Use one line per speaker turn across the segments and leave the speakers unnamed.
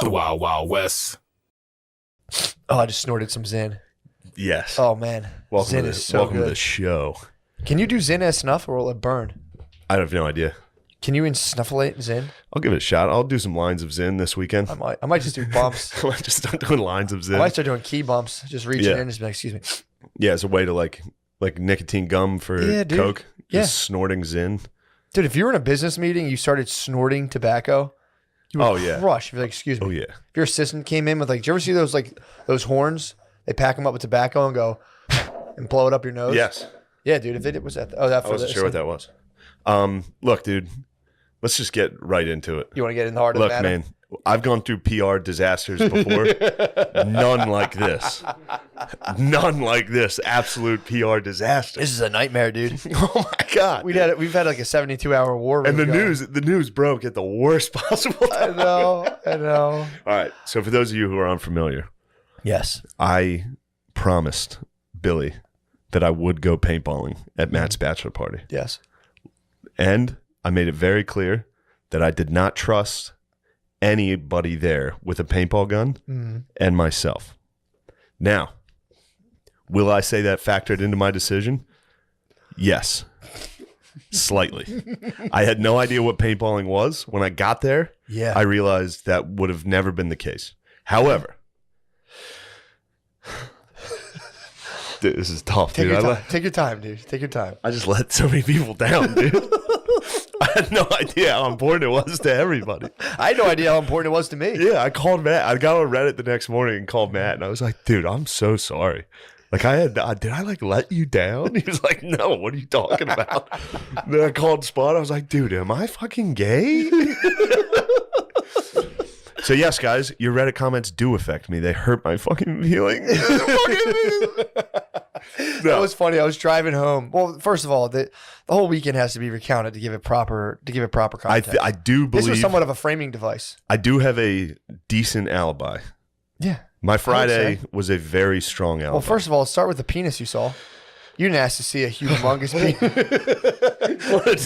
The Wild Wild West.
Oh, I just snorted some Zin.
Yes.
Oh, man. Zin is so
welcome
good.
to the show.
Can you do Zin as snuff or will it burn?
I have no idea.
Can you snufflate Zin?
I'll give it a shot. I'll do some lines of Zin this weekend.
I might just do bumps.
I might just start doing lines of Zin.
I might start doing key bumps. Just reaching in and just be like, excuse me.
Yeah, it's a way to like nicotine gum for Coke. Just snorting Zin.
Dude, if you were in a business meeting, you started snorting tobacco, you would crush. You'd be like, excuse me.
Oh, yeah.
If your assistant came in with, like, do you ever see those horns? They pack them up with tobacco and go and blow it up your nose?
Yes.
Yeah, dude. If they did, was that? Oh, that for
I wasn't sure what that was. Look, dude, let's just get right into it.
You want to get in the heart of the matter?
Look, man, I've gone through PR disasters before. None like this. None like this. Absolute PR disaster.
This is a nightmare, dude.
Oh my God.
We've had like a 72-hour war.
And the news broke at the worst possible time.
I know.
All right. So for those of you who are unfamiliar,
yes,
I promised Billy that I would go paintballing at Matt's bachelor party.
Yes.
And I made it very clear that I did not trust anybody there with a paintball gun and myself. Now, will I say that factored into my decision? Yes. Slightly. I had no idea what paintballing was. When I got there, I realized that would have never been the case. However, dude, this is tough,
Take
dude.
Take your time, dude. Take your time.
I just let so many people down, dude. I had no idea how important it was to everybody.
I had no idea how important it was to me.
Yeah, I called Matt. I got on Reddit the next morning and called Matt, and I was like, dude, I'm so sorry. Like, did I like let you down? He was like, no, what are you talking about? Then I called Spot. I was like, dude, am I fucking gay? So yes, guys, your Reddit comments do affect me. They hurt my fucking feelings.
That was funny. I was driving home. Well, first of all, the whole weekend has to be recounted to give it proper context.
I do believe
this was somewhat of a framing device.
I do have a decent alibi.
Yeah.
My Friday was a very strong alibi.
Well, first of all, let's start with the penis you saw. You didn't ask to see a humongous penis.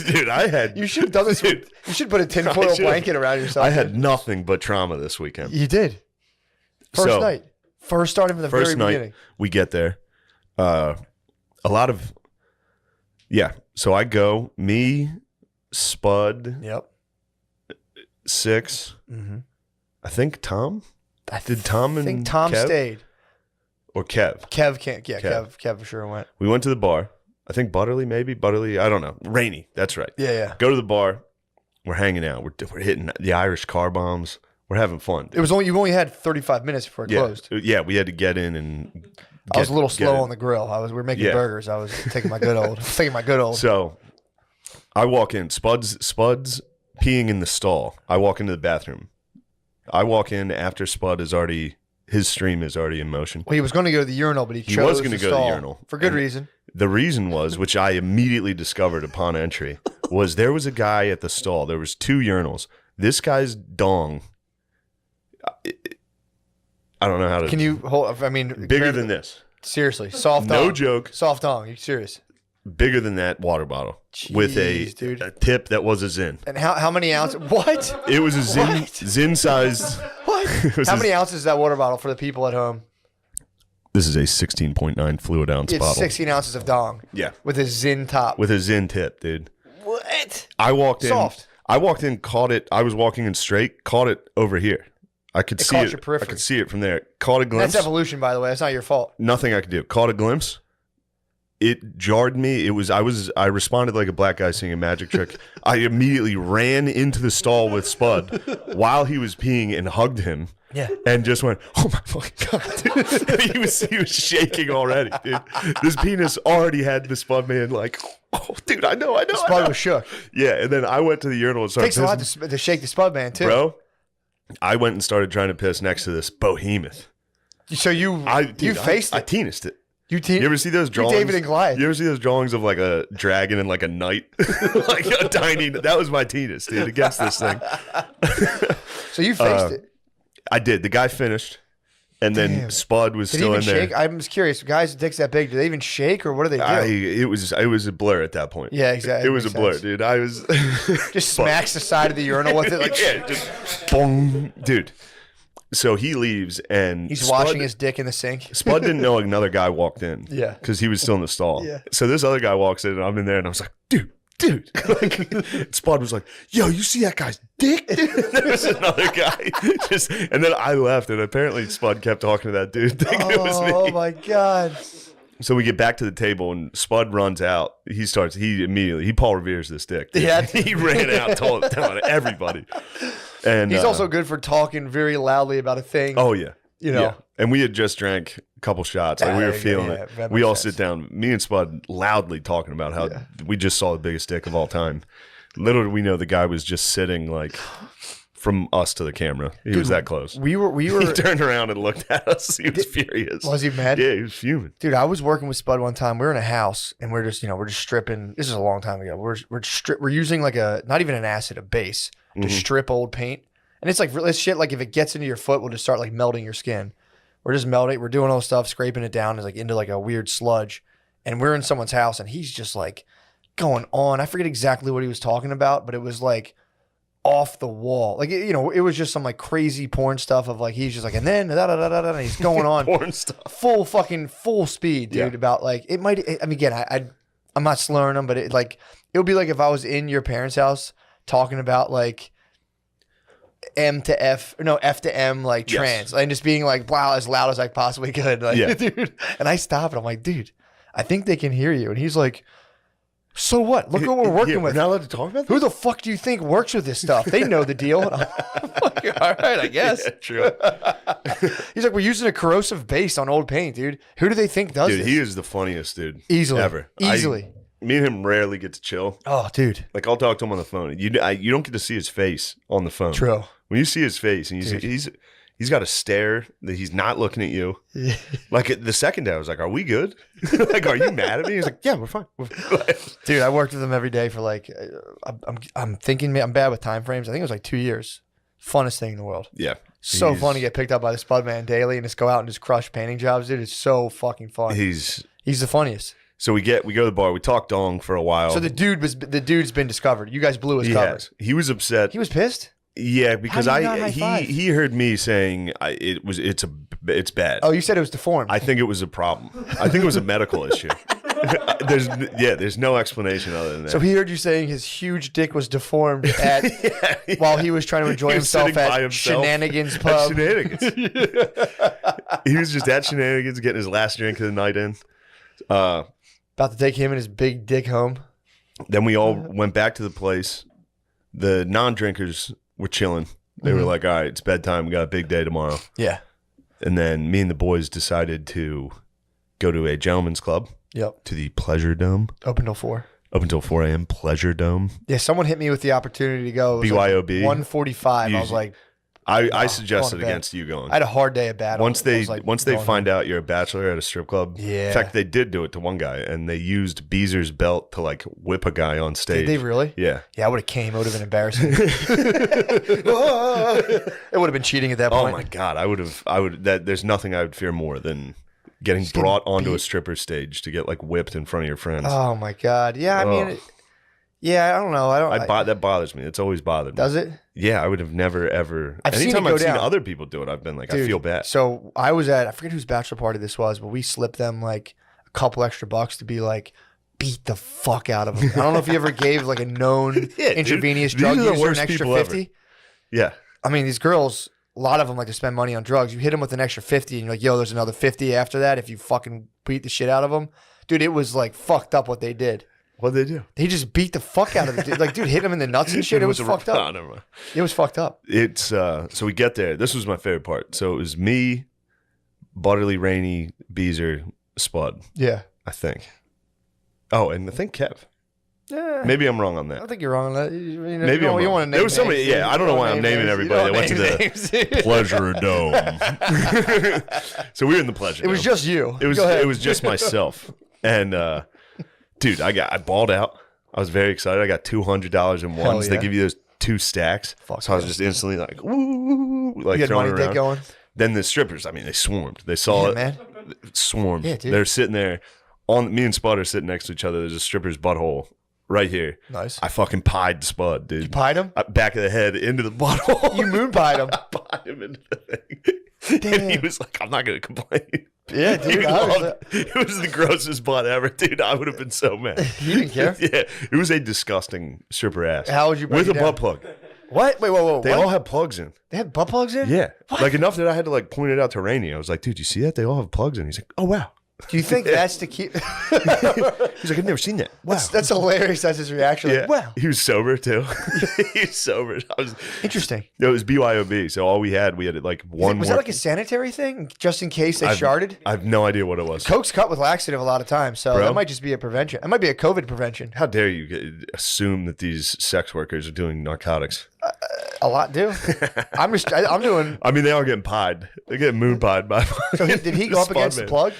Dude, I had...
You should have done this. You should put a tinfoil blanket around yourself.
I had nothing but trauma this weekend.
You did. First night. First starting from the very beginning.
We get there. A lot of... Yeah. So I go, me, Spud.
Yep.
6. Mm-hmm. I think Tom. Did Tom and
I think Tom
Kev?
stayed.
Or Kev.
Kev can't. Yeah, Kev for sure went.
We went to the bar. I think Butterly, maybe. Butterly, I don't know. Rainy. That's right.
Yeah.
Go to the bar. We're hanging out. We're hitting the Irish car bombs. We're having fun.
Dude. You only had 35 minutes before it closed.
Yeah, we had to get in and
I was a little slow on the grill. We were making burgers. I was taking my good old.
So I walk in. Spud's peeing in the stall. I walk into the bathroom. I walk in after his stream is already in motion.
Well, he was going to go to the urinal, but he
was going to go to the urinal.
For good reason.
The reason was, which I immediately discovered upon entry, was there was a guy at the stall. There was 2 urinals. This guy's dong, I don't know how to...
Can you hold... I mean...
Bigger than this.
Seriously. Soft dong.
No joke.
Soft dong. Are you serious?
Bigger than that water bottle.
Jeez,
with a tip that was a Zin.
And how many ounces? What?
It was a Zin sized.
What? How many ounces is that water bottle for the people at home?
This is a 16.9 fluid ounce bottle.
16 ounces of dong.
Yeah.
With a Zin top.
With a Zin tip, dude.
What?
I walked in.
Soft.
I walked in, caught it. I was walking in straight, caught it over here. I could see it.
Your periphery.
I could see it from there. Caught a glimpse.
That's evolution, by the way. That's not your fault.
Nothing I could do. Caught a glimpse. It jarred me. I responded like a black guy seeing a magic trick. I immediately ran into the stall with Spud while he was peeing and hugged him.
Yeah.
And just went, oh my fucking God, dude. he was shaking already, dude. This penis already had the Spud man like, oh, dude, I know.
Spud was shook.
Yeah, and then I went to the urinal and started
Takes a lot to shake the Spud man, too.
Bro, I went and started trying to piss next to this behemoth.
So you faced it.
I tenised it.
You
ever see those drawings?
David and Goliath.
You ever see those drawings of like a dragon and like a knight? Like a tiny, that was my penis, dude, against this thing.
So you faced it.
I did. The guy finished, and then Spud was still in there.
I'm just curious. Guys with dicks that big, do they even shake or what do they do?
It was a blur at that point.
Yeah, exactly.
It was a blur, dude. I was
just smacks the side of the urinal with it, like
yeah, just boom, dude. So he leaves, and
He's washing his dick in the sink.
Spud didn't know another guy walked in.
Yeah.
Because he was still in the stall.
Yeah.
So this other guy walks in, and I'm in there, and I was like, dude. Like, Spud was like, yo, you see that guy's dick? There was another guy. And then I left, and apparently Spud kept talking to that dude, thinking it was me.
Oh, my God.
So we get back to the table, and Spud runs out. He Paul Revere's this dick. Dude.
Yeah.
He ran out telling everybody. And
he's also good for talking very loudly about a thing.
Oh, yeah.
You know.
Yeah. And we had just drank a couple shots. Like we were feeling it. We all sit down, me and Spud loudly talking about how we just saw the biggest dick of all time. Little did we know the guy was just sitting like from us to the camera. He was that close.
We were.
He turned around and looked at us. He was furious.
Was he mad?
Yeah, he was fuming.
Dude, I was working with Spud one time. We were in a house and we're just stripping. This is a long time ago. We're using like not even an acid, a base to strip old paint. And it's like this shit. Like if it gets into your foot, will just start like melting your skin. We're just melting. We're doing all this stuff, scraping it down. It's like into like a weird sludge. And we're in someone's house, and he's just like going on. I forget exactly what he was talking about, but it was like off the wall. Like it was just some like crazy porn stuff of like he's just like, and then and he's going on
porn stuff,
full speed, dude. About like it might. I mean, again, I'm not slurring them, but it would be like if I was in your parents' house talking about like F to M, like trans, and just being like, wow, as loud as I possibly could. Like, dude. And I stop and I'm like, dude, I think they can hear you. And he's like, so what? Look what we're working with.
We're not allowed to talk about this?
Who the fuck do you think works with this stuff? They know the deal. And I'm like, all right, I guess.
Yeah, true.
He's like, we're using a corrosive base on old paint, dude. Who do they think does this?
Dude, he is the funniest dude.
Easily.
Ever. Me and him rarely get to chill.
Oh, dude.
Like I'll talk to him on the phone. You don't get to see his face on the phone.
True.
When you see his face and he's got a stare that he's not looking at you. Yeah. Like the second day, I was like, "Are we good? Like, are you mad at me?" He's like, "Yeah, we're fine."
Dude, I worked with him every day for like, I'm thinking I'm bad with time frames. I think it was like 2 years. Funnest thing in the world.
Yeah.
So fun to get picked up by the Spud Man daily and just go out and just crush painting jobs, dude. It's so fucking fun. He's the funniest.
So we go to the bar. We talk dong for a while.
So the dude's been discovered. You guys blew his cover.
He was upset.
He was pissed.
Yeah, because he heard me saying it's bad.
Oh, you said it was deformed.
I think it was a problem. I think it was a medical issue. There's no explanation other than that.
So he heard you saying his huge dick was deformed while he was trying to enjoy himself at Shenanigans Pub.
At Shenanigans. He was just at Shenanigans getting his last drink of the night in.
About to take him and his big dick home.
Then we all went back to the place. The non-drinkers were chilling. They were like, all right, it's bedtime. We got a big day tomorrow.
Yeah.
And then me and the boys decided to go to a gentleman's club.
Yep.
To the Pleasure Dome.
Open till 4.
Open till 4 a.m. Pleasure Dome.
Yeah, someone hit me with the opportunity to go.
BYOB.
Like 1:45. I was like,
I suggested against you going.
I had a hard day at battle.
Once they find out you're a bachelor at a strip club. Yeah. In fact, they did do it to one guy, and they used Beezer's belt to like whip a guy on stage.
Did they really?
Yeah.
Yeah, I would have came. It would have been embarrassing. It would have been cheating at that point.
Oh my God, I would. There's nothing I would fear more than getting brought onto a stripper stage to get like whipped in front of your friends.
Oh my God. Yeah, I mean. Yeah, I don't know.
That bothers me. It's always bothered me.
Does it?
Yeah, I would have never, ever.
Anytime
I've seen other people do it, I've been like, dude, I feel bad.
So I was I forget whose bachelor party this was, but we slipped them like a couple extra bucks to be like, beat the fuck out of them. I don't know if you ever gave like a known intravenous drug user an extra 50.
Ever. Yeah.
I mean, these girls, a lot of them like to spend money on drugs. You hit them with an extra 50 and you're like, yo, there's another 50 after that if you fucking beat the shit out of them. Dude, it was like fucked up what they did.
What'd they do?
They just beat the fuck out of the dude. Like, dude, hit him in the nuts and shit. It was fucked up. It was fucked up.
It's so we get there. This was my favorite part. So it was me, Butterly, Rainey, Beezer, Spud.
Yeah.
I think. Oh, and I think Kev. Yeah. Maybe I'm wrong on that.
I don't think you're wrong on that.
Maybe I'm wrong. You want to name there was somebody. Yeah, I don't know why I'm naming everybody that went to the Pleasure Dome. So we were in the Pleasure Dome.
It was just you.
It was just myself. And dude, I balled out. I was very excited. I got $200 in ones. Yeah. They give you those 2 stacks. So I was just instantly like, woo, like
you had
throwing
money
it around.
Going?
Then the strippers, I mean, they swarmed. They saw it.
Man.
Swarmed.
Yeah, dude.
They're sitting there. Me and Spud are sitting next to each other. There's a stripper's butthole right here.
Nice.
I fucking pied Spud, dude.
You pied him?
Back of the head into the bottle.
You moon pied him.
I pied him into the thing.
Damn.
And he was like, I'm not going to complain.
Yeah, dude.
It was the grossest butt ever, dude. I would have been so mad.
You didn't care?
Yeah, it was a disgusting stripper ass.
How would you break
with
it
a
down?
butt plug?
What? Wait, whoa.
They
what?
all have plugs in.
They had butt plugs in?
Yeah,
What?
like enough that I had to like point it out to Rainey. I was like, dude, you see that? They all have plugs in. He's like, oh wow.
Do you think that's to keep?
He's like, I've never seen that. Wow,
That's hilarious. That's his reaction.
yeah.
Like, wow.
He was sober too. He was sober.
Interesting.
It was BYOB. So all we had like one.
Was that like a sanitary thing, just in case they sharded?
I have no idea what it was.
Coke's cut with laxative a lot of times, so
Bro.
that might just be a prevention. It might be a COVID prevention.
How dare you assume that these sex workers are doing narcotics?
A lot do. I'm doing.
I mean, they are getting pied. They're getting moon pied by.
So did he go up against the plug?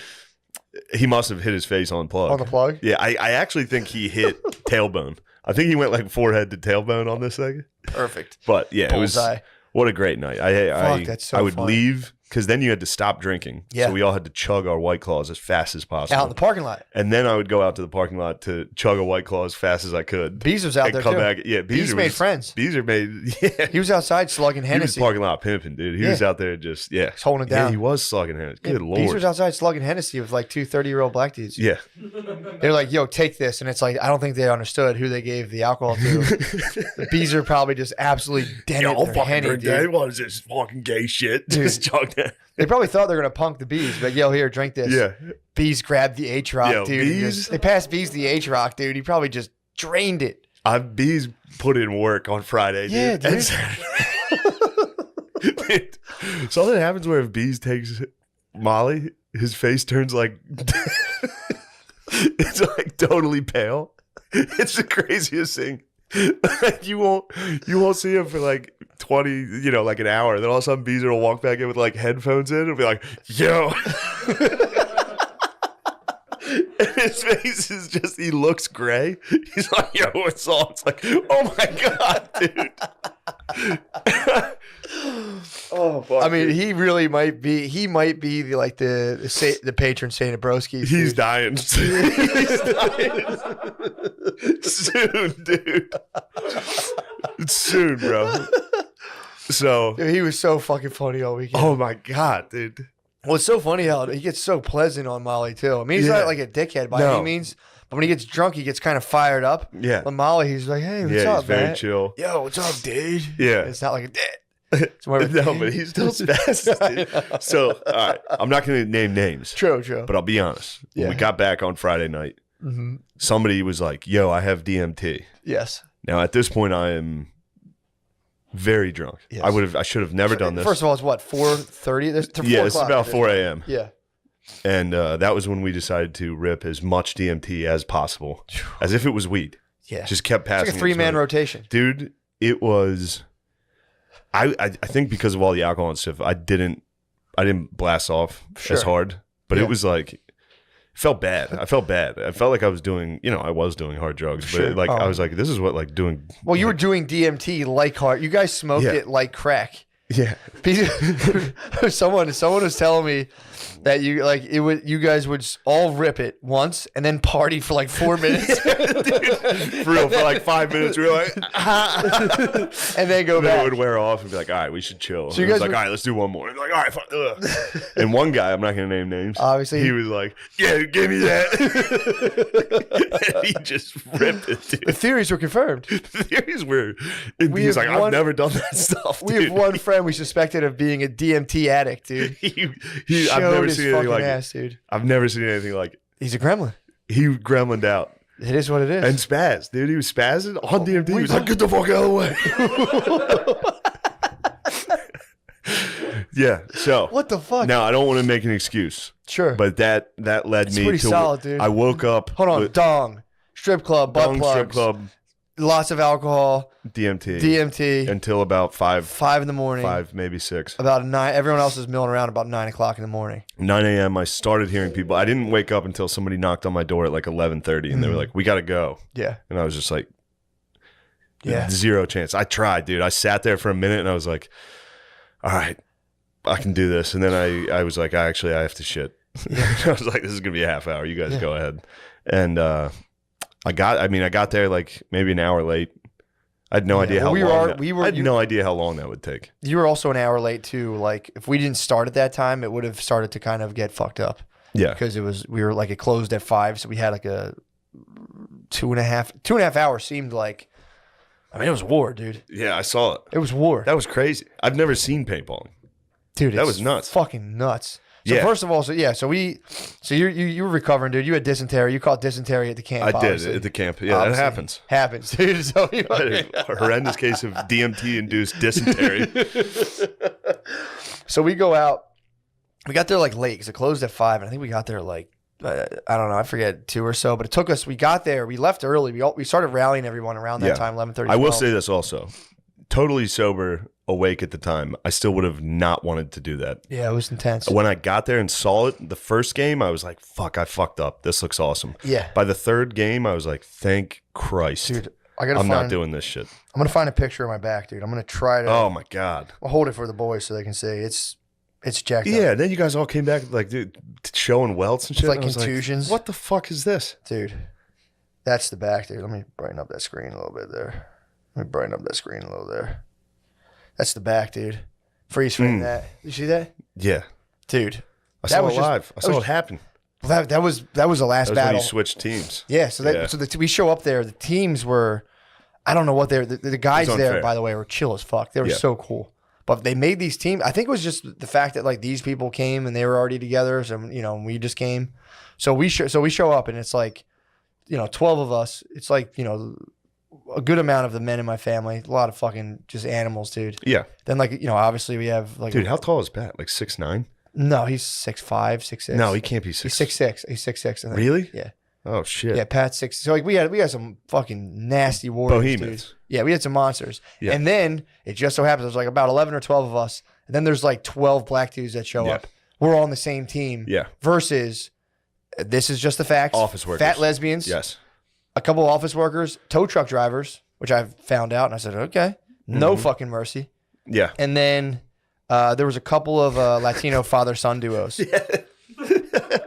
He must have hit his face on plug.
On the plug?
Yeah, I actually think he hit tailbone. I think he went like forehead to tailbone on this thing.
Perfect.
But yeah,
Bullseye.
it was what a great night.
That's so
I would
fun.
leave because then you had to stop drinking.
Yeah.
So we all had to chug our White Claws as fast as possible.
Out in the parking lot.
And then I would go out to the parking lot to chug a White Claw as fast as I could.
Bees was out
and
there
come
too.
back. Yeah,
Bees made friends.
Beezer made. Yeah,
He was outside slugging
he was
Hennessy.
parking lot pimping, dude. He was out there just
He's holding it
Yeah,
down.
he was slugging Hennessy. Good
Bees
lord.
was outside slugging Hennessy with like two 30-year-old black dudes.
Yeah.
They're like, yo, take this. And it's like, I don't think they understood who they gave the alcohol to. The Bees are probably just absolutely dented their Henny, dude.
What is this fucking gay shit? Just chug that.
They probably thought they were going to punk the Bees, but yo, here, drink this.
Yeah.
Bees grabbed the H-Rock,
Yo,
dude.
Bees-
They passed Bees the H-Rock, dude. He probably just drained it.
Bees put in work on Friday, dude.
Yeah, dude.
And Saturday. Dude, something happens where if Bees takes Molly, his face turns like it's like totally pale. It's the craziest thing. you won't see him for like 20, like an hour. Then all of a sudden Beezer will walk back in with like headphones in and be like, yo. And his face is just, he looks gray. He's like, yo, what's all? It's like, oh my God, dude. Oh, fuck.
I mean, he really might be. He might be the patron saint of broskies.
He's
dude.
dying. He's dying. Soon, dude. It's soon, bro. So,
Dude, he was so fucking funny all weekend.
oh my God, dude.
Well, it's so funny how he gets so pleasant on Molly too. I mean, he's
Yeah.
not like a dickhead by
No.
any means, but when he gets drunk, he gets kind of fired up.
Yeah.
But Molly, he's like, "Hey, what's
Yeah,
up,
he's very
man?
chill.
Yo, what's up, dude?"
Yeah.
It's not like a It's more of a
No, but he's still spastic, dude. So, all right, I'm not going to name names,
True.
but I'll be honest. When we
Yeah.
got back on Friday night,
Mm-hmm.
somebody was like, yo, I have DMT.
Yes.
Now, at this point, I am very drunk.
Yes.
I should have never done this.
First of all, it's what 4:30.
Yeah, it's about 4 a.m.
Yeah.
And that was when we decided to rip as much DMT as possible, as if it was weed.
Yeah.
Just kept
It's
passing.
like a
it
3-man
to it.
rotation.
Dude, it was. I think because of all the alcohol and stuff, I didn't blast off
Sure.
as hard, but
Yeah.
it was like. Felt bad. I felt bad. I felt like I was doing, I was doing hard drugs, but
Sure.
like
Oh.
I was like, this is what like doing.
Well, you were doing DMT like hard. You guys smoked
Yeah.
it like crack.
Yeah.
someone was telling me that you guys would all rip it once and then party for like 4 minutes
For real, for like 5 minutes, we were like,
and then go
then it
back.
would wear off and be like, all right, we should chill.
So
So
you
you
guys
like,
were-
all right, let's do one more. And like, all right, fine. Ugh. And one guy, I'm not going to name names.
Obviously.
He was like, yeah, give me that. And he just ripped it,
The
dude.
theories were confirmed.
The theories were,
We
he's
have
like,
one-
I've never done that stuff,
We
dude.
have one friend we suspected of being a DMT addict, dude.
I've
Showed
never
his
seen anything
fucking
like
ass,
it.
dude.
I've never seen anything like it.
He's a gremlin.
He gremlined out
It is what it is.
and spazzed, dude. He was spazzing on DMT. He was like, get the fuck out of the way. Yeah. So
what the fuck?
now I don't want to make an excuse,
Sure.
but that led
It's
me
pretty
to.
solid, dude.
I woke up.
Hold on.
with
Dong. Strip club. Butt
Dong
plugs.
strip club,
Lots of alcohol.
DMT,
DMT.
until about
5 in the morning.
5, maybe 6,
About 9. Everyone else is milling around about 9 o'clock in the morning.
9 a.m. I started hearing people. I didn't wake up until somebody knocked on my door at like 11:30, and they were like, "We got to go,"
Yeah.
and I was just like,
Yeah.
zero chance. I tried, dude. I sat there for a minute, and I was like, all right, I can do this. And then I was like, I have to shit. I was like, this is gonna be a half hour. You guys go ahead. And I got there like maybe an hour late. I had no idea how long. I had no idea how long that would take.
You were also an hour late too. Like if we didn't start at that time, it would have started to kind of get fucked up.
Yeah,
because it closed at 5, so we had like a 2.5 hours seemed like. I mean, it was war, dude.
Yeah, I saw it.
It was war.
That was crazy. I've never seen paintballing,
dude.
That was nuts.
Fucking nuts. So first of all, so you were recovering, dude. You had dysentery. You caught dysentery at the camp.
I did at the camp. Yeah, obviously. That happens.
Happens, dude. So
a horrendous case of DMT-induced dysentery.
So we go out. We got there like late because it closed at 5, and I think we got there like I don't know, I forget 2 or so. But it took us. We got there. We left early. We started rallying everyone around that time, 11:30.
I will say this also. Totally sober, awake at the time, I still would have not wanted to do that.
Yeah, it was intense.
When I got there and saw it, the first game, I was like, fuck, I fucked up. This looks awesome.
Yeah.
By the third game, I was like, thank Christ.
Dude,
I'm not doing this shit.
I'm going to find a picture of my back, dude. I'm going to try to.
Oh, my God.
I'll hold it for the boys so they can see. It's jacked up.
Yeah, then you guys all came back, like, dude, showing welts and shit.
Like contusions.
Like, what the fuck is this?
Dude, that's the back, dude. Let me brighten up that screen a little bit there. That's the back, dude. Freeze frame that. You see that?
Yeah.
Dude.
I saw it live. I saw it happen.
That was the last battle.
When you switched teams.
Yeah, we show up there. The teams were, I don't know what they're, the guys there, by the way, were chill as fuck. They were so cool. But they made these teams. I think it was just the fact that like these people came and they were already together. So, we just came. So we show up and it's like, 12 of us. It's like, a good amount of the men in my family, a lot of fucking just animals, dude.
Yeah.
Then obviously we have like,
dude, how tall is Pat? Like 6'9"?
No, he's 6'5", 6'6".
No, he can't be 6.
He's 6'6". He's 6'6". I think.
Really?
Yeah.
Oh shit.
Yeah, Pat's 6. So like we had some fucking nasty warriors,
Bohemians.
Dude. Yeah, we had some monsters.
Yeah.
And then it just so happens there's like about 11 or 12 of us, and then there's like 12 black dudes that show up. We're all on the same team.
Yeah.
Versus, this is just the facts.
Office workers.
Fat lesbians.
Yes.
A couple of office workers, tow truck drivers, which I found out, and I said, okay, no fucking mercy.
Yeah.
And then there was a couple of Latino father-son duos. Yeah.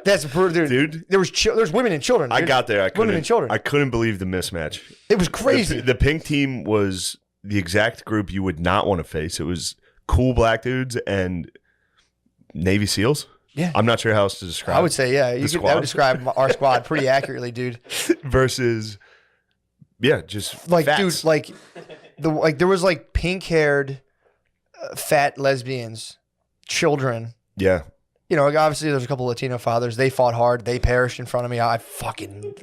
That's brutal, dude. There was women and children.
I got there.
Women and children.
I couldn't believe the mismatch.
It was crazy.
The pink team was the exact group you would not want to face. It was cool black dudes and Navy SEALs.
Yeah.
I'm not sure how else to describe.
I would say, yeah, that would describe our squad pretty accurately, dude.
Versus, just
like,
fats.
dude, there was like pink-haired, fat lesbians, children.
Yeah.
Obviously there's a couple Latino fathers. They fought hard. They perished in front of me. I fucking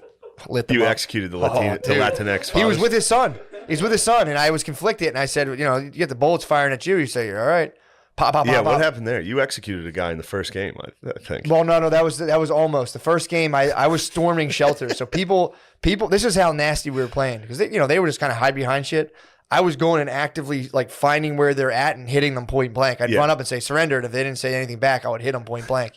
lit them up.
You executed the Latinx fathers.
He was with his son. He's with his son, and I was conflicted. And I said, you get the bullets firing at you. You say, all right. Pop, pop,
yeah,
pop,
what
pop.
happened there? You executed a guy in the first game, I think.
Well, no, that was almost the first game. I was storming shelters, so people. This is how nasty we were playing because they would just kind of hide behind shit. I was going and actively like finding where they're at and hitting them point blank. I'd run up and say surrender, and if they didn't say anything back, I would hit them point blank.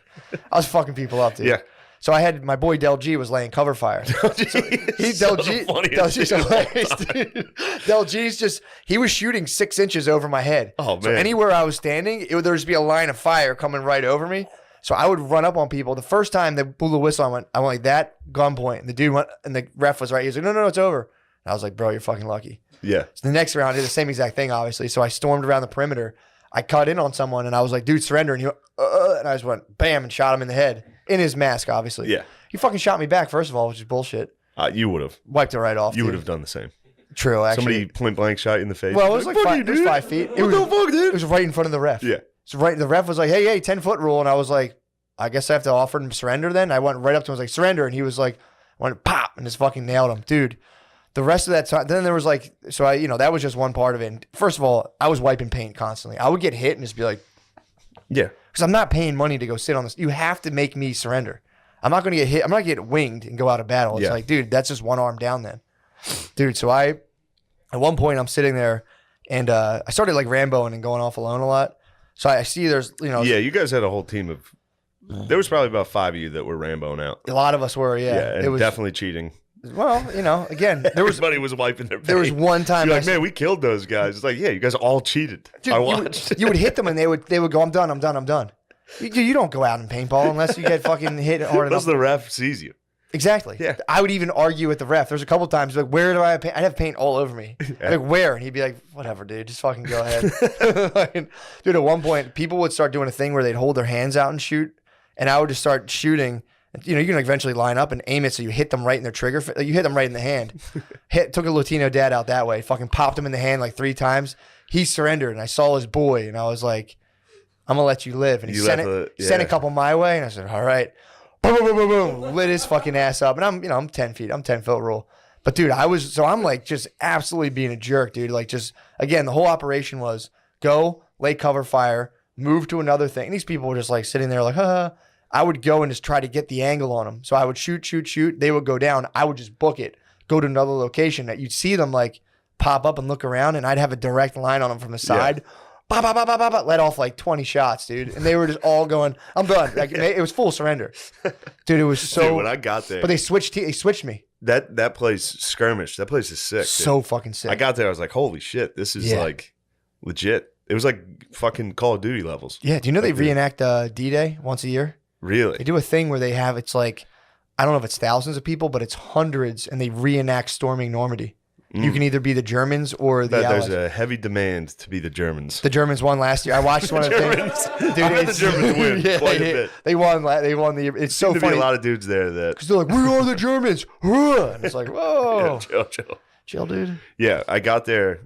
I was fucking people up, dude.
Yeah.
So I had my boy Del G was laying cover fire. Del G's hilarious, dude. Del G's he was shooting 6 inches over my head.
Oh man!
So anywhere I was standing, there would just be a line of fire coming right over me. So I would run up on people. The first time they blew the whistle, I went like that, gunpoint. And the dude went, and the ref was right. He was like, no, it's over. And I was like, bro, you're fucking lucky.
Yeah.
So the next round, I did the same exact thing, obviously. So I stormed around the perimeter. I cut in on someone, and I was like, dude, surrender. And he went, and I just went, bam, and shot him in the head. In his mask, obviously.
Yeah.
He fucking shot me back, first of all, which is bullshit.
You would have.
Wiped it right off.
You would have done the same.
True, actually.
Somebody point blank shot you in the face.
Well, it was like 5 feet.
What the fuck, dude?
It was right in front of the ref.
Yeah.
So the ref was like, hey, 10-foot rule. And I was like, I guess I have to offer him surrender then. I went right up to him, I was like, surrender. And he was like, went pop, and just fucking nailed him. Dude, the rest of that time, then there was like, so I, that was just one part of it. And first of all, I was wiping paint constantly. I would get hit and just be like,
yeah.
Because I'm not paying money to go sit on this. You have to make me surrender. I'm not going to get hit. I'm not going to get winged and go out of battle. It's like, dude, that's just one arm down then. Dude, so at one point, I'm sitting there, and I started like Ramboing and going off alone a lot. So I see there's,
Yeah, you guys had a whole team of, there was probably about 5 of you that were Ramboing out.
A lot of us were,
Yeah, and it was definitely cheating.
Well, again,
everybody was wiping their paint.
There was one time
you're like, man, we killed those guys. It's like, yeah, you guys all cheated.
Dude,
I watched.
You would hit them and they would go, I'm done. You don't go out in paintball unless you get fucking hit hard enough.
Unless the ref sees you.
Exactly.
Yeah.
I would even argue with the ref. There's a couple times like, where do I have paint? I'd have paint all over me. Like, where? And he'd be like, whatever, dude. Just fucking go ahead. Like, dude, at one point, people would start doing a thing where they'd hold their hands out and shoot. And I would just start shooting. You know, you can eventually line up and aim it so you hit them right in their trigger. You hit them right in the hand. Took a Latino dad out that way. Fucking popped him in the hand like 3 times. He surrendered. And I saw his boy. And I was like, I'm going to let you live. And he sent a couple my way. And I said, all right. Boom, boom, boom, boom, boom. Lit his fucking ass up. And I'm 10 feet. I'm 10-foot rule. But dude, I'm like just absolutely being a jerk, dude. Like just, again, the whole operation was go, lay cover fire, move to another thing. And these people were just like sitting there like, I would go and just try to get the angle on them. So I would shoot. They would go down. I would just book it, go to another location that you'd see them like pop up and look around. And I'd have a direct line on them from the side. Yeah. Let off like 20 shots, dude. And they were just all going, I'm done. Like, it was full surrender. Dude, it was so.
Dude, when I got there.
But they switched me.
That place, skirmish, that place is sick.
So fucking sick.
I got there, I was like, holy shit, this is like legit. It was like fucking Call of Duty levels.
Yeah, do you know they reenact D-Day once a year?
Really?
They do a thing where it's like, I don't know if it's thousands of people, but it's hundreds, and they reenact storming Normandy. You can either be the Germans or the Allies.
There's a heavy demand to be the Germans.
The Germans won last year. I watched one of the things. Dude,
I bet the Germans win quite a bit.
They won the. It's so funny.
There'll be a lot of dudes there that
because they're like, we are the Germans. And it's like, whoa,
yeah,
chill, dude.
Yeah, I got there,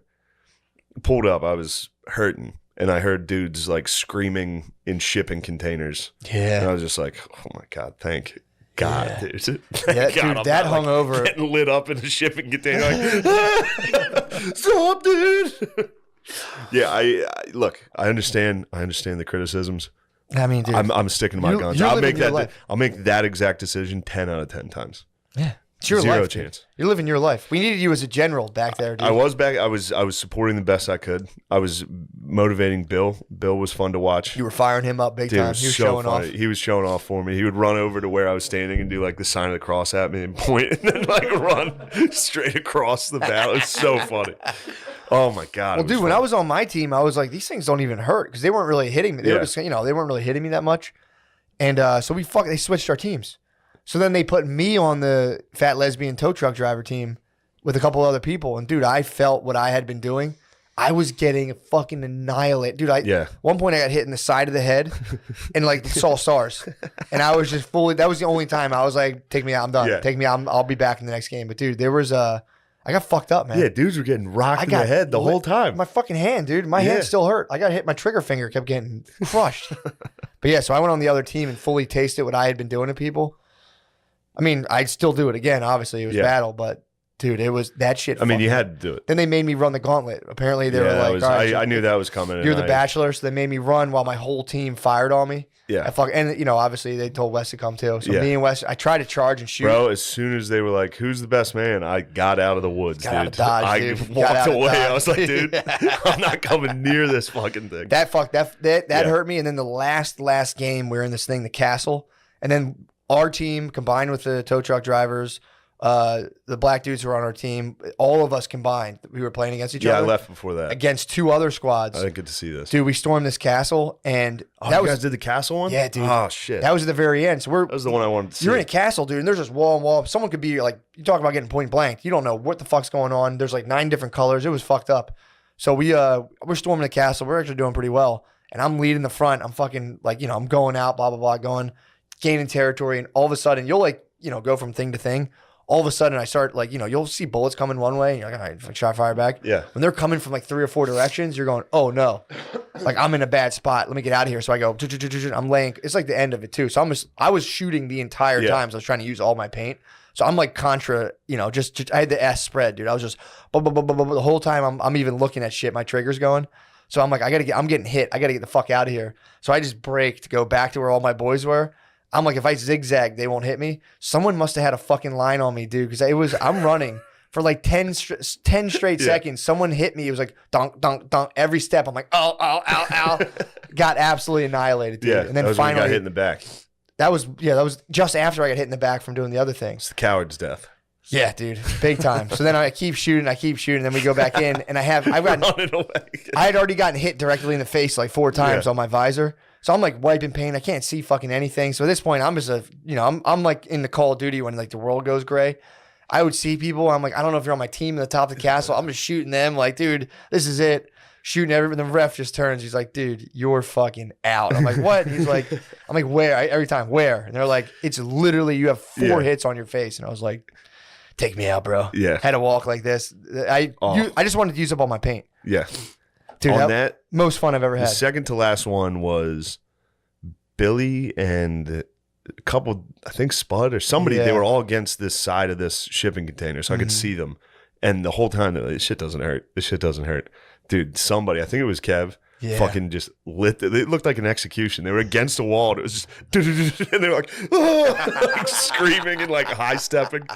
pulled up. I was hurting, and I heard dudes like screaming in shipping containers.
Yeah,
and I was just like, oh my god, thank God, dude.
Yeah,
God,
dude, that hungover.
Like, getting lit up in a shipping container. Like, stop, dude. Yeah, I look. I understand the criticisms.
I mean, dude,
I'm sticking to my guns. I'll make that exact decision 10 out of 10 times.
Yeah. It's your
Zero
life,
chance.
Dude. You're living your life. We needed you as a general back there, dude.
I was back. I was supporting the best I could. I was motivating Bill. Bill was fun to watch.
You were firing him up big time. He was showing off.
He was showing off for me. He would run over to where I was standing and do like the sign of the cross at me and point, and then like run straight across the battle. It's so funny. Oh my god.
Well, dude, when I was on my team, I was like, these things don't even hurt because they weren't really hitting me. They were just, they weren't really hitting me that much, and so they switched our teams. So then they put me on the fat lesbian tow truck driver team with a couple other people. And, dude, I felt what I had been doing. I was getting fucking annihilated. Dude, one point I got hit in the side of the head and, like, saw stars. And I was just fully – that was the only time I was like, take me out. I'm done. Yeah. Take me out. I'll be back in the next game. But, dude, there was I got fucked up, man.
Yeah, dudes were getting rocked in the head the whole time.
My fucking hand, dude. My hand still hurt. I got hit. My trigger finger kept getting crushed. But, yeah, so I went on the other team and fully tasted what I had been doing to people. I mean, I'd still do it again. Obviously, it was battle, but dude, it was that shit.
I mean, you had to do it.
Then they made me run the gauntlet. Apparently, they were like, all right,
I knew that was coming.
You're the bachelor, so they made me run while my whole team fired on me.
Yeah.
And obviously, they told Wes to come too. So me and Wes, I tried to charge and shoot.
Bro, as soon as they were like, who's the best man? I got out of the woods, dude.
Out of Dodge,
I walked away. I was like, dude, I'm not coming near this fucking thing.
That hurt me. And then the last game, we were in this thing, the castle, and then our team combined with the tow truck drivers, the black dudes who were on our team, all of us combined, we were playing against each other.
Yeah, I left before that.
Against 2 other squads.
I didn't get to see this.
Dude, we stormed this castle, and
you guys did the castle one?
Yeah, dude.
Oh, shit.
That was at the very end. So
that was the one I wanted to see.
You're in a castle, dude, and there's just wall and wall. Someone could be like, you talk about getting point blank. You don't know what the fuck's going on. There's like 9 different colors. It was fucked up. So we're storming the castle. We're actually doing pretty well. And I'm leading the front. I'm fucking like, I'm going out, blah, blah, blah, gaining territory. And all of a sudden, you'll like, go from thing to thing. All of a sudden, I start like, you'll see bullets coming one way. And you're like, all right, shot fire back.
Yeah.
When they're coming from like 3 or 4 directions, you're going, oh no. Like I'm in a bad spot. Let me get out of here. So I go, I'm laying. It's like the end of it too. So I was shooting the entire time. So I was trying to use all my paint. So I'm like contra, just I had the S spread, dude. I was just the whole time I'm even looking at shit. My trigger's going. So I'm like, I'm getting hit. I got to get the fuck out of here. So I just break to go back to where all my boys were. I'm like, if I zigzag, they won't hit me. Someone must have had a fucking line on me, dude. Because I'm running for like 10 straight seconds. Someone hit me. It was like, dunk, dunk, dunk. Every step, I'm like, ow, ow, ow, ow. Got absolutely annihilated, dude.
Yeah,
and then
that was
finally,
when you got hit in the back.
That was just after I got hit in the back from doing the other things.
It's the coward's death.
Yeah, dude, big time. So then I keep shooting, then we go back in, and I had already gotten hit directly in the face like 4 times on my visor. So I'm like wiping paint. I can't see fucking anything. So at this point, I'm just I'm like in the Call of Duty when like the world goes gray. I would see people. I'm like, I don't know if you're on my team at the top of the castle. I'm just shooting them. Like, dude, this is it. Shooting everything. The ref just turns. He's like, dude, you're fucking out. I'm like, what? And he's like, I'm like, where? Every time, where? And they're like, it's literally you have 4 hits on your face. And I was like, take me out, bro.
Yeah.
Had to walk like this. I just wanted to use up all my paint.
Yeah.
Dude,
on that
most fun I've ever
the
had.
second to last one was Billy and a couple, I think Spud or somebody.
Yeah.
They were all against this side of this shipping container, so I could see them. And the whole time, they're like, this shit doesn't hurt. This shit doesn't hurt. Dude, somebody, I think it was Kev, fucking just lit. It looked like an execution. They were against the wall. And it was just, and they were like, oh, like screaming and like high stepping.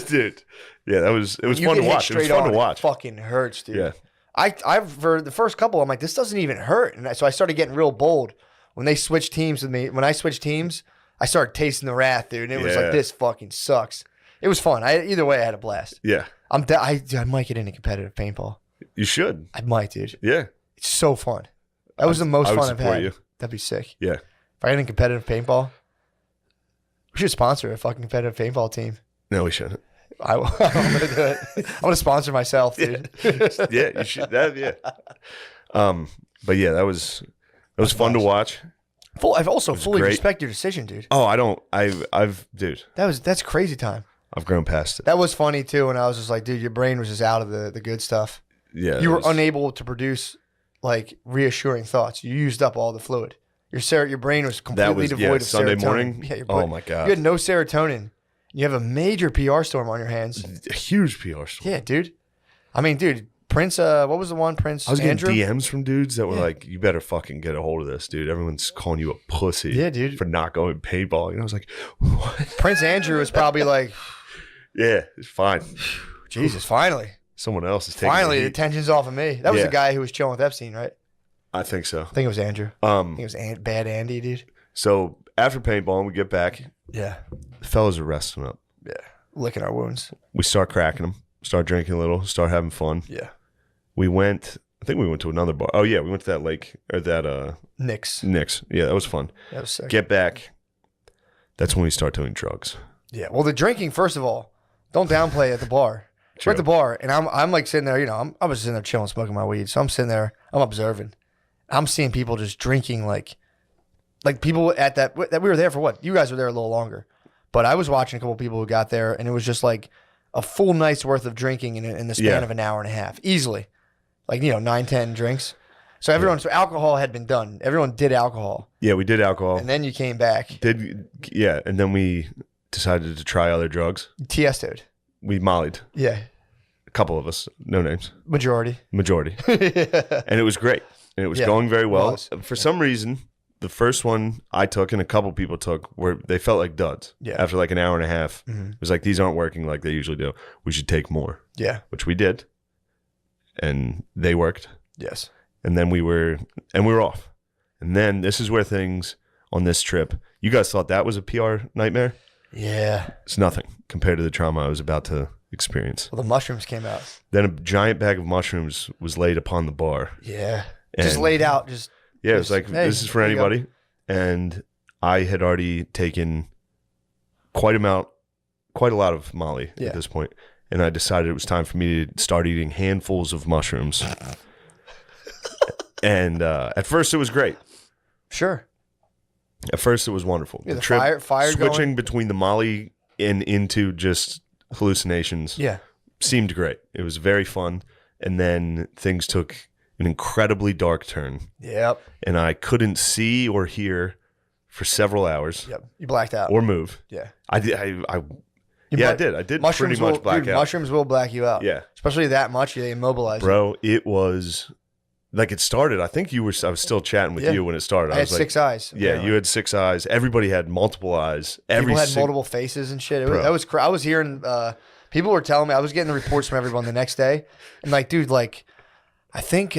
Dude, yeah, it was fun to watch. It was fun to watch.
It fucking hurts, dude.
Yeah.
I've for the first couple, I'm like, this doesn't even hurt. And so I started getting real bold when they switched teams with me. When I switched teams, I started tasting the wrath, dude. And it was like, this fucking sucks. It was fun. Either way, I had a blast.
Yeah.
I might get into competitive paintball.
You should.
I might, dude.
Yeah.
It's so fun. That was the most fun I've had.
You.
That'd be sick.
Yeah.
If I had a competitive paintball, we should sponsor a fucking competitive paintball team.
No, we shouldn't.
I'm going to do it. I'm going to sponsor myself, dude.
Yeah, you should. Yeah. But yeah, that was fun to watch.
I've also fully
great.
respect your decision, dude.
Oh, I don't. Dude.
That's crazy time.
I've grown past it.
That was funny too, and I was just like, dude, your brain was just out of the good stuff.
Yeah.
You were unable to produce like reassuring thoughts. You used up all the fluid. Your brain was completely devoid of
Sunday
serotonin.
morning.
Yeah,
oh my god.
You had no serotonin. You have a major PR storm on your hands.
A huge PR storm.
Yeah, dude. I mean, dude, Prince. What was the one? Prince.
I was getting
Andrew?
DMs from dudes that were like, "You better fucking get a hold of this, dude. Everyone's calling you a pussy,
yeah, dude,
for not going paintball." And I was like, "What?"
Prince Andrew was probably like,
"Yeah, it's fine."
Jesus, finally,
someone else is taking.
Finally, the tension's off of me. That was
Yeah.
the guy who was chilling with Epstein, right?
I think so.
I think it was Andrew. I think it was Bad Andy, dude.
So after paintball, we get back.
Yeah.
The fellas are resting up.
Yeah. Licking our wounds.
We start cracking them. Start drinking a little. Start having fun.
Yeah.
We went. I think we went to another bar. Oh yeah, we went to that lake or that
Nick's.
Yeah, that was fun.
That was sick.
Get back. That's when we start doing drugs.
Yeah. Well, the drinking, first of all, don't downplay at the bar. We're at the bar, and I'm like sitting there. You know, I was sitting there chilling, smoking my weed. So I'm sitting there. I'm observing. I'm seeing people just drinking like people at that we were there for what? You guys were there a little longer, but I was watching a couple people who got there, and it was just like a full night's worth of drinking in the span of an hour and a half, easily, like 9, 10 drinks. So so alcohol had been done. Everyone did alcohol.
Yeah, we did alcohol.
And then you came back.
And then we decided to try other drugs.
Tiesto'd.
We mollied.
Yeah.
A couple of us, no names.
Majority.
And it was great. And it was going very well. For some reason, the first one I took and a couple people took they felt like duds.
Yeah.
After like an hour and a half. Mm-hmm. It was like, these aren't working like they usually do. We should take more.
Yeah.
Which we did. And they worked.
Yes.
And then we were off. And then this is where things on this trip, you guys thought that was a PR nightmare?
Yeah.
It's nothing compared to the trauma I was about to experience.
Well, the mushrooms came out.
Then a giant bag of mushrooms was laid upon the bar.
Yeah. Just laid out. It
was like, hey, this is for anybody. And I had already taken quite a lot of Molly at this point. And I decided it was time for me to start eating handfuls of mushrooms. And at first it was great.
Sure.
At first it was wonderful.
Yeah, the trip, fire
switching
going.
between the Molly and into just hallucinations.
Yeah.
Seemed great. It was very fun. And then things took an incredibly dark turn.
Yep.
And I couldn't see or hear for several hours.
Yep. You blacked out.
Or move.
Yeah.
I did. I did
mushrooms
pretty much black out.
Mushrooms will black you out.
Yeah.
Especially that much, they immobilize you.
Bro, it was like it started. I think I was still chatting with you when it started.
I had 6 eyes.
Yeah, apparently. You had 6 eyes. Everybody had multiple eyes.
People had multiple faces and shit. I was hearing, people were telling me, I was getting the reports from everyone the next day. And like, dude, like, I think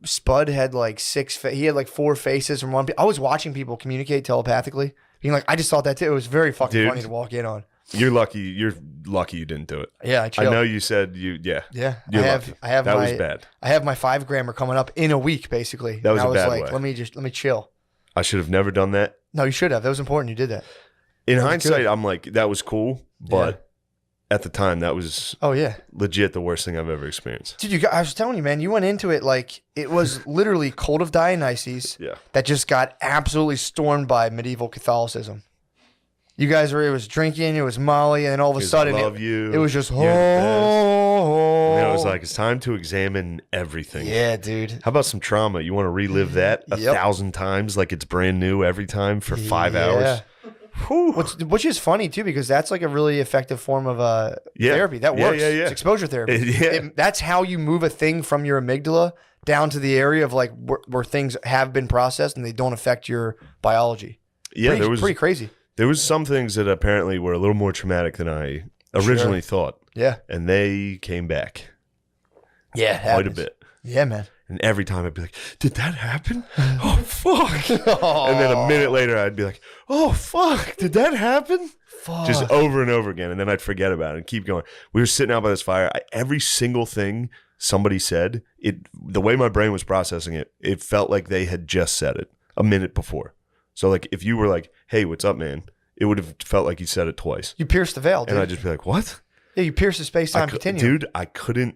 Spud had like 6, he had like 4 faces from one. I was watching people communicate telepathically, being like, I just thought that too. It was very fucking funny to walk in on.
You're lucky. You're lucky you didn't do it.
Yeah, I
I
chilled.
know you said you. Yeah.
Yeah,
You're
I have.
lucky.
I have
that
my.
was bad.
I have my 5 grammer coming up in a week, basically.
That was
and
a
I was
bad
like,
way.
let me chill.
I should have never done that.
No, you should have. That was important. You did that.
In
was
hindsight,
good.
I'm like, that was cool, but at the time, that was
Oh yeah,
legit the worst thing I've ever experienced.
dude. I was telling you, man. You went into it like it was literally Cult of Dionysus.
Yeah.
That just got absolutely stormed by medieval Catholicism. You guys were. It was drinking. It was Molly, and then all of a sudden,
love you.
it was just
You're the best.
oh.
And then it was like, it's time to examine everything.
Yeah, dude.
How about some trauma? You want to relive that a
Yep.
1,000 times like it's brand new every time for 5
Yeah.
hours? Whew.
Which is funny too, because that's like a really effective form of therapy. That
Yeah,
works.
yeah, yeah.
It's exposure therapy.
Yeah.
That's how you move a thing from your amygdala down to the area of like where things have been processed and they don't affect your biology.
Yeah,
Pretty crazy.
there was some things that apparently were a little more traumatic than I originally thought,
Yeah.
and they came back
Yeah.
quite a bit.
Yeah, man.
And every time I'd be like, "Did that happen? Oh fuck!" And then a minute later, I'd be like, "Oh fuck! Did that happen?"
Fuck.
Just over and over again, and then I'd forget about it and keep going. We were sitting out by this fire. Every single thing somebody said, the way my brain was processing it, it felt like they had just said it a minute before. So like, if you were like, "Hey, what's up, man?" It would have felt like you said it twice,
You pierced the veil, dude.
and I'd just be like, "What?"
Yeah, you pierced the space-time continuum.
Dude, I couldn't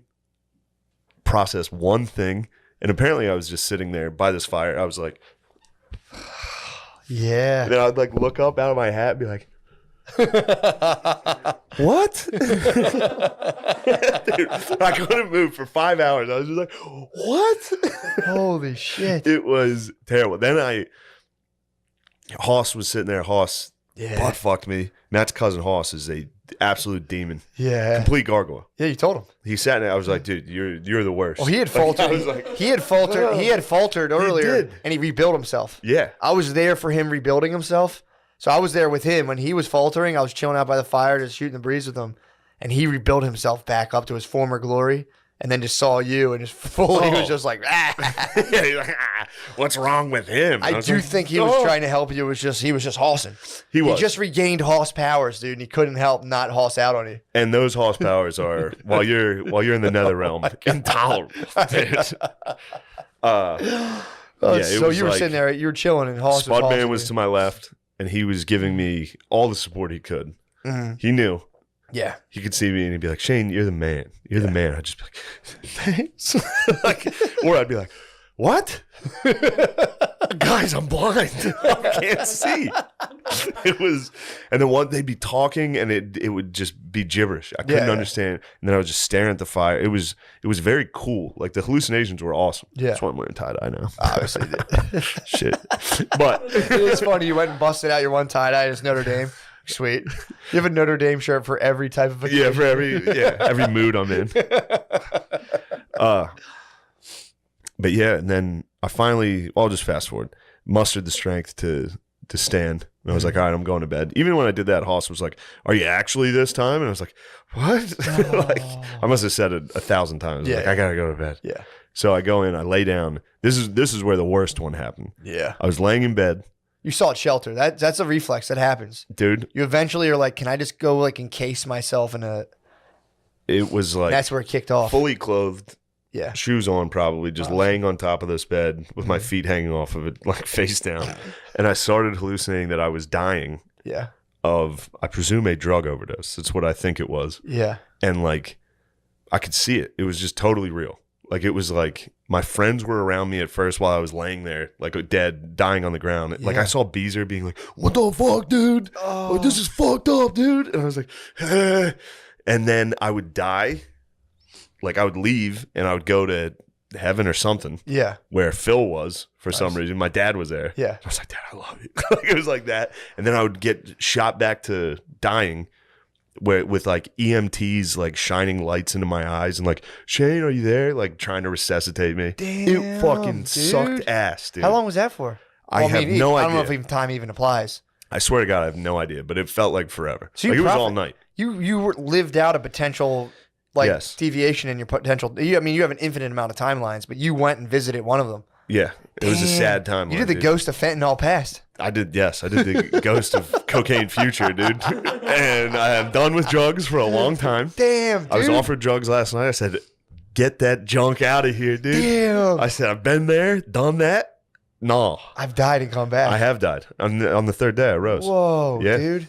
process one thing. And apparently I was just sitting there by this fire. I was like,
Yeah.
and then I'd like look up out of my hat and be like, what? Dude, I couldn't move for 5 hours. I was just like, what?
Holy shit.
It was terrible. Then Hoss was sitting there. Hoss
Yeah.
butt fucked me. Matt's cousin Hoss is a absolute demon.
Yeah.
Complete gargoyle.
Yeah, you told him.
He sat there. I was like, dude, you're the worst.
Well, he had
Like,
faltered.
I was like,
he had faltered earlier,
did.
and he rebuilt himself.
yeah.
I was there for him rebuilding himself. So I was there with him when he was faltering. I was chilling out by the fire, just shooting the breeze with him, and he rebuilt himself back up to his former glory. And then just saw you and just fully was just like, ah.
Yeah, he's like, what's wrong with him?
I
was
do
like,
think he was trying to help you. He was just hossing.
He was.
He just regained hoss powers, dude, and he couldn't help not hoss out on you.
And those horse powers are while you're in the nether realm, intolerable. Dude. It
So
was
you were
like
sitting there, you were chilling, and hoss was
Spudman
hossing
was
you.
to my left, and he was giving me all the support he could.
Mhm.
He knew.
Yeah.
He could see me and he'd be like, Shane, you're the man. You're the man. I'd just be like, thanks. Like, or I'd be like, what? Guys, I'm blind. I can't see. It was, and then they'd be talking and it would just be gibberish. I couldn't
Yeah.
understand. And then I was just staring at the fire. It was very cool. Like the hallucinations were awesome.
Yeah.
That's why I'm wearing tie-dye now.
Obviously.
Shit. But
It is funny. You went and busted out your one tie-dye as Notre Dame. Sweet. You have a Notre Dame shirt for every type of occasion.
yeah, for every mood I'm in. But yeah, and then I finally, I'll just fast forward, mustered the strength to stand. And I was like, all right, I'm going to bed. Even when I did that, Hoss was like, are you actually this time? And I was like, what? Like, I must have said it 1,000 times.
Yeah.
Like, I got to go to bed.
Yeah.
So I go in, I lay down. This is where the worst one happened.
Yeah.
I was laying in bed.
You sought shelter. That's a reflex that happens.
Dude,
You eventually are like, can I just go like encase myself in a?
it was like
That's where it kicked off.
fully clothed,
Yeah.
shoes on probably, just laying on top of this bed with my feet hanging off of it, like face down. And I started hallucinating that I was dying
Yeah.
of, I presume, a drug overdose. That's what I think it was.
Yeah.
And like, I could see it. It was just totally real. Like, it was like my friends were around me at first while I was laying there, like dead, dying on the ground. Like,
Yeah.
I saw Beezer being like, what the fuck, dude?
Oh.
Like, this is fucked up, dude. And I was like, eh. And then I would die. Like, I would leave and I would go to heaven or something
Yeah.
where Phil was for some
Nice.
reason. My dad was there.
Yeah.
I was like, Dad, I love you. Like, it was like that. And then I would get shot back to dying with like EMTs like shining lights into my eyes and like, Shane, are you there? Like trying to resuscitate me.
Damn,
It fucking
dude.
sucked ass, dude.
How long was that for?
I have no
I don't know if
idea.
even time even applies.
I swear to God, I have no idea, but it felt like forever.
So
Like,
you
it was all
profit-
night.
You lived out a potential like
Yes.
deviation in your potential. You have an infinite amount of timelines, but you went and visited one of them.
Yeah, it was a sad time.
You did the ghost of fentanyl past.
I did, yes. I did the ghost of cocaine future, dude. And I am done with drugs for a long time.
Damn, dude.
I was offered drugs last night. I said, get that junk out of here, dude.
Damn.
I said, I've been there, done that. No.
I've died and come back.
I have died. On the third day, I rose.
Whoa,
Yeah.
dude.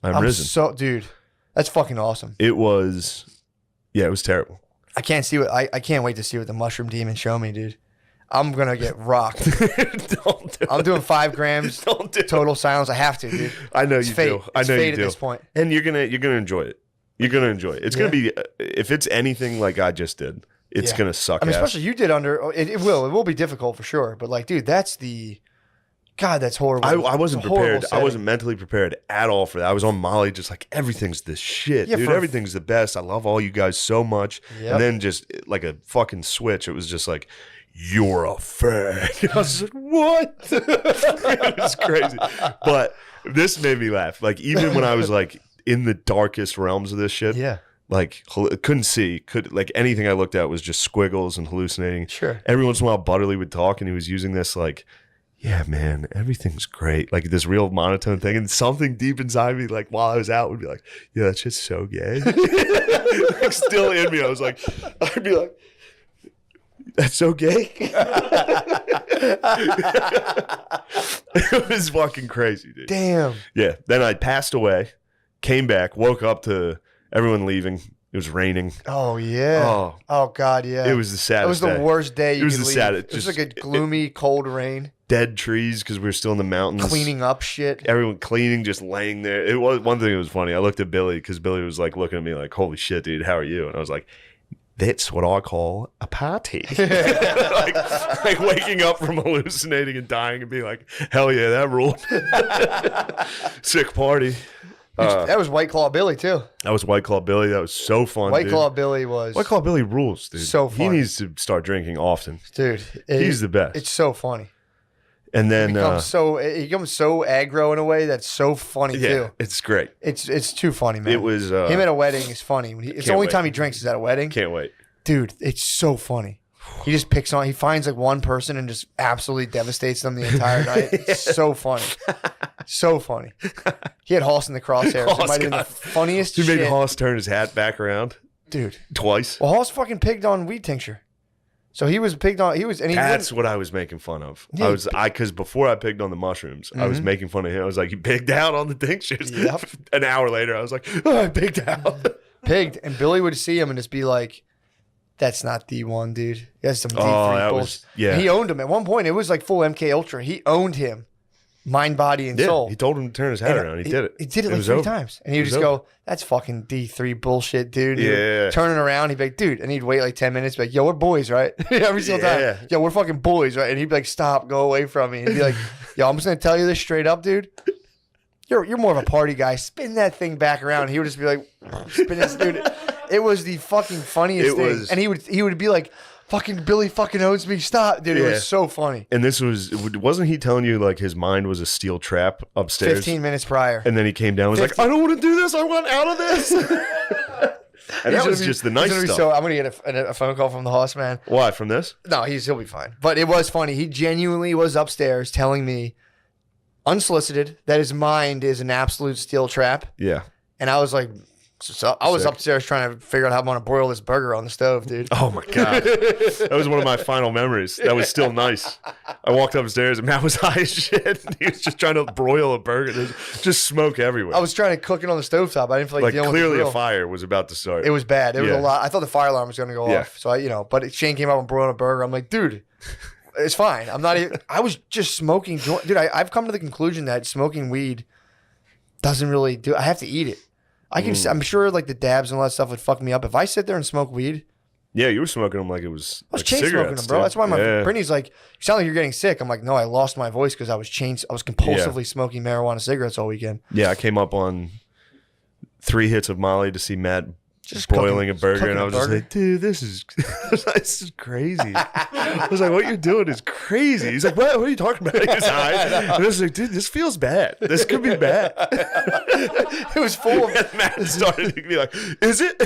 I'm risen.
Dude, that's fucking awesome.
It was terrible.
I can't see what I can't wait to see what the mushroom demons show me, dude. I'm gonna get rocked.
Don't do
I'm doing 5 grams
Don't do
total silence. I have to, dude.
I know
It's
you
fate.
do. I
It's
know
fate
you
at
do.
this point.
And you're gonna enjoy it. You're gonna enjoy it. It's
Yeah.
gonna be, if it's anything like I just did, it's
Yeah.
gonna suck.
I mean,
ass.
especially you did under. It will be difficult for sure. But like, dude, that's horrible.
I wasn't
It's a horrible
prepared. I
setting.
wasn't mentally prepared at all for that. I was on Molly, just like everything's the shit,
Yeah,
dude.
for-
Everything's the best. I love all you guys so much.
Yep.
And then just like a fucking switch, it was just like, you're a fag. And I was just like, what? It was crazy. But this made me laugh. Like even when I was like in the darkest realms of this shit,
Yeah.
like couldn't see, like anything I looked at was just squiggles and hallucinating.
Sure.
Every once in a while, Butterly would talk, and he was using this like, yeah, man, everything's great. Like this real monotone thing. And something deep inside me, like while I was out, would be like, yeah, that shit's so gay. Like still in me. I'd be like, that's so gay. It was fucking crazy, dude.
Damn.
Yeah. Then I passed away, came back, woke up to everyone leaving. It was raining.
Oh yeah. Oh god, yeah.
It was the saddest
It was the
day.
worst day.
It was
could
the
leave.
saddest.
It was
just-
like a gloomy, cold rain.
Dead trees because we were still in the mountains.
Cleaning up shit.
Everyone cleaning, just laying there. It was one thing that was funny. I looked at Billy because Billy was like looking at me like, holy shit, dude, how are you? And I was like, that's what I call a party. like waking up from hallucinating and dying and being like, hell yeah, that ruled. Sick party.
That was White Claw Billy too.
That was White Claw Billy. That was so fun.
White
dude.
Claw Billy was
White Claw Billy rules, dude.
So
He
funny.
needs to start drinking often.
dude.
He's the best.
It's so funny.
And then
He becomes so aggro in a way that's so funny
yeah,
too.
it's great.
It's too funny, man.
It was
him at a wedding is funny. It's the
Can't
only
wait.
time he drinks is at a wedding.
Can't wait.
Dude, it's so funny. He just picks on. He finds like one person and just absolutely devastates them the entire night. It's so funny, so funny. He had Hoss in the crosshairs. It
Hoss
might have been the
got-
funniest
He
shit,
made Hoss turn his hat back around
dude.
twice.
Well, Hoss fucking pigged on weed tincture, so he was pigged on. He was, and he
That's
wouldn't-
what I was making fun of.
Yeah,
Because before I pigged on the mushrooms, I was making fun of him. I was like, he pigged out on the tinctures.
Yep.
An hour later, I was like, oh, I pigged out.
pigged, and Billy would see him and just be like, "That's not D1, dude. That's some D3
that
bullshit."
was- yeah.
And he owned him at one point. It was like full MK Ultra. He owned him, mind, body, and
Yeah,
soul.
he told him to turn his hat around. He did it.
He did it like
was
3
over.
times. And he would
It
just
was
go, "That's fucking D3 bullshit, dude." He would
Yeah.
turn it around. He'd be like, "Dude," and he'd wait like 10 minutes, be like, "Yo, we're boys, right?" Every single
Yeah.
time. "Yo, we're fucking boys, right?" And he'd be like, "Stop, go away from me." And he'd be like, "Yo, I'm just gonna tell you this straight up, dude. You're more of a party guy. Spin that thing back around." He would just be like, "Spin this, dude." It was the fucking funniest
It
thing.
was-
And he would be like, "Fucking Billy fucking owns me. Stop, dude." It
Yeah.
was so funny.
And this wasn't he telling you like his mind was a steel trap upstairs?
15 minutes prior.
And then he came down and was like,
15
I don't want to do this. I want out of this. And that was just the nice stuff.
I'm gonna get a phone call from the Hoss man.
Why, from this?
No, he'll be fine. But it was funny. He genuinely was upstairs telling me, unsolicited, that his mind is an absolute steel trap.
Yeah.
And I was like, so I was
Sick.
upstairs trying to figure out how I'm gonna broil this burger on the stove, dude.
Oh my God. That was one of my final memories. That was still nice. I walked upstairs and Matt was high as shit. He was just trying to broil a burger. There's just smoke everywhere.
I was trying to cook it on the stovetop. I didn't feel like dealing with
clearly
the
a
grill.
fire was about to start.
It was bad. There was
Yeah.
a lot. I thought the fire alarm was gonna go
Yeah.
off. So but Shane came up and broiled a burger. I'm like, dude, it's fine. I'm not even. I was just smoking. Dude, I've come to the conclusion that smoking weed doesn't really do. I have to eat it. I can. I'm sure like the dabs and all that stuff would fuck me up if I sit there and smoke weed.
Yeah, you were smoking them like it was.
I was
like
chain smoking
cigarettes,
them, bro.
dude.
That's why
Yeah.
Brittany's like, "You sound like you're getting sick." I'm like, "No, I lost my voice because I was compulsively smoking marijuana cigarettes all weekend."
Yeah, I came up on 3 hits of Molly to see Matt
Just
boiling a burger,
cooking
and I
a
was just
burger.
like, dude, this is crazy. I was like, what you're doing is crazy. He's like, what are you talking about? He's high. And I was like, dude, this feels bad. This could be bad.
It was full of.
And Matt started to be like, is it?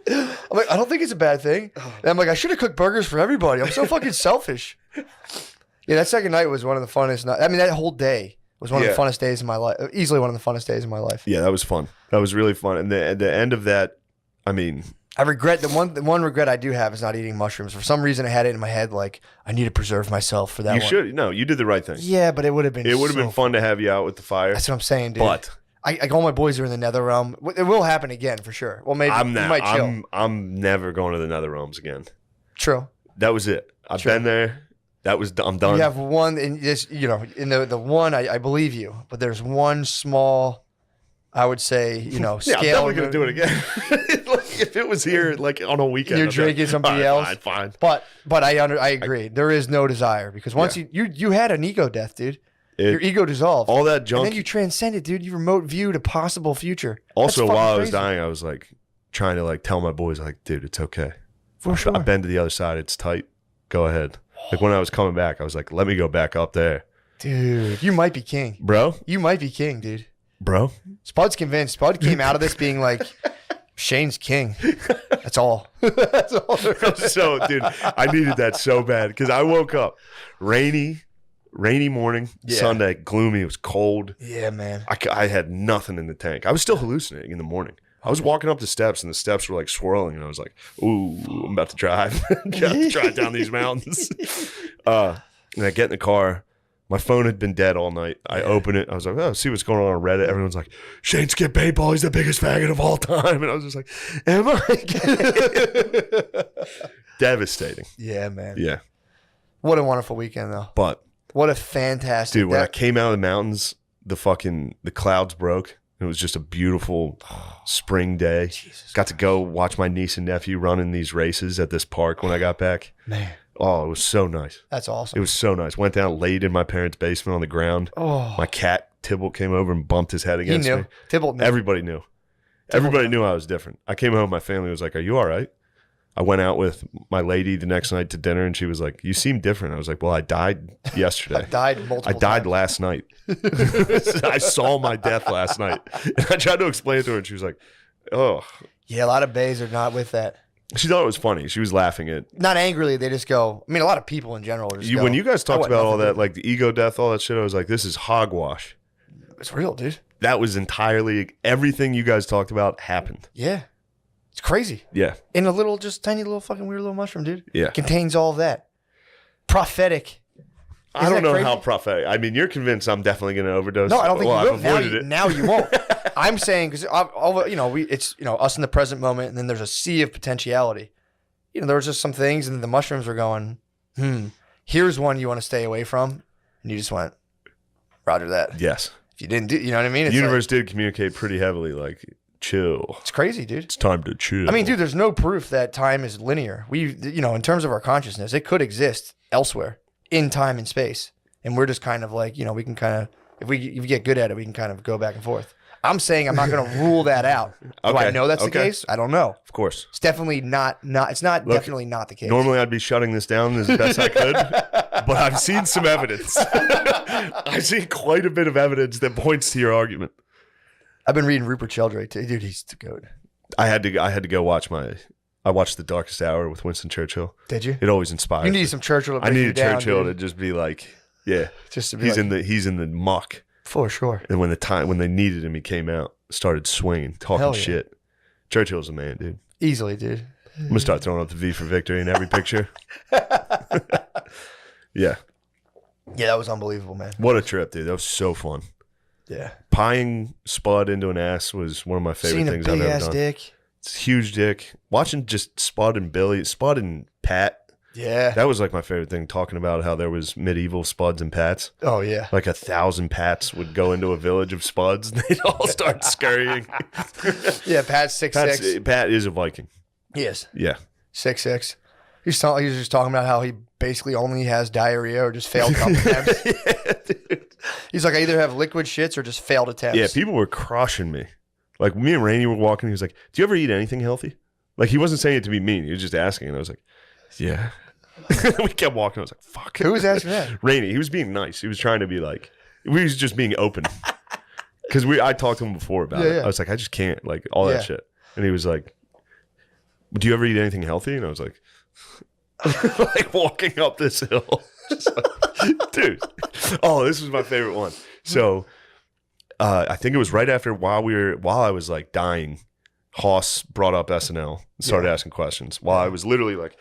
I I'm like, I don't think it's a bad thing. And I'm like, I should have cooked burgers for everybody. I'm so fucking selfish. Yeah, that second night was one of the funnest. I mean, that whole day was one of the funnest days of my life. Easily one of the funnest days of my life.
Yeah, that was fun. That was really fun. And the end of that, I mean,
I regret the one regret I do have is not eating mushrooms. For some reason, I had it in my head like I need to preserve myself for that.
You should. No, you did the right thing.
Yeah, but it would have been.
It would have been fun to have you out with the fire.
That's what I'm saying, dude.
But
all my boys are in the nether realm. It will happen again for sure. Well, maybe
I'm
we
not.
might chill.
I'm never going to the nether realms again.
True.
That was it. I've been there. I'm done.
You have one in this, in the one, I believe you, but there's one small, I would say, scale.
Yeah, I'm never going to do it again. Like, if it was here, like on a weekend.
You're drinking somebody else.
Fine.
But I agree. There is no desire because once you had an ego death, dude. Your ego dissolved.
All that junk.
And then you transcended, dude. You remote viewed a possible future.
Also, while I was dying, I was like trying to like tell my boys, like, dude, it's okay.
For sure.
I've been to the other side. It's tight. Go ahead. Like when I was coming back, I was like, let me go back up there.
Dude, you might be king.
Bro?
You might be king, dude.
Bro?
Spud's convinced. Spud came out of this being like, Shane's king. That's all. That's all.
So, dude, I needed that so bad because I woke up rainy morning, Sunday, gloomy. It was cold.
Yeah, man.
I had nothing in the tank. I was still hallucinating in the morning. I was walking up the steps and the steps were like swirling and I was like, ooh, I'm about to drive. Drive down these mountains. And I get in the car. My phone had been dead all night. I open it. I was like, oh, see what's going on Reddit. Everyone's like, Shane Skip Paintball, he's the biggest faggot of all time. And I was just like, am I? Devastating.
Yeah, man.
Yeah.
What a wonderful weekend, though.
But
what a fantastic.
Dude, when I came out of the mountains, the clouds broke. It was just a beautiful spring day.
Jesus
got to go watch my niece and nephew running these races at this park when I got back.
Man.
Oh, it was so nice.
That's awesome.
It was so nice. Went down, laid in my parents' basement on the ground.
Oh.
My cat, Tybalt, came over and bumped his head against me.
Tybalt knew.
Everybody knew. Everybody knew I was different. I came home, my family was like, are you all right? I went out with my lady the next night to dinner, and she was like, you seem different. I was like, well, I died yesterday.
I died
times. Last night. I saw my death last night. And I tried to explain it to her, and she was like, oh.
Yeah, a lot of bays are not with that.
She thought it was funny. She was laughing at.
Not angrily, they just go. I mean, a lot of people in general just go.
When you guys talked about all that, like the ego death, all that shit, I was like, this is hogwash.
It's real, dude.
That was entirely, everything you guys talked about happened.
Yeah. It's crazy.
Yeah.
In a little, just tiny little fucking weird little mushroom, dude.
Yeah.
Contains all of that. Prophetic.
I don't know how prophetic. I mean, you're convinced I'm definitely going to overdose.
No, I don't think you will.
I've avoided it.
Now you won't. I'm saying because it's us in the present moment, and then there's a sea of potentiality. There was just some things, and the mushrooms were going. Here's one you want to stay away from, and you just went, Roger that.
Yes.
If you didn't do, you know what I mean?
The universe did communicate pretty heavily, like chill.
It's crazy, dude.
It's time to chill.
I mean, dude, there's no proof that time is linear. In terms of our consciousness, it could exist elsewhere in time and space. And we're just kind of like, we can kind of, if we get good at it, we can kind of go back and forth. I'm saying I'm not going to rule that out. Do I know that's the case? I don't know.
Of course.
It's definitely definitely not the case.
Normally I'd be shutting this down as best I could, but I've seen some evidence. I've seen quite a bit of evidence that points to your argument.
I've been reading Rupert Sheldrake too. Dude, he's the goat.
I had to go watch I watched The Darkest Hour with Winston Churchill.
Did you?
It always inspired
me.
You
need some Churchill to bring
I needed
you down,
Churchill
dude.
to just be like, yeah.
Just to be
he's in the muck.
For sure.
And when they needed him, he came out, started swinging, talking shit. Churchill's a man, dude.
Easily, dude.
I'm gonna start throwing up the V for victory in every picture. Yeah.
Yeah, that was unbelievable, man.
What a trip, dude. That was so fun.
Yeah.
Pieing Spud into an ass was one of my favorite things I've ever done.
Dick.
It's a huge dick. Watching just Spud and Pat.
Yeah.
That was like my favorite thing, talking about how there was medieval Spuds and Pats.
Oh, yeah.
Like 1,000 Pats would go into a village of Spuds and they'd all start scurrying.
Yeah, Pat's 6'6".
Pat is a Viking.
He is.
Yeah.
6'6". He was just talking about how he basically only has diarrhea or just failed attempts.
Yeah, dude.
He's like, I either have liquid shits or just failed attempts.
Yeah, people were crushing me. Like me and Rainey were walking. He was like, do you ever eat anything healthy? Like he wasn't saying it to be mean. He was just asking. And I was like, yeah. We kept walking. I was like, fuck.
Who was asking that?
Rainey. He was being nice. He was trying to be like, we was just being open. Because I talked to him before about it.
Yeah.
I was like, I just can't. Like all that shit. And he was like, do you ever eat anything healthy? And I was like, like walking up this hill. Just like, dude. Oh, this was my favorite one. So I think it was right after while I was like dying, Hoss brought up SNL and started asking questions while I was literally like,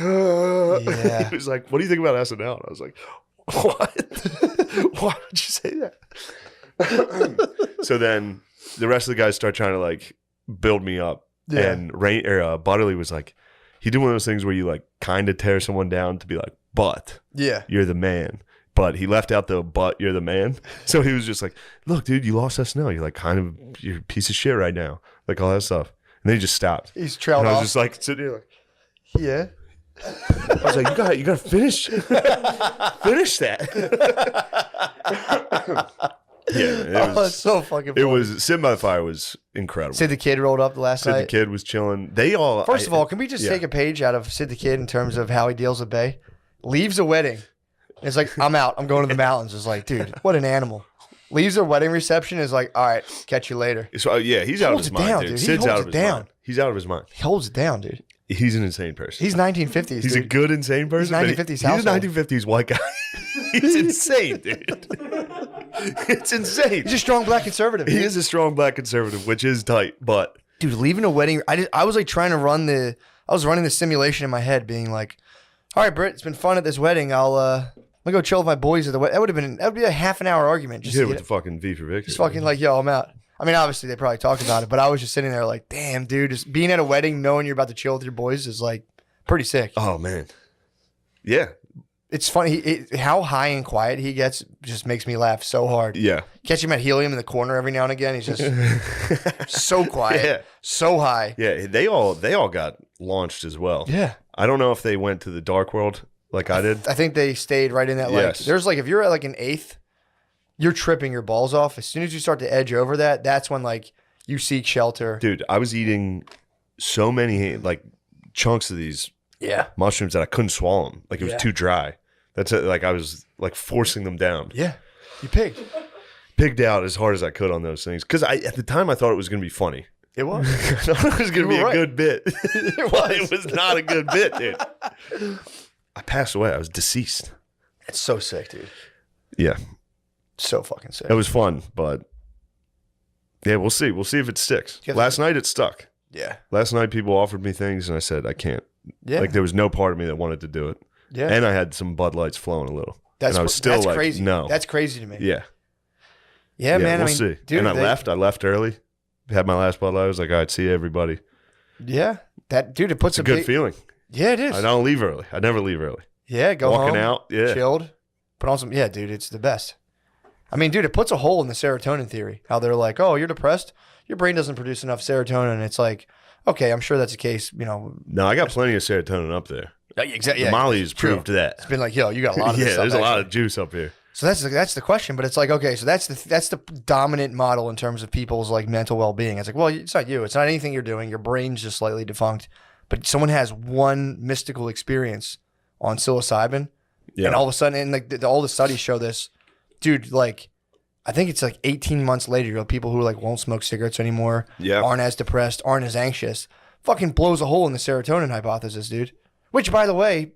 Yeah.
he was like, what do you think about SNL? And I was like, what? Why would you say that? So then the rest of the guys start trying to like build me up.
Yeah.
And Butterly was like, he did one of those things where you like kind of tear someone down to be like, but
Yeah.
you're the man. But he left out the but you're the man. So he was just like, look, dude, you lost SNL. You're like you're a piece of shit right now. Like all that stuff. And then he just stopped.
He's trailed
And I was
off.
just like sitting here like,
Yeah.
I was like, you gotta finish that. Yeah,
It's so fucking funny.
it was Sitting by the Fire was incredible.
Sid the Kid rolled up the last
Sid
night.
the Kid was chilling. They all
First of all, can we just
yeah.
take a page out of Sid the Kid in terms of how he deals with Bay? Leaves a wedding. It's like, I'm out. I'm going to the mountains. It's like, dude, what an animal. Leaves a wedding reception. Is like, all right, catch you later.
So yeah, he's out of
holds
his
it
mind,
down,
dude.
dude. He
Sid's
holds
out
it
of his
down.
mind. He's out of his mind.
He holds it down, dude.
He's an insane person.
He's 1950s.
He's
dude.
a good insane person. but
1950s
He's a
household.
1950s white guy. He's insane, dude. It's insane.
He's a strong black conservative.
He
dude.
is a strong black conservative, which is tight, but
Dude, leaving a wedding. I was like trying to run I was running the simulation in my head, being like, all right, Britt, it's been fun at this wedding. I'm gonna go chill with my boys at the wedding. That would be a half an hour argument.
you
Just
hit
to
it with
get
the fucking V for Victory.
just fucking like, yo, I'm out. I mean, obviously they probably talked about it, but I was just sitting there like, damn, dude, just being at a wedding, knowing you're about to chill with your boys is like pretty sick.
Oh man, yeah,
It's funny how high and quiet he gets. Just makes me laugh so hard.
yeah.
Catch him at helium in the corner every now and again. He's just so quiet,
Yeah.
so high.
Yeah, they all got launched as well.
Yeah.
I don't know if they went to the dark world like I did.
I think they stayed right in that. Like,
Yes.
there's like, if you're at like an eighth, you're tripping your balls off. As soon as you start to edge over that, that's when like you seek shelter.
Dude, I was eating so many like chunks of these
Yeah.
mushrooms that I couldn't swallow them. Like it was
Yeah.
too dry. That's it. Like I was like forcing them down.
Yeah. You pigged.
Pigged out as hard as I could on those things because at the time I thought it was going to be funny.
It was.
I thought it was going to be
You were
a
right.
good bit. It was not a good bit, dude. I passed away. I was deceased.
It's so sick, dude.
Yeah,
So fucking sick.
it was fun, but yeah, we'll see. We'll see if it sticks.
Yeah.
Last night it stuck.
Yeah.
Last night people offered me things and I said I can't.
Yeah.
Like there was no part of me that wanted to do it.
Yeah.
And I had some Bud Lights flowing a little.
That's
and I was still
that's
like,
crazy.
no.
That's crazy to me.
Yeah.
Yeah, man.
We'll
I mean,
see.
dude,
and I left. I left early. Had my last Bud Light. I was like, all right, see you, everybody.
Yeah. That dude, it puts
It's a good
big,
feeling.
Yeah, it is.
I don't leave early. I never leave early.
Yeah, go
Walking
home,
out. Yeah.
chilled, put on some. Yeah, dude, it's the best. I mean, dude, it puts a hole in the serotonin theory. How they're like, oh, you're depressed. Your brain doesn't produce enough serotonin. It's like, okay, I'm sure that's the case. You know,
No, I got plenty of serotonin up there.
exactly.
The Molly's proved that.
It's been like, yo, you got a lot of this
Yeah,
stuff,
there's a lot
actually.
of juice up here.
So that's the question, but it's like, okay, so that's the dominant model in terms of people's like mental well being. It's like, well, it's not you. It's not anything you're doing. Your brain's just slightly defunct. But someone has one mystical experience on psilocybin,
Yeah.
and all of a sudden, and like all the studies show this, dude. Like, I think it's like 18 months later, you know, people who like won't smoke cigarettes anymore,
Yeah.
aren't as depressed, aren't as anxious. Fucking blows a hole in the serotonin hypothesis, dude. Which, by the way,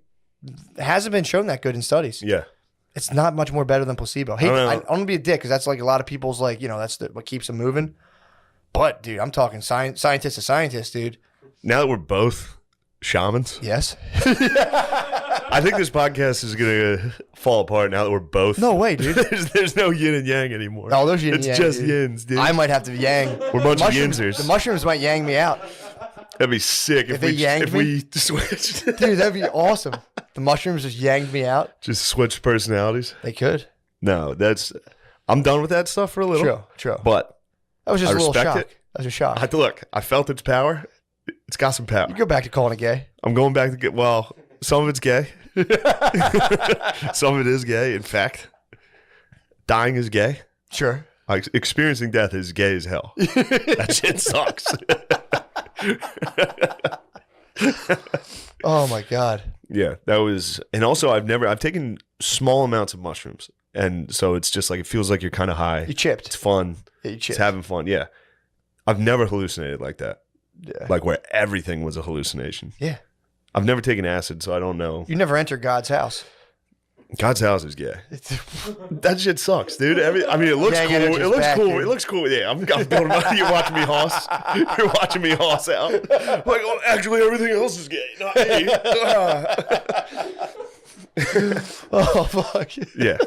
hasn't been shown that good in studies.
Yeah.
It's not much more better than placebo. Hey,
I don't know.
I'm gonna be a dick because that's like a lot of people's like, you know, that's what keeps them moving. But dude, I'm talking scientist to scientist, dude.
Now that we're both shamans,
Yes.
I think this podcast is gonna fall apart now that we're both.
No way, dude.
there's no yin and yang anymore.
No, there's yin and
It's
yang,
just
dude.
yins, dude.
I might have to yang.
We're a bunch of
Mushrooms-
yinsers.
The mushrooms might yang me out,
That'd be sick
If they yanked me?
we switched.
dude. That'd be awesome. The mushrooms just yanged me out.
Just switch personalities.
They could.
No, I'm done with that stuff for a little.
True.
But
That was just
I
a little
respect
shock.
it.
That was a shock.
I felt its power. It's got some power.
You go back to calling it gay.
I'm going back to some of it's gay. Some of it is gay. In fact, dying is gay.
Sure.
Like, experiencing death is gay as hell. That shit sucks.
Oh my god.
Yeah, that was, and also I've taken small amounts of mushrooms, and so it's just like it feels like you're kind of high.
You chipped.
It's fun.
Yeah, you
It's
chipped.
having fun. Yeah, I've never hallucinated like that.
Yeah.
Like where everything was a hallucination.
Yeah.
I've never taken acid, so I don't know.
You never enter God's house.
God's house is gay. That shit sucks, dude. I mean, it looks
Gang
cool.
energy's
It looks
back,
cool.
dude.
It looks cool. Yeah, I'm building my. You're watching me hoss. You're watching me hoss out. Like, oh, actually, everything else is gay, not me.
Oh fuck.
Yeah.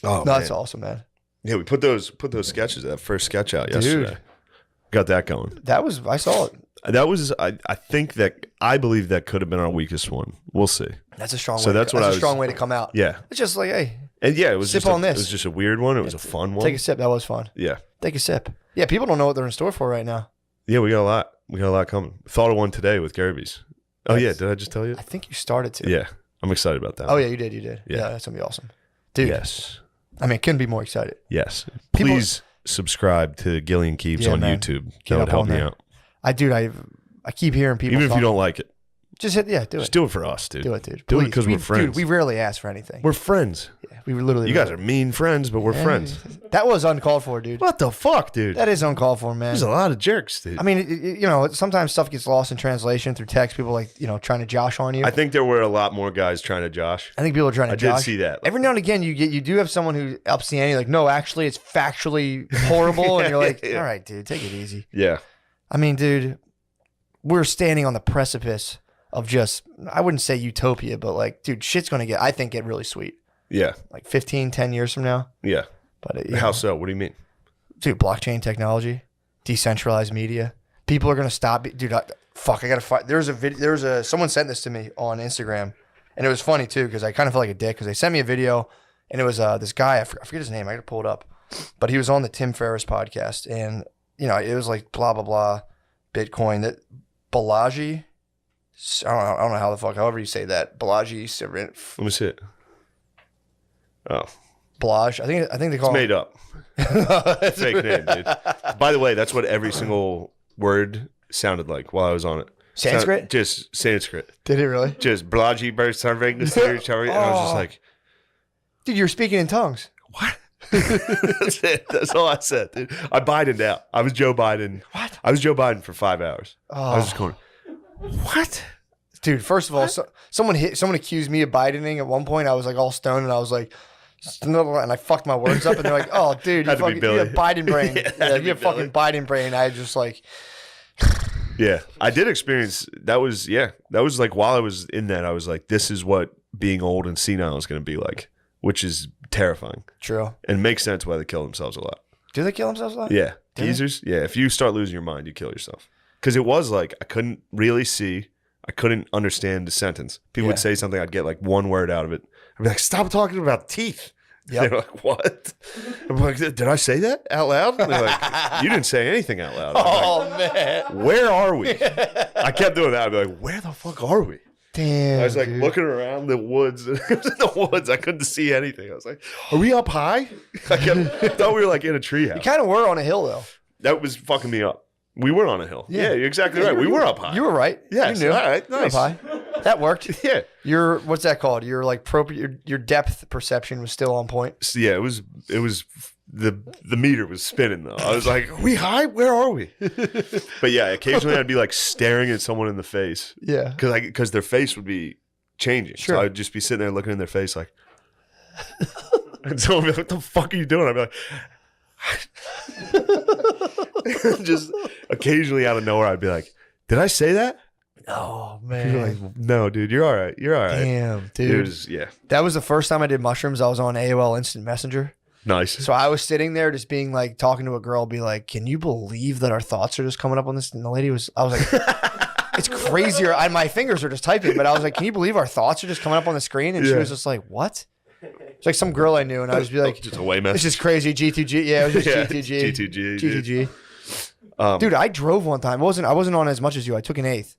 Oh,
That's
man.
awesome, man.
Yeah, we put those sketches, that first sketch out yesterday.
Dude.
Got that going.
I saw it.
That was, I believe that could have been our weakest one. We'll see.
That's a strong.
So
way
that's
to,
what
that's
I
a strong
was-
way to come out.
Yeah.
It's just like, hey,
And yeah, it was
Sip
just
on this.
It was just a weird one. It was a fun one.
take a sip. That was fun.
Yeah.
Take a sip. Yeah, people don't know what they're in store for right now.
Yeah, we got a lot. We got a lot coming. Thought of one today with Garby's. Oh yeah,
Yes.
did I just tell you?
I think you started to.
Yeah. I'm excited about that.
Oh
one.
yeah, you did.
Yeah.
Yeah, that's gonna be awesome, dude.
Yes.
I mean, couldn't be more excited.
Yes.
People-
Please subscribe to Gillian Keeps
Yeah,
on
man.
YouTube.
Get
That would
up
help
on
me
there.
out.
I keep hearing people.
Even if you
talk-
don't like it,
just hit. Yeah, do
just
it.
do it for us, dude.
Do it, dude.
Do it
Please.
because we're friends.
Dude, we rarely ask for anything.
We're friends.
Yeah, we literally.
You guys are mean friends, but we're friends.
That was uncalled for, dude.
What the fuck, dude?
That is uncalled for, man.
There's a lot of jerks, dude.
I mean, sometimes stuff gets lost in translation through text. People like, trying to josh on you.
I think there were a lot more guys trying to josh.
I think people are trying to
I
josh.
did see that.
Every now and again, you do have someone who ups the ante. Like, no, actually, it's factually horrible, and you're like,
Yeah.
all right, dude, take it easy.
Yeah.
I mean, dude, we're standing on the precipice of just, I wouldn't say utopia, but like, dude, shit's gonna get really sweet.
Yeah.
Like 15, 10 years from now.
Yeah.
But
How so? What do you mean?
dude, blockchain technology, decentralized media. People are gonna stop. Dude, I gotta find. Someone sent this to me on Instagram, and it was funny too because I kind of felt like a dick because they sent me a video, and it was this guy. I forget his name. I gotta pull it up, but he was on the Tim Ferriss podcast, and it was like blah blah blah, Bitcoin. That Balaji. I don't know how the fuck. However you say that, Balaji.
Let me see it. Oh,
Balaj. I think they
it's
call
made up. Fake name, dude. By the way, that's what every single word sounded like while I was on it.
Sanskrit?
Just Sanskrit.
Did it really?
Just Blaji burst serving the search. And I was just like,
Dude, you're speaking in tongues.
what? That's it. That's all I said, dude. I Bidened out. I was Joe Biden.
What?
I was Joe Biden for 5 hours.
Oh.
I was just going, what?
Dude, first of all, someone accused me of Bidening at one point. I was like all stoned and I was like, and I fucked my words up and they're like, oh, dude, you
Had to be
you
Billy.
have Biden brain.
Yeah,
yeah,
had to
you
be
have fucking Biden brain. I just like,
Yeah, I did experience that was like while I was in that, I was like, this is what being old and senile is going to be like, which is terrifying
true.
and makes sense why they kill themselves a lot.
Do they kill themselves a lot?
Yeah,
Do they?
geezers. Yeah, if you start losing your mind, you kill yourself. Because it was like I couldn't really see, I couldn't understand the sentence. People would
Yeah.
say something, I'd get like one word out of it. I'd be like, stop talking about teeth.
Yep.
They're like, what? I'm like, did I say that out loud? And they're like, you didn't say anything out loud. I'm
Oh, man.
like, where are we? I kept doing that. I'd be like, where the fuck are we?
Damn.
I was like
dude.
looking around the woods. It was in the woods. I couldn't see anything. I was like, are we up high? I thought we were like in a
You
treehouse.
kind of were on a hill, though.
That was fucking me up. We were on a hill.
Yeah.
Yeah, you're exactly right. We were up high.
You were right.
Yes.
You knew.
All right.
You were
Nice.
up high. That worked.
Yeah.
Your, what's that called? Your like your depth perception was still on point.
So, yeah, it was the meter was spinning though. I was like, are we high? Where are we? But yeah, occasionally I'd be like staring at someone in the face
Yeah.
because their face would be changing.
Sure.
So I'd just be sitting there looking in their face like, and someone would be like, what the fuck are you doing? I'd be like, just occasionally out of nowhere, I'd be like, did I say that?
Oh,
People are
man.
like, no, dude, you're all right. You're all right.
Damn, dude.
It was, yeah,
That was the first time I did mushrooms. I was on AOL Instant Messenger.
nice.
So I was sitting there just being like, talking to a girl, be like, can you believe that our thoughts are just coming up on this? And the lady I was like, it's crazier. My fingers are just typing, but I was like, can you believe our thoughts are just coming up on the screen? And she
Yeah.
was just like, what? It's like some girl I knew. And I was be like,
Just a way
it's
message.
just crazy. G2G. Yeah, it was just
Yeah,
G2G.
G2G, dude.
G2G. Dude, I drove one time. I wasn't on as much as you. I took an eighth.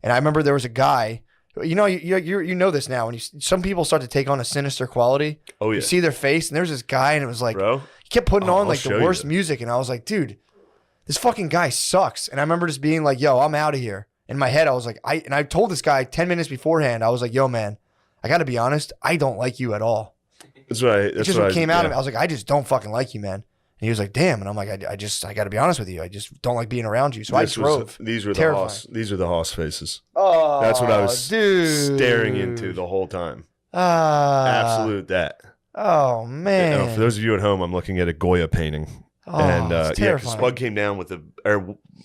And I remember there was a guy, you know this now. When some people start to take on a sinister quality,
Oh, yeah.
you see their face, and there's this guy, and it was like,
Bro.
he kept putting
Oh,
on
I'll
like
show
the
you
worst
that.
music, and I was like, dude, this fucking guy sucks. And I remember just being like, yo, I'm out of here. In my head, I was like, I told this guy 10 minutes beforehand, I was like, yo, man, I got to be honest, I don't like you at all.
That's right.
It's
That's
just what
I-
came out
yeah.
of me. I was like, I just don't fucking like you, man. he was like, damn. And I'm like, I got to be honest with you. I just don't like being around you. So I drove.
These were
Terrifying.
the Hoss faces.
Oh,
That's what I was
dude.
staring into the whole time.
Absolute
that.
Oh, man.
For those of you at home, I'm looking at a Goya painting.
Oh,
and
it's terrifying.
Spud came down with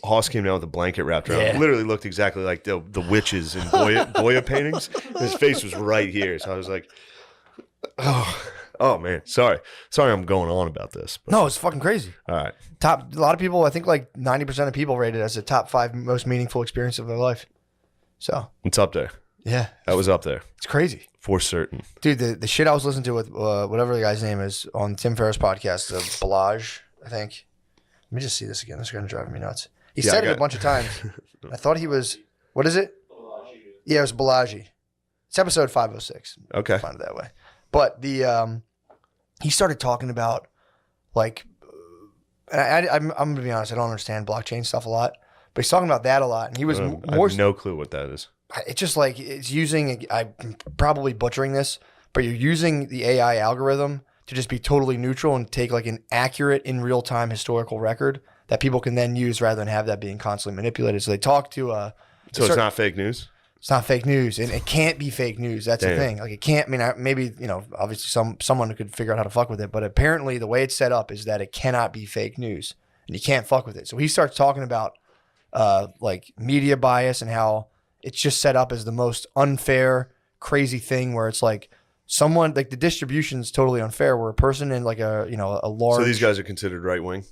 Hoss came down with a blanket wrapped around. It literally looked exactly like the witches in Goya paintings. His face was right here, so I was like, oh man, sorry, I'm going on about this. But.
No, it's fucking crazy.
All right,
a lot of people, I think like 90% of people rate it as the top 5 most meaningful experience of their life. So
it's up there.
Yeah,
that was up there.
It's crazy
for certain,
dude. The shit I was listening to with whatever the guy's name is on Tim Ferriss' podcast, Balaj, I think. Let me just see this again. This is going to drive me nuts. He said it a bunch of times. I thought he was, what is it? Balaji. Yeah, it was Balaji. It's episode 506.
Okay.
Find it that way. But he started talking about like, I'm going to be honest, I don't understand blockchain stuff a lot, but he's talking about that a lot. And he was
I have no clue what that is.
It's just like, it's using, I'm probably butchering this, but you're using the AI algorithm to just be totally neutral and take like an accurate in real time historical record that people can then use rather than have that being constantly manipulated. So they talk to
so it's not fake news?
It's not fake news, and it can't be fake news. That's the thing. Like it can't. I mean, maybe obviously someone could figure out how to fuck with it, but apparently the way it's set up is that it cannot be fake news, and you can't fuck with it. So he starts talking about like media bias and how it's just set up as the most unfair, crazy thing where it's like someone like the distribution is totally unfair. Where a person in like a large.
So these guys are considered right wing.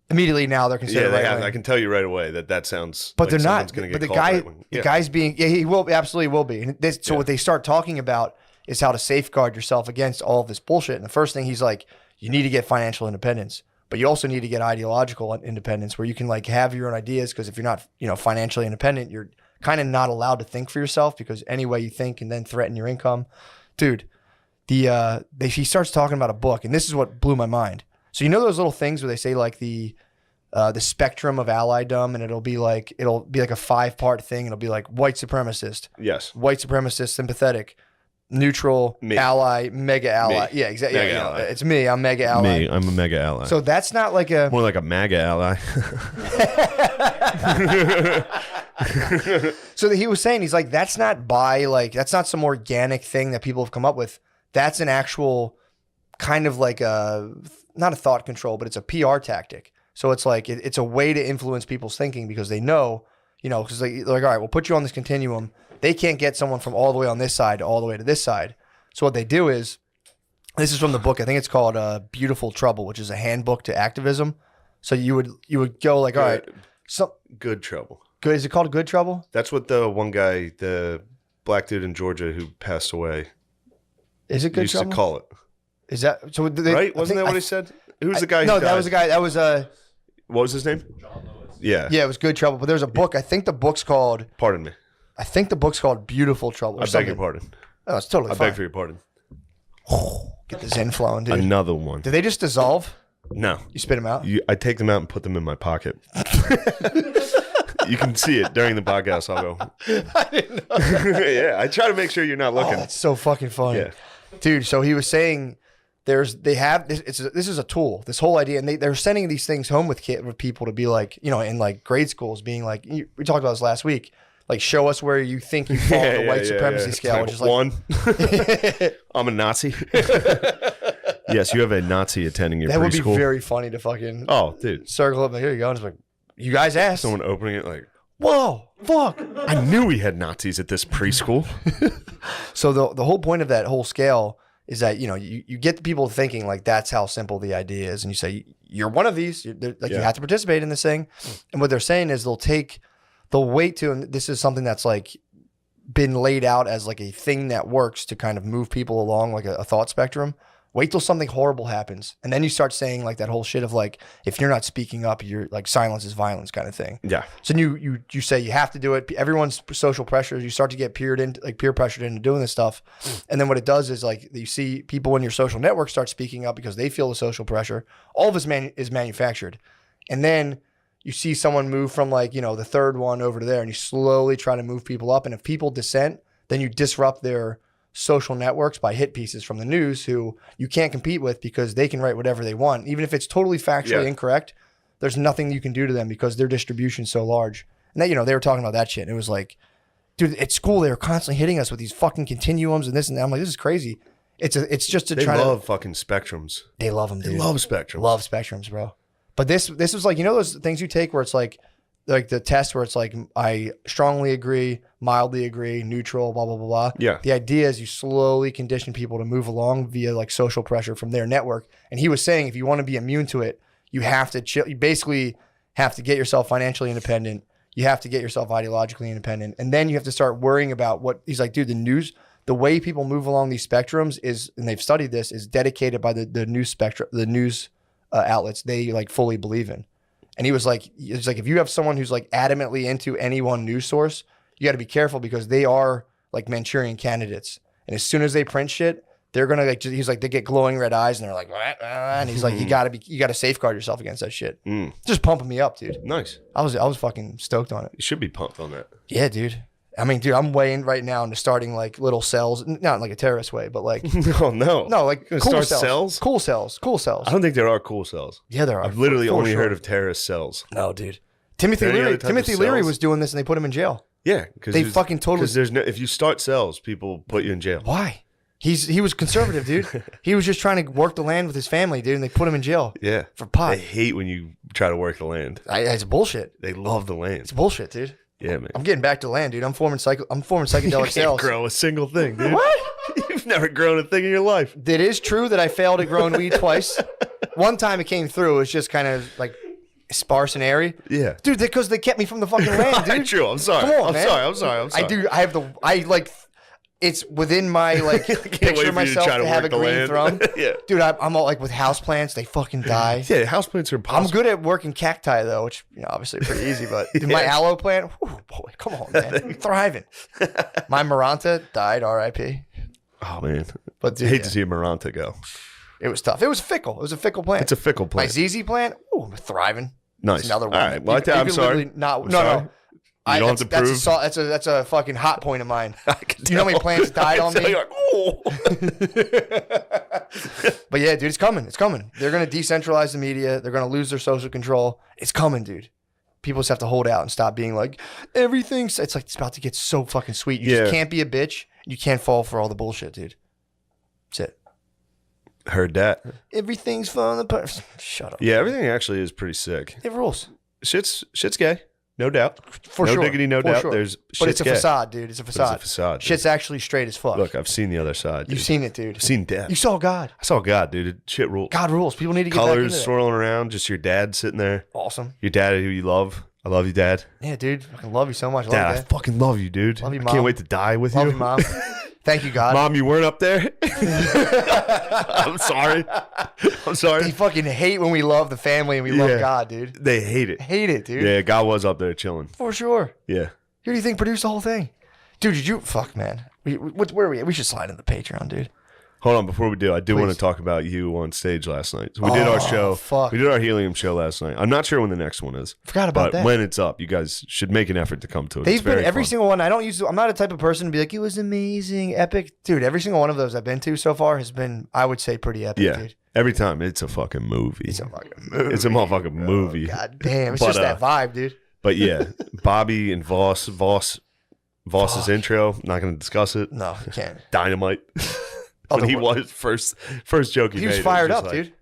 Immediately now they're considered right wing.
I can tell you right away that sounds.
But
like
they're not.
Gonna get
but the
called
guy,
right-wing.
the guy's being. Yeah, he will absolutely will be. And so what they start talking about is how to safeguard yourself against all of this bullshit. And the first thing he's like, you need to get financial independence, but you also need to get ideological independence, where you can like have your own ideas. Because if you're not, financially independent, you're kind of not allowed to think for yourself, because any way you think can then threaten your income, dude. He starts talking about a book, and this is what blew my mind. So those little things where they say like the spectrum of allydom, and it'll be like a 5-part thing. It'll be like white supremacist,
yes,
white supremacist, sympathetic, neutral,
me.
Ally, mega ally. Yeah, exactly. Yeah,
ally.
It's me. I'm mega ally.
Me, I'm a mega ally.
So that's not like a
more like a MAGA ally.
So he was saying, he's like, that's not that's not some organic thing that people have come up with. That's an actual kind of like not a thought control, but it's a PR tactic. So it's like, it's a way to influence people's thinking, because they know, because they're like, all right, we'll put you on this continuum. They can't get someone from all the way on this side to all the way to this side. So what they do is, this is from the book, I think it's called Beautiful Trouble, which is a handbook to activism. So you would go like, all right, so
Good Trouble.
Good. Is it called Good Trouble?
That's what the one guy, the black dude in Georgia who passed away,
is it Good
used
Trouble?
to call it.
Is that so?
Right? Wasn't that what he said? Who's the guy?
No, that was the guy. That was
What was his name? John Lewis. Yeah.
Yeah, it was Good Trouble. But there's a book. I think the book's called.
Pardon me.
I think the book's called Beautiful Trouble.
I beg your pardon.
Oh, it's totally fine.
I beg for your pardon.
Get the Zen flowing, dude.
Another one.
Do they just dissolve?
No.
You spit them out?
I take them out and put them in my pocket. You can see it during the podcast. I'll go.
I didn't know that.
Yeah, I try to make sure you're not looking.
Oh, that's so fucking funny.
Yeah.
Dude, so he was saying this is a tool, this whole idea, and they're sending these things home with people to be like, in like grade schools, being like, we talked about this last week, like show us where you think you fall on the white supremacy scale, which is like
1. I'm a Nazi. Yes, you have a Nazi attending your preschool.
That would be very funny to fucking
dude,
circle up. Like, here you go. And it's like, you guys asked.
Someone opening it like,
whoa, fuck.
I knew we had Nazis at this preschool.
So the whole point of that whole scale is that, you get the people thinking like that's how simple the idea is. And you say, you're one of these, you have to participate in this thing. And what they're saying is they'll wait to, and this is something that's like been laid out as like a thing that works to kind of move people along like a thought spectrum. Wait till something horrible happens. And then you start saying like that whole shit of like, if you're not speaking up, you're like silence is violence kind of thing.
Yeah.
So you say you have to do it. Everyone's social pressure. You start to get peer pressured into doing this stuff. And then what it does is like you see people in your social network start speaking up because they feel the social pressure. All of this is manufactured. And then you see someone move from like, the third one over to there, and you slowly try to move people up. And if people dissent, then you disrupt their social networks by hit pieces from the news who you can't compete with because they can write whatever they want. Even if it's totally factually incorrect, there's nothing you can do to them because their distribution's so large. And that, they were talking about that shit. And it was like, dude, at school, they were constantly hitting us with these fucking continuums and this and that. I'm like, this is crazy. It's just to try to.
They love fucking spectrums.
They love them, dude.
They love spectrums.
Love spectrums, bro. But this was like, those things you take where it's like the test where it's like, I strongly agree, mildly agree, neutral, blah, blah, blah, blah.
Yeah.
The idea is you slowly condition people to move along via like social pressure from their network. And he was saying, if you want to be immune to it, you have to chill. You basically have to get yourself financially independent. You have to get yourself ideologically independent. And then you have to start worrying about what he's like, dude, the way people move along these spectrums is, and they've studied this, is dedicated by the news spectrum, the news outlets they like fully believe in. And he was like, it's like if you have someone who's like adamantly into any one news source, you got to be careful because they are like Manchurian candidates. And as soon as they print shit, they're gonna like. He's like, they get glowing red eyes and they're like, and he's like, you gotta safeguard yourself against that shit. Just pumping me up, dude.
Nice.
I was fucking stoked on it.
You should be pumped on that.
Yeah, dude. I mean, dude, I'm weighing right now into starting like little cells, not in like a terrorist way, but like
no,
like cool
start
cells. Cool cells.
I don't think there are cool cells.
Yeah, there are.
I've literally only heard of terrorist cells.
No, dude. Timothy Leary was doing this, and they put him in jail.
Yeah, because
they fucking totally.
Because there's no. If you start cells, people put you in jail.
Why? He was conservative, dude. He was just trying to work the land with his family, dude, and they put him in jail.
Yeah,
for pot.
They hate when you try to work the land.
It's bullshit.
They love the land.
It's bullshit, dude.
Yeah, man.
I'm getting back to land, dude. I'm forming psychedelic
you
cells.
Can't grow a single thing, dude.
What?
You've never grown a thing in your life.
It is true that I failed at growing weed twice. One time it came through. It was just kind of like sparse and airy.
Yeah,
dude. Because they kept me from the fucking land, dude.
True. I'm sorry.
Come on, man.
I'm sorry.
It's within my like picture myself to have a green thumb.
Yeah,
dude. I'm all like with houseplants. They fucking die.
Yeah, houseplants are impossible.
I'm good at working cacti though, which obviously pretty easy. But my aloe plant, whew, boy, come on, man, I'm thriving. My Maranta died, R.I.P.
Oh man,
but dude,
hate to see a Maranta go.
It was tough. It was fickle. It was a fickle plant.
It's a fickle plant.
My ZZ plant, ooh, thriving.
Nice.
It's another one.
All right. Well, I'm sorry.
No.
You don't have to prove.
That's a fucking hot point of mine. Do you know how many plants died on me?
Like, oh.
But yeah, dude, it's coming. It's coming. They're gonna decentralize the media. They're gonna lose their social control. It's coming, dude. People just have to hold out and stop being like everything's. It's like it's about to get so fucking sweet. You just can't be a bitch. You can't fall for all the bullshit, dude. That's it.
Heard that.
Everything's falling apart. Shut up.
Yeah, everything actually is pretty sick.
It rules.
Shit's gay. No doubt.
For sure.
No diggity, no doubt.
Sure.
But
it's a facade, dude. It's a facade.
It's a facade. Dude.
Shit's actually straight as fuck.
Look, I've seen the other side.
You've seen it, dude.
I've seen death.
You saw God.
I saw God, dude. Shit rules.
God rules. People need to get back into
Colors
that.
swirling around. Just your dad sitting there.
Awesome.
Your dad who you love. I love you, Dad.
Yeah, dude. I love you so much.
Dad,
love you,
I fucking love you, dude.
Love you,
I
Mom.
can't wait to die with
love
you.
you, Mom. Thank you, God.
Mom, you weren't up there? I'm sorry. I'm sorry.
They fucking hate when we love the family and we love God, dude.
They hate it.
Hate it, dude.
Yeah, God was up there chilling.
For sure.
Yeah.
Who do you think produced the whole thing? Dude, did you... Fuck, man. Where are we at? We should slide in the Patreon, dude.
Hold on, before we do, I do want
Please.
to talk about you on stage last night. So we did our show.
Fuck.
We did our Helium show last night. I'm not sure when the next one is.
Forgot about
but
that.
when it's up, you guys should make an effort to come to it.
They've
It's
been
very
every
fun.
single one. I'm not a type of person to be like, it was amazing, epic. Dude, every single one of those I've been to so far has been, I would say, pretty epic,
Yeah.
dude.
Every time. It's a fucking movie.
It's a fucking movie.
It's a motherfucking movie.
God damn. It's
But,
just that vibe, dude.
But yeah, Bobby and Voss's intro, not going to discuss it.
No, you can't.
Dynamite. When he was first joke
he was fired up, dude.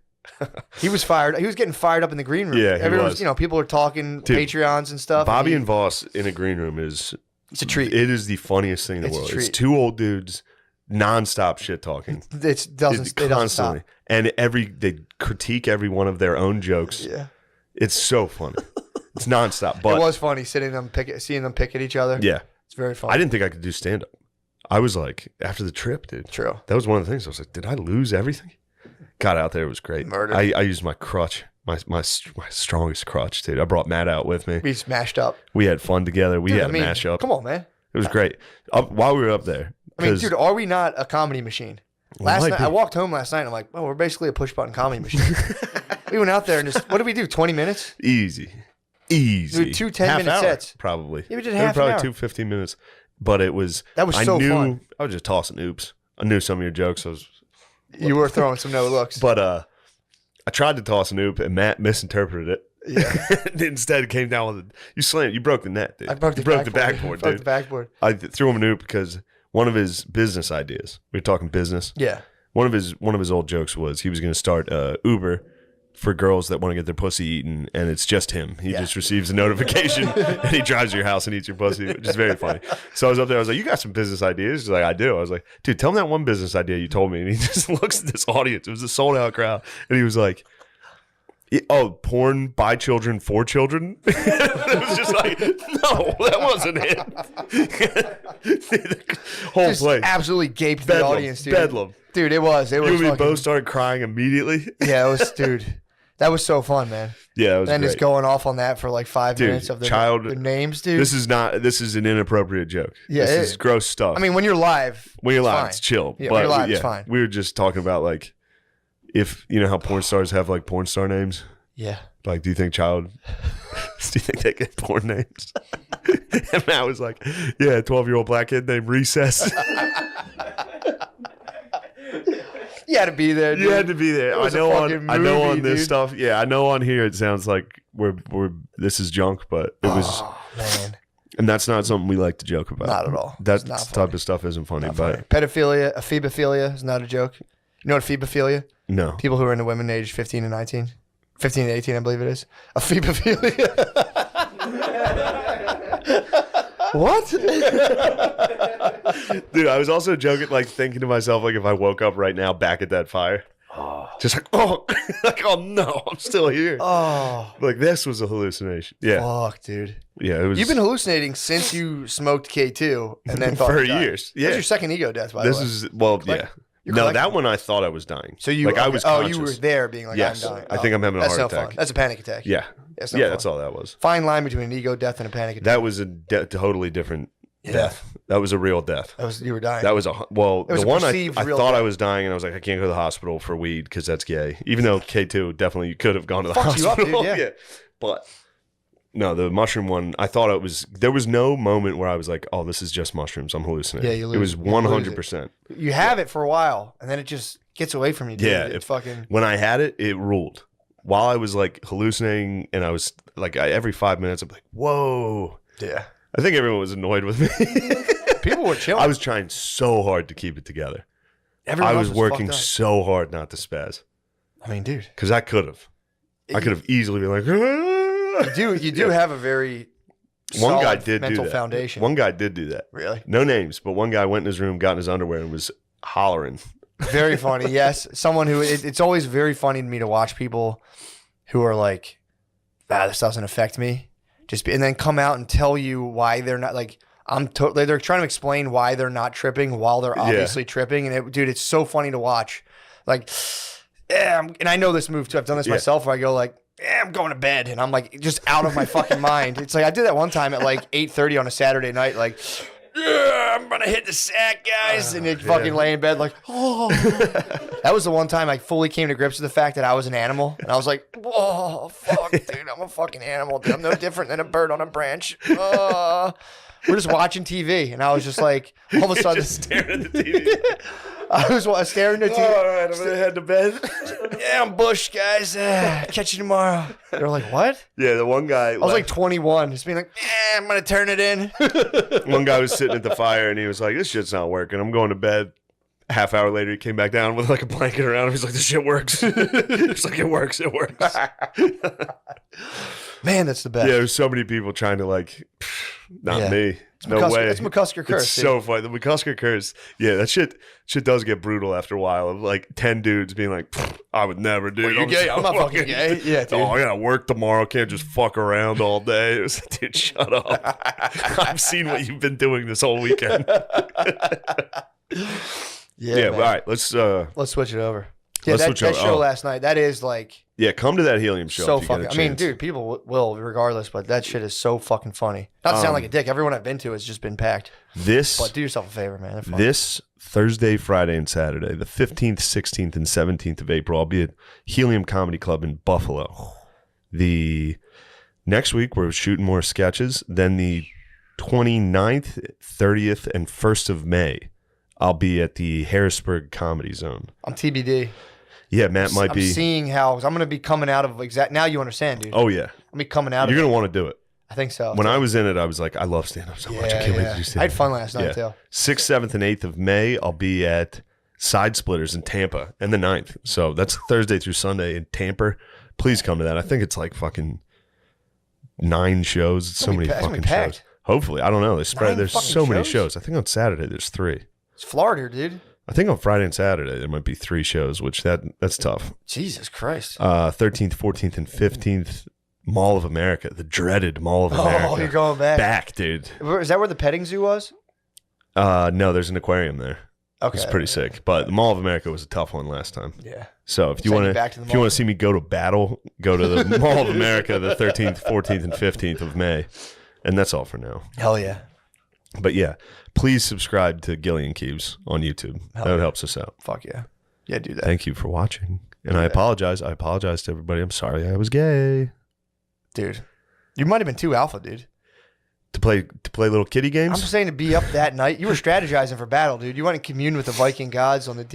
He was fired. He was getting fired up in the green room.
Yeah, he
Everyone
was.
People are talking
Dude,
Patreons and stuff.
Bobby and Voss in a green room is
it's a treat.
It is the funniest thing in the
It's a
world.
treat.
It's two old dudes nonstop shit talking.
It doesn't
constantly.
stop.
And they critique every one of their own jokes.
Yeah,
It's so funny. It's nonstop. But
it was funny seeing them pick at each other.
yeah,
it's very funny.
I didn't think I could do stand up. I was like, after the trip, dude.
True.
That was one of the things. I was like, did I lose everything? Got out there. It was great.
Murder.
I used my crutch, my strongest crutch, dude. I brought Matt out with me.
We smashed up.
We had fun together. We
Dude,
had a mash up.
Come on, man.
It was great. While we were up there.
I mean, dude, are we not a comedy machine? Last night,
be.
I walked home last night and I'm like, well, we're basically a push button comedy machine. We went out there and just, what did we do? 20 minutes?
Easy.
Dude, 2 10-minute sets.
Probably.
Yeah, we did
They
half
were
an
probably
hour.
2 15 minutes. But it was.
That was so fun.
I was just tossing oops. I knew some of your jokes.
You were throwing some no looks.
But I tried to toss an oop, and Matt misinterpreted it.
Yeah.
Instead, it came down with you slammed. You broke the net, dude.
I broke the
backboard, dude.
Broke the backboard.
I threw him an oop because one of his business ideas. We were talking business.
Yeah.
One of his old jokes was he was going to start Uber for girls that want to get their pussy eaten, and it's just him. He just receives a notification, and he drives to your house and eats your pussy, which is very funny. So I was up there. I was like, "You got some business ideas?" He's like, "I do." I was like, "Dude, tell me that one business idea you told me." And he just looks at this audience. It was a sold out crowd, and he was like, "Oh, porn by children for children." It was just like, no, that wasn't it. The whole
Just
place
absolutely gaped the
Bedlam.
audience, dude.
Bedlam.
Dude, it was.
You and me
fucking,
both started crying immediately.
Yeah, it was, dude. That was so fun, man.
Yeah, it was
Then
great.
just going off on that for like 5
Dude,
minutes of the names, dude.
This is an inappropriate joke.
Yeah,
this is gross stuff.
I mean, when you're live,
when you're live,
fine.
it's chill.
Yeah,
but
when you're live, it's fine.
We were just talking about like if you know how porn stars have like porn star names.
Yeah.
Like, do you think they get porn names? And Matt was like, yeah, a 12-year-old black kid named Recess.
You had to be there, dude.
You had to be there. I know on this
dude.
stuff. Yeah, I know on here it sounds like we're this is junk, but it was
man.
And that's not something we like to joke about.
Not at all.
That
It's not
type
funny.
of stuff isn't funny.
Not
but
funny. Pedophilia, ephebophilia is not a joke. You know what ephebophilia?
no.
People who are into women aged 15 and 19. 15 and 18, I believe it is. Ephebophilia. What?
Dude, I was also joking, like thinking to myself, like if I woke up right now back at that fire, just like, oh, like, oh no, I'm still here.
Oh,
Like this was a hallucination. Yeah.
fuck, dude.
Yeah, it was.
You've been hallucinating since you smoked K2 and then thought
for
you died.
years. Yeah.
That's your second ego death, by
This
the way.
is, well, yeah.
you're
No,
collecting-
that one I thought I was dying.
So you,
like I
okay.
was
Oh,
conscious.
you were there being like,
Yes.
I'm dying.
I think I'm having a
That's
heart
no
attack.
fun. That's a panic attack.
Yeah.
That's no
Yeah,
fun.
that's all that was.
Fine line between an ego death and a panic attack.
That was a totally different death. That was a real death.
You were dying.
That was well,
It was
the
a
one I
perceived real
thought I
death.
was dying, and I was like, I can't go to the hospital for weed because that's gay. Even though K2 definitely you could have gone to the
Fucked you up,
hospital.
dude, yeah.
But no, the mushroom one, I thought it was. There was no moment where I was like, oh, this is just mushrooms. I'm hallucinating.
Yeah, you lose-
It was
you lose it.
100%.
You have it for a while, and then it just gets away from you. Dude.
Yeah,
it's fucking.
When I had it, it ruled. While I was like hallucinating, and I was like, every 5 minutes, I'm like, whoa.
Yeah.
I think everyone was annoyed with me.
People were chilling.
I was trying so hard to keep it together.
Everyone
I
else
was working
fucked up.
so hard not to spaz.
I mean, dude,
Because I could have. I could have easily been like,
you do have a very
One guy
solid
did do
mental
that.
foundation.
One guy did do that.
Really?
No names, but one guy went in his room, got in his underwear, and was hollering.
Very funny. Yes, someone who it's always very funny to me to watch people who are like, this doesn't affect me, and then come out and tell you why they're not like. They're trying to explain why they're not tripping while they're obviously tripping, and dude, it's so funny to watch. Like, and I know this move too. I've done this myself where I go like, I'm going to bed, and I'm like just out of my fucking mind. It's like I did that one time at like 8:30 on a Saturday night, like. I'm gonna hit the sack, guys, and you fucking lay in bed like, oh. That was the one time I fully came to grips with the fact that I was an animal, and I was like, oh fuck, dude, I'm a fucking animal, dude. I'm no different than a bird on a branch. We're just watching TV, and I was just like, all of a sudden,
Just staring at the TV.
I was staring at the TV.
All right, I'm gonna head to bed.
Yeah, I'm Bush, guys. Catch you tomorrow. They're like, what?
Yeah, the one guy.
I was like 21, just being like, I'm gonna turn it in.
One guy was sitting at the fire, and he was like, "This shit's not working. I'm going to bed." Half hour later, he came back down with like a blanket around him. He's like, "This shit works." He's like, "It works. It works."
Man, that's the best.
Yeah, there's so many people trying to like, not
Yeah.
me. No way.
It's McCusker curse.
It's
dude.
so funny. The McCusker curse. Yeah, that shit does get brutal after a while of like 10 dudes being like, I would never, dude.
Well, you gay? I'm not fucking gay. Yeah, dude.
Oh, I gotta work tomorrow. Can't just fuck around all day. It was like, dude, shut up. I've seen what you've been doing this whole weekend.
Yeah,
All right. Let's
switch it over. Yeah,
Let's
that,
switch
that
over.
show
Oh.
last night, that is like
come to that Helium show.
so
if you get
fucking.
a
I mean,
chance.
dude, people will regardless, but that shit is so fucking funny. Not to sound like a dick. Everyone I've been to has just been packed. But do yourself a favor, man. They're fun.
This Thursday, Friday, and Saturday, the 15th, 16th, and 17th of April, I'll be at Helium Comedy Club in Buffalo. The next week, we're shooting more sketches. Then the 29th, 30th, and 1st of May, I'll be at the Harrisburg Comedy Zone.
I'm TBD.
Yeah, Matt might be.
I'm seeing how I'm going to be coming out of exact. Now you understand, dude.
Oh yeah,
I'm be coming out.
You're gonna want to do it.
I think so.
When I was in it, I was like, I love stand up so much. I can't wait to do stand up.
I had fun last night too.
6th, 7th, and 8th of May, I'll be at Side Splitters in Tampa, and the 9th. So that's Thursday through Sunday in Tampa. Please come to that. I think it's like fucking 9 shows. It's so many fucking shows. Hopefully, I don't know. They spread. There's so many shows. I think on Saturday there's 3.
It's Florida, dude.
I think on Friday and Saturday there might be 3 shows, which that's tough.
Jesus Christ.
13th, 14th, and 15th, Mall of America, the dreaded Mall of America.
Oh, you're going back.
Back, dude.
Is that where the petting zoo was?
No, there's an aquarium there.
Okay.
It's pretty sick. But the Mall of America was a tough one last time.
Yeah.
So if you want to see me go to battle, go to the Mall of America the 13th, 14th, and 15th of May. And that's all for now.
Hell yeah.
But yeah, please subscribe to Gillian Keeves on YouTube. That helps us out.
Fuck yeah. Yeah, do that.
Thank you for watching. And I apologize. I apologize to everybody. I'm sorry I was gay.
Dude, you might have been too alpha, dude.
To play little kiddie games?
I'm just saying to be up that night. You were strategizing for battle, dude. You want to commune with the Viking gods on the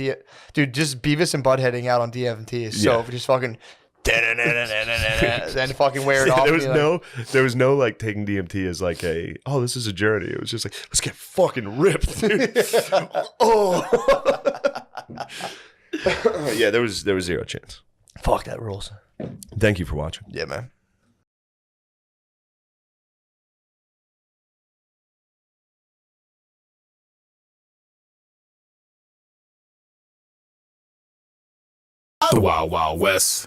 dude, just Beavis and Buttheading out on DFT is so just fucking then fucking wear it off.
There was no like taking DMT as like this is a journey. It was just like, let's get fucking ripped, dude. Yeah, there was 0 chance.
Fuck, that rules.
Thank you for watching.
Yeah, man.
The Wild Wild West.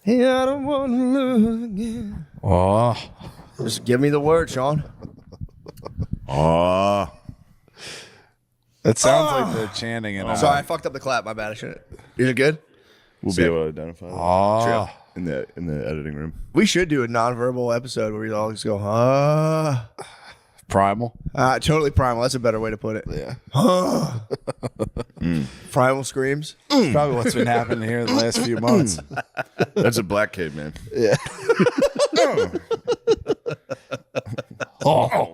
Yeah, I don't want to lose again.
Oh.
Just give me the word, Sean.
Oh. That sounds like the chanting in
Sorry, I fucked up the clap. My bad. I shouldn't. Is it good?
We'll be able to identify that.
Oh.
In the editing room.
We should do a nonverbal episode where we all just go,
Primal.
Totally primal. That's a better way to put it.
Yeah.
Primal screams.
Probably what's been happening here the last few months.
That's a black caveman.
Yeah. Oh.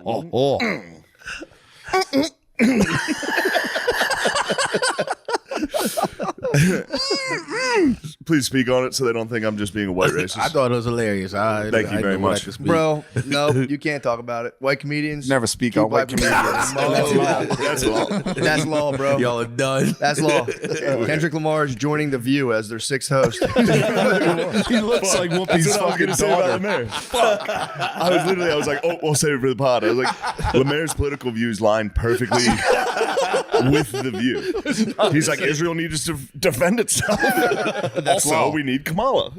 Please speak on it so they don't think I'm just being a white racist.
I thought it was hilarious.
Thank you very much.
Bro, no, you can't talk about it. White comedians.
Never speak on white comedians.
That's law.
That's law, bro.
Y'all are done.
That's law. Kendrick Lamar is joining The View as their 6th host.
He looks like Whoopi's fucking daughter.
Lemaire. Fuck. I was like, oh, we'll save it for the pod. I was like, Lemaire's political views line perfectly with The View. He's like, Israel needs to defend itself. Also, we need Kamala.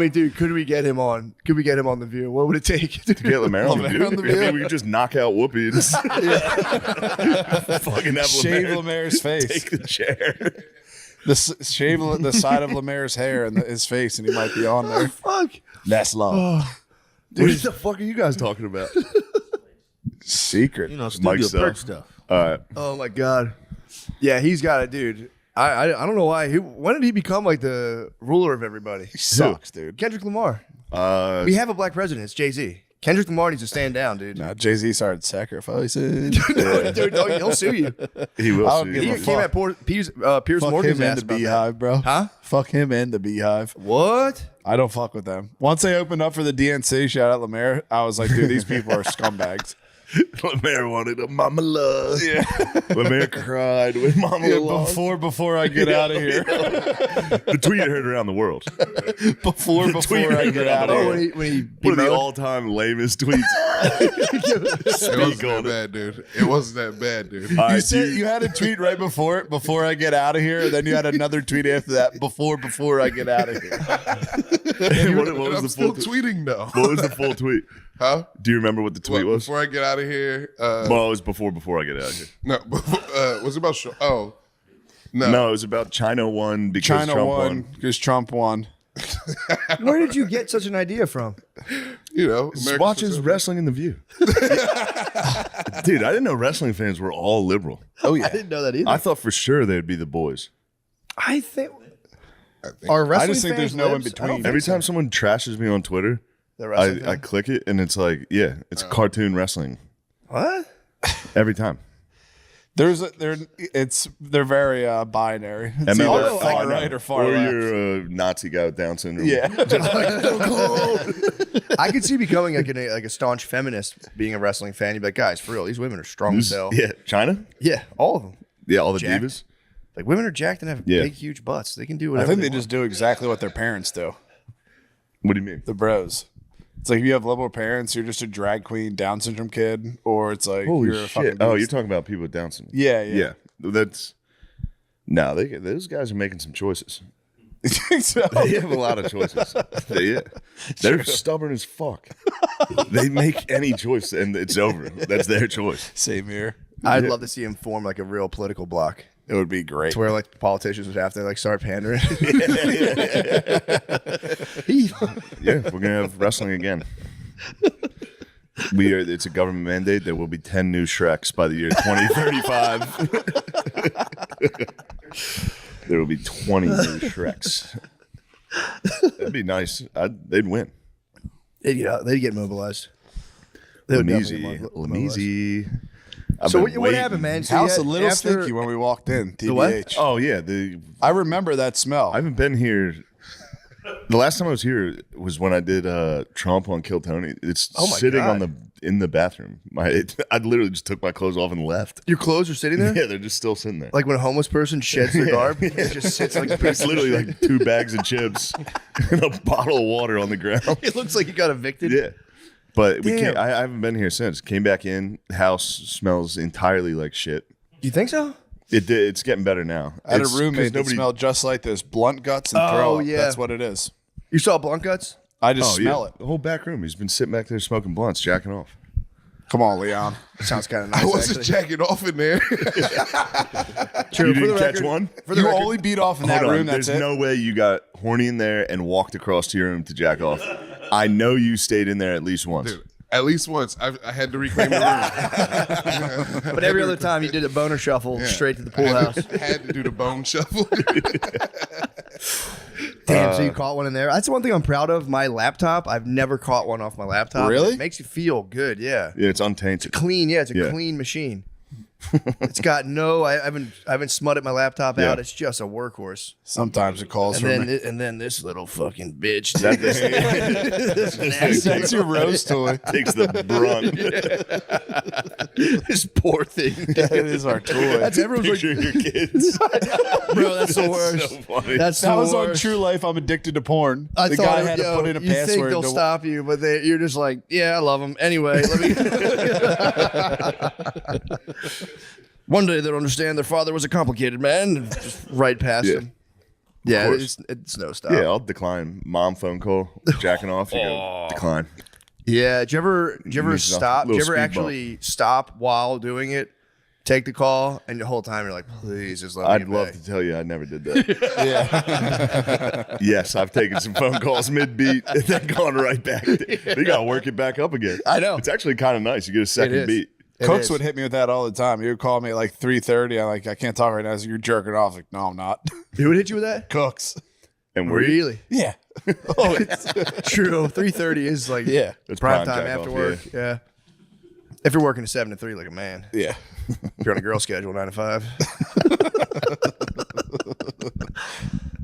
Dude, could we get him on? Could we get him on The View? What would it take to
Get Lemaire on The View? Maybe we could just knock out Whoopi and just fucking have
Shave
Lemaire
Lemaire's face.
take the chair.
Shave the side of Lemaire's hair and his face, and he might be on there.
fuck?
That's law.
What the fuck are you guys talking about?
Secret.
You know,
Mike
studio
stuff.
perk stuff.
All right.
Oh my god. Yeah, he's got it, dude. I don't know why. When did he become like the ruler of everybody?
He sucks, dude.
Kendrick Lamar. We have a black president. It's Jay-Z. Kendrick Lamar needs to stand down, dude.
Now Jay-Z started sacrificing.
Dude, no, he'll sue you.
He will
I'll
see.
give
He
a
came
fuck.
at Piers
Fuck
Morgan's
him
ass
and the
about that.
Beehive, bro.
Huh?
Fuck him and the Beehive.
What?
I don't fuck with them. Once they opened up for the DNC, shout out Lemaire, I was like, dude, these people are scumbags.
Lemaire wanted a mama love. Yeah. Lemaire cried with mama love.
Before I get out of here.
The tweet heard around the world.
Before I get out of
Oh,
here.
when he
One of the all-time lamest tweets.
It
Speak
wasn't
on
that
it.
bad, dude. It wasn't that bad, dude.
All
You
right,
said you had a tweet right before I get out of here, and then you had another tweet after that before I get out of here.
what
And
was
I'm
the
still
full
tweeting though.
What was the full tweet?
Huh?
Do you remember what the tweet
What,
was?
before I get out of here.
Well, it was before I get out of here.
No, was it about? Oh, no.
No, it was about China won because
China
Trump
won because Trump won.
Where did you get such an idea from?
You know,
Just watch his wrestling in the View. Dude, I didn't know wrestling fans were all liberal.
Oh yeah.
I didn't know that either.
I thought for sure they'd be the boys.
I think our
I
wrestling
just think
fans
there's no in
libs? I
between.
don't think
Every
so.
time someone trashes me on Twitter,
The wrestling
I
fan?
click it and it's like, yeah, it's cartoon wrestling.
What?
Every time.
They're very binary. It's
ML
either
or
far
FOMO.
right or far
or
left.
you're a Nazi guy with Down syndrome.
Yeah.
I could see becoming like a staunch feminist, being a wrestling fan. You'd be like, guys, for real, these women are strong as hell.
Yeah. China?
Yeah, all of them.
Yeah, all the
Jacked.
divas.
Like women are jacked and have
Yeah.
big, huge butts. They can do
I
whatever.
think they just do exactly what their parents do.
What do you mean?
The bros. It's like if you have liberal parents, you're just a drag queen, Down syndrome kid, or it's like
Holy
you're a fucking
shit. Oh,
beast.
you're talking about people with Down syndrome.
Yeah.
Yeah. That's no, those guys are making some choices.
So,
They have a lot of choices. They're stubborn as fuck. They make any choice and it's over. That's their choice.
same here.
I'd love to see him form like a real political bloc,
It would be great.
to where like politicians would have to like start pandering.
Yeah, we're gonna have wrestling again. It's a government mandate. There will be 10 new Shreks by the year 2035. There will be 20 new Shreks. That'd be nice. They'd win.
They'd get mobilized. They would definitely get mobilized.
Lamisi.
So what happened, man? So
House
you
a
had-
little
after-
stinky when we walked in.
what?
TBH.
Oh yeah,
I remember that smell.
I haven't been here. The last time I was here was when I did Trump on Kill Tony. It's
Oh my
sitting
God.
in the bathroom. I literally just took my clothes off and left.
Your clothes are sitting there?
Yeah, they're just still sitting there.
Like when a homeless person sheds their garb, it just sits like a piece
It's
of
literally
shit.
like 2 bags of chips and a bottle of water on the ground.
It looks like you got evicted.
Yeah. But we
Damn.
can't. I haven't been here since. Came back in. House smells entirely like shit.
You think so?
It's getting better now.
I had a
It's 'cause
roommate that smelled just like this. Blunt guts and throw up.
yeah.
That's what it is.
You saw blunt guts?
I just
Oh,
smell
yeah.
it.
The whole back room. He's been sitting back there smoking blunts, jacking off.
Come on, Leon.
Sounds kind of nice.
I wasn't
actually.
jacking off in there.
True.
You
For
didn't
the
catch
record-
one?
For the
You
record,
only beat off in that
Hold on.
room. That's
There's
it.
no way you got horny in there and walked across to your room to jack off. I know you stayed in there at least once.
Dude, at least once. I had to reclaim the room.
but every other time you did a boner shuffle straight to the pool house.
Had to do the bone shuffle.
Damn, so you caught one in there. That's one thing I'm proud of. My laptop, I've never caught one off my laptop.
Really?
It makes you feel good, yeah.
Yeah, it's untainted.
Clean, yeah, it's a
Yeah.
clean machine. It's got I haven't smutted my laptop out.
Yeah.
It's just a workhorse.
Sometimes it calls for me.
And then this little fucking bitch.
That's your rose toy.
Takes the brunt.
This poor thing.
That is our toy.
That's everyone's like,
Picture your kids.
bro, that's the worst.
So funny.
That's
That
the
was on
worst.
True Life. I'm addicted to porn.
I
The
thought,
guy had to
yo,
put in a
you think
password.
they'll
to-
stop you, but you're just like, yeah, I love them. Anyway, let me. One day they'll understand their father was a complicated man. And just right past
Yeah.
him. Yeah,
course.
it's no stop.
Yeah, I'll decline. Mom phone call, jacking off. You go decline.
Yeah. Did you ever
Little
stop? Did you ever
speed
actually stop while doing it? Take the call, and the whole time you're like, please just let me
I'd
get
love
back.
to tell you I never did that. Yes, I've taken some phone calls mid beat and then gone right back. You got to work it back up again.
I know.
It's actually kind of nice. You get a
is.
second beat.
Cooks
is.
would hit me with that all the time. He would call me at like 3:30. I'm like, I can't talk right now. So you're jerking off. Like, no, I'm not.
Who would hit you with that?
Cooks.
And we're
Really?
Yeah.
True. 3:30 is like
Yeah.
It's
prime
prime
time
jack
after
off,
work. Yeah. If you're working a 7 to 3 like a man,
Yeah.
if you're on a girl schedule 9 to 5.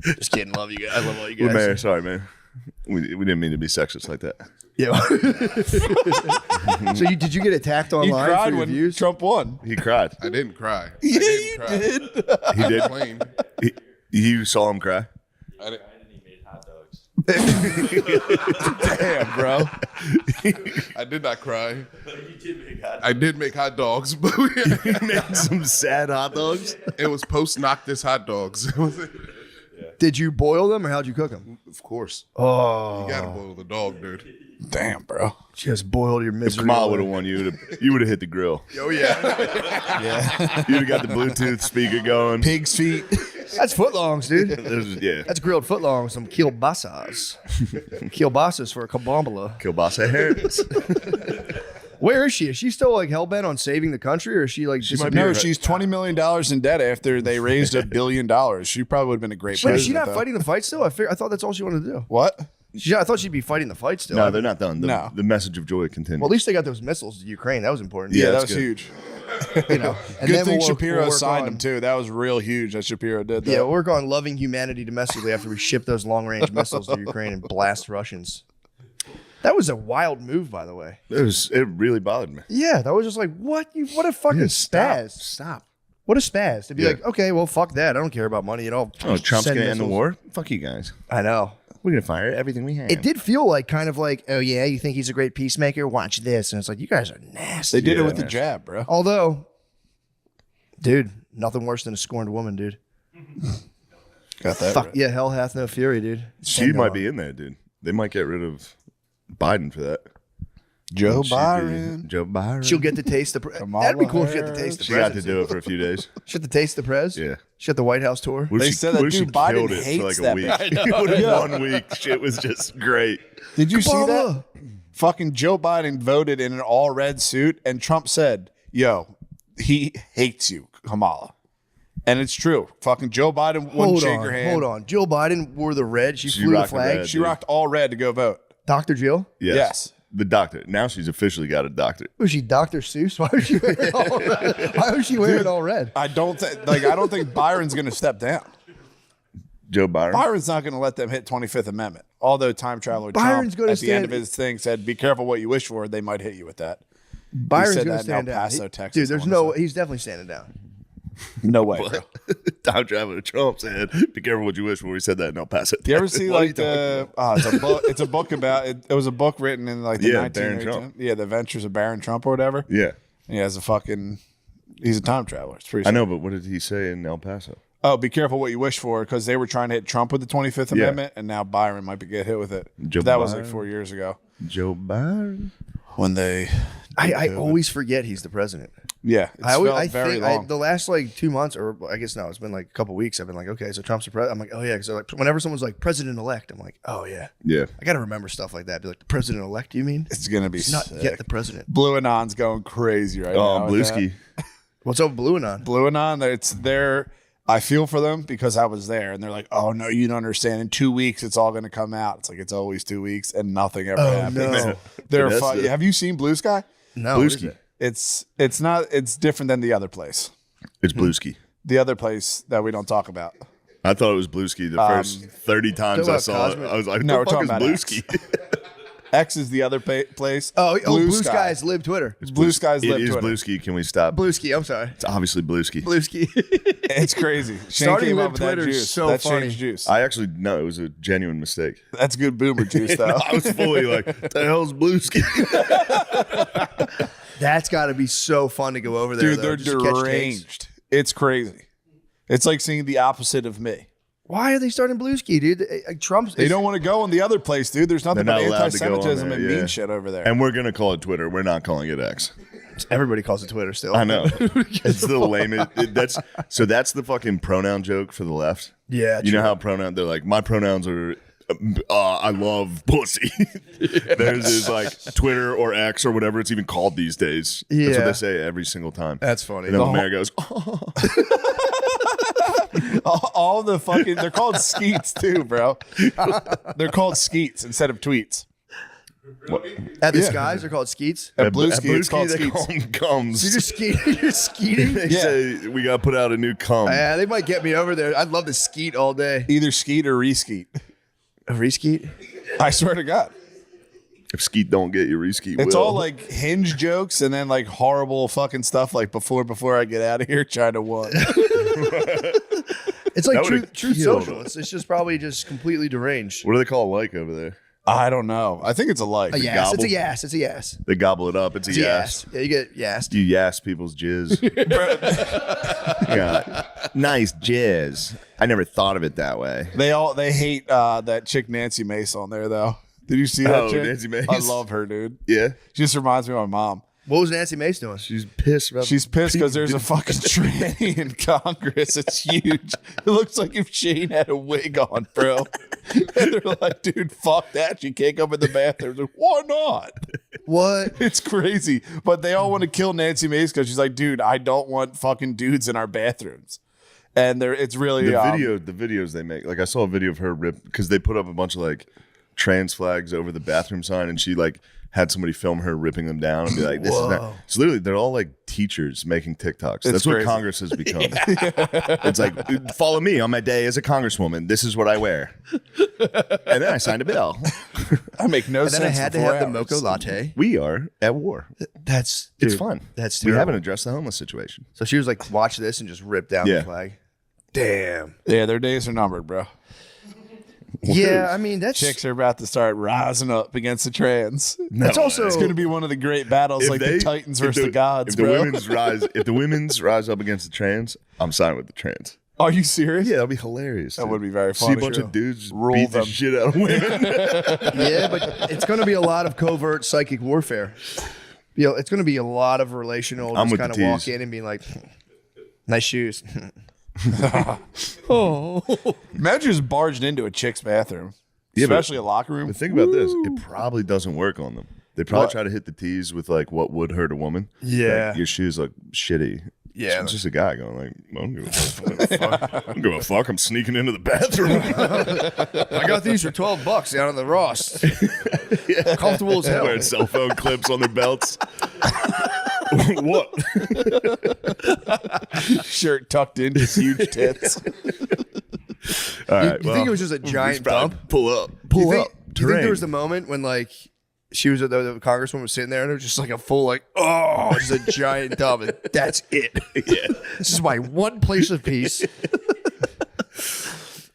Just kidding. Love you guys. I love all you
Well,
guys.
man, sorry, man. We didn't mean to be sexist like that.
Yeah. So did you get attacked
He
online for
cried
your
when
views?
Trump won.
He cried.
I didn't cry.
Yeah,
I didn't
you
cry.
did.
He did.
Plain.
You saw him cry.
I didn't,
Damn, bro.
I did not cry. I did make hot dogs, but
He made some sad hot dogs.
it was post Noctis hot dogs.
Did you boil them or how'd you cook them?
Of course.
Oh,
You gotta boil the dog, dude.
Damn, bro.
just boiled your misery.
Kamal
away.
would have won. You would have hit the grill.
Oh yeah.
Yeah.
You'd have got the Bluetooth speaker going.
Pig's feet.
That's footlongs, dude.
Yeah.
That's grilled footlongs. Some kielbasas. Kielbasas for a kabambala.
Kielbasa Harris.
Where is she? Is she still like hellbent on saving the country, or is she like?
might be
No,
right.
she's $20 million in debt after they raised $1 billion. She probably would have been a great
Wait,
president.
is she not
though.
fighting the fight still? I thought that's all she wanted to do.
What?
I thought she'd be fighting the fight still.
No, they're not done.
No.
The message of joy continues.
Well, at least they got those missiles to Ukraine. That was important.
Yeah, that
that's
was
good.
huge.
You know. And
Good
then
thing
we'll
Shapiro
work
signed
on-
them too. That was real huge that Shapiro did that.
Yeah, we'll work on loving humanity domestically after we ship those long-range missiles to Ukraine and blast Russians. That was a wild move, by the way.
It really bothered me.
Yeah, that was just like, what a fucking spaz.
Stop.
What a spaz. To be
Yeah.
like, okay, well, fuck that. I don't care about money at all.
Oh, Trump's
Send
going to end the
missiles.
war? Fuck you guys.
I know.
We're going to fire everything we have.
It did feel like kind of like, oh, yeah, you think he's a great peacemaker? Watch this. And it's like, you guys are nasty.
They did it
Yeah.
with the jab, bro.
Although, dude, nothing worse than a scorned woman, dude.
Got that
Fuck
right.
yeah, hell hath no fury, dude.
She
And,
might be in there, dude. They might get rid of Biden for that.
Joe
She'd be-
Byron.
Joe Byron.
She'll get to taste the.
Kamala
That'd be cool if she had to
Harris.
taste the
She got to
presidency.
do it for a few days.
She had to taste the prez.
Yeah.
She had the White House tour.
What if
They
she-
said that
what if she
dude Biden
killed it for
hates
like a
that
week?
bitch.
What if
Yeah.
1 week shit was just great.
Did you see
Kamala.
that? Fucking Joe Biden voted in an all red suit, and Trump said, "Yo, he hates you, Kamala," and it's true. Fucking Joe Biden wouldn't
Hold
shake
on,
her hand.
hold on. Jill Biden wore the red. She
She
flew the
rocked the
flag.
red.
She rocked all red to go vote.
Dr. Jill.
Yes.
The doctor. Now she's officially got a doctorate.
Was she Dr. Seuss? Why was she wearing all red? Why was she wearing all red?
I don't think Byron's going to step down.
Joe Byron.
Byron's not going to let them hit 25th Amendment. Although time traveler
Byron's
Trump
gonna
at the end
stand-
of his thing said, "Be careful what you wish for. They might hit you with that."
Byron's
said
going
that
to
in
stand
El
down.
Paso, Texas,
Dude, there's
I wanna
no.
say.
He's definitely standing down.
No way, bro.
Time traveler Trump said, "Be careful what you wish for." He said that in El Paso.
Do you ever see
What are
like
you talking
it's a book? It's a book about it. It was a book written in like the
Yeah, Baron
19
Trump.
the Adventures of Baron Trump or whatever.
Yeah,
And he has he's a time traveler. It's pretty.
I know, but what did he say in El Paso?
Oh, be careful what you wish for, because they were trying to hit Trump with the 25th
Yeah.
Amendment, and now Byron might get hit with it.
Joe
That was like
Byron?
4 years ago
Joe Byron.
when they.
I always forget he's the president.
Yeah, it's felt very long.
the last like 2 months, or I guess no, it's been like a couple weeks. I've been like, okay, so Trump's the president. I'm like, oh yeah, because like whenever someone's like president elect, I'm like, oh yeah,
Yeah,
I got to remember stuff like that. Be like, the president elect? You mean?
It's gonna be
He's not
sick.
yet the president.
Blue Anon's going crazy right now.
oh,
with that.
Blueski.
What's up, Blue Anon?
Blue Anon, it's their. I feel for them because I was there, and they're like, "Oh no, you don't understand. In 2 weeks, it's all going to come out." It's like it's always 2 weeks, and nothing ever happens.
no.
They're
That's
fun.
the-
Have you seen Blue Sky?
No, what is
Blueski.
it?
It's not. It's different than the other place.
It's Blueski.
The other place that we don't talk about.
I thought it was Blueski the first 30 times
Talking
I
about
saw
Cosmic-
it. I was like,
No,
"What
we're
the fuck
talking
is
about
Blueski?"
X is the other place.
Blue Skies live Twitter.
Blue Skies
It
live
is
Twitter.
Blueski. Can we stop?
Blueski, I'm sorry.
It's obviously Blueski.
Blueski.
It's crazy. Shane
Starting
came
live
up with that
Twitter is
juice.
so
That
funny.
changed juice.
I actually no, it was a genuine mistake.
That's good boomer juice, though.
I was fully like, "What the hell's Blueski?"
That's got to be so fun to go over there.
Dude,
though,
they're
just catch takes.
deranged. It's crazy. It's like seeing the opposite of me.
Why are they starting Blueski, dude? Trump's.
They don't want to go in the other place, dude. There's nothing
They're
but
not allowed to go on
anti-Semitism
there,
and
yeah.
mean shit over there.
And we're gonna call it Twitter. We're not calling it X.
Everybody calls it Twitter still.
I know. It's the lamest. That's the fucking pronoun joke for the left.
Yeah,
You know
true.
how pronoun? They're like, my pronouns are. I love pussy. Theirs is like Twitter or X or whatever it's even called these days. That's what
Yeah.
they say every single time.
That's funny.
And then Mary goes, "Oh."
all the fucking they're called skeets too, bro. They're called skeets instead of tweets.
At the skies, they're called skeets.
At Blue Ski, it's called
they call
skeets.
them gums.
You're just skeeting. You're skeeting.
They
Yeah.
say we got to put out a new cum.
Yeah, they might get me over there. I'd love to skeet all day.
Either skeet or reskeet.
A reskeet?
I swear to God.
If Skeet don't get you, Reskeet
It's
will.
all like hinge jokes and then like horrible fucking stuff like before I get out of here, China won.
It's like
That would've
truth
killed
social.
it.
It's just probably just completely deranged.
What do they call like over there?
I don't know. I think it's a like.
A yes.
gobble?
It's a yes. It's a yes.
They gobble it up. It's a
It's a
yes.
yes. Yeah, you get yes.
You yes people's jizz. Yeah. Nice jizz. I never thought of it that way.
They hate that chick Nancy Mace on there though. Did you see that
Oh,
chick?
Nancy Mace?
I love her, dude.
Yeah.
She just reminds me of my mom.
What was Nancy Mace doing?
She's pissed about
She's pissed because there's a fucking tranny in Congress. It's huge. It looks like if Shane had a wig on, bro. And they're like, dude, fuck that. She can't come in the bathroom. Like, why not?
What?
It's crazy. But they all want to kill Nancy Mace because she's like, dude, I don't want fucking dudes in our bathrooms. And it's really
the videos they make. Like I saw a video of her rip because they put up a bunch of like trans flags over the bathroom sign, and she like had somebody film her ripping them down and be like, "This is not." So literally, they're all like teachers making TikToks. That's what
crazy.
Congress has become. It's like, follow me on my day as a congresswoman. This is what I wear, and then I signed a bill.
I make no
And
sense.
then I had
for
to
4
have the
hours.
mocha latte.
We are at war.
That's
It's
dude,
fun.
That's
we
terrible.
haven't addressed the homeless situation.
So she was like, watch this and just rip down
Yeah.
the flag. Damn.
Yeah, their days are numbered, bro.
Yeah, I mean that's
Chicks are about to start rising up against the trans.
that's also
It's going to be one of the great battles, like the Titans
if
versus the gods,
if the
bro.
women's rise up against the trans, I'm signing with the trans.
Are you serious?
Yeah, that'd be hilarious.
That would be very
See
funny.
a bunch of dudes just
Rule
beat
them.
the shit out of women.
yeah, but it's going to be a lot of covert psychic warfare. You know, it's going to be a lot of relational.
I'm
Just
with
kind of
the
walk
tease.
in and be like, nice shoes.
Imagine just barging into a chick's bathroom,
Yeah, but-
especially a locker room.
But think about this: it probably doesn't work on them. They probably
What?
try to hit the tees with like what would hurt a woman.
Yeah.
Like, your shoes look shitty.
Yeah.
It's just a guy going like, I don't give a fuck. I don't give a fuck. I'm sneaking into the bathroom.
I got these for $12 down in the Ross. Comfortable as hell.
Wearing cell phone clips on their belts. What?
Shirt tucked in, just huge tits.
All right.
You think it was just a
we
giant
should probably
dump?
Pull up.
Do you
Pull
think,
up.
do you think there
Terrain.
was the moment when like she was the congresswoman was sitting there and it was just like a full like just a giant dump and that's it.
Yeah.
This is my one place of peace.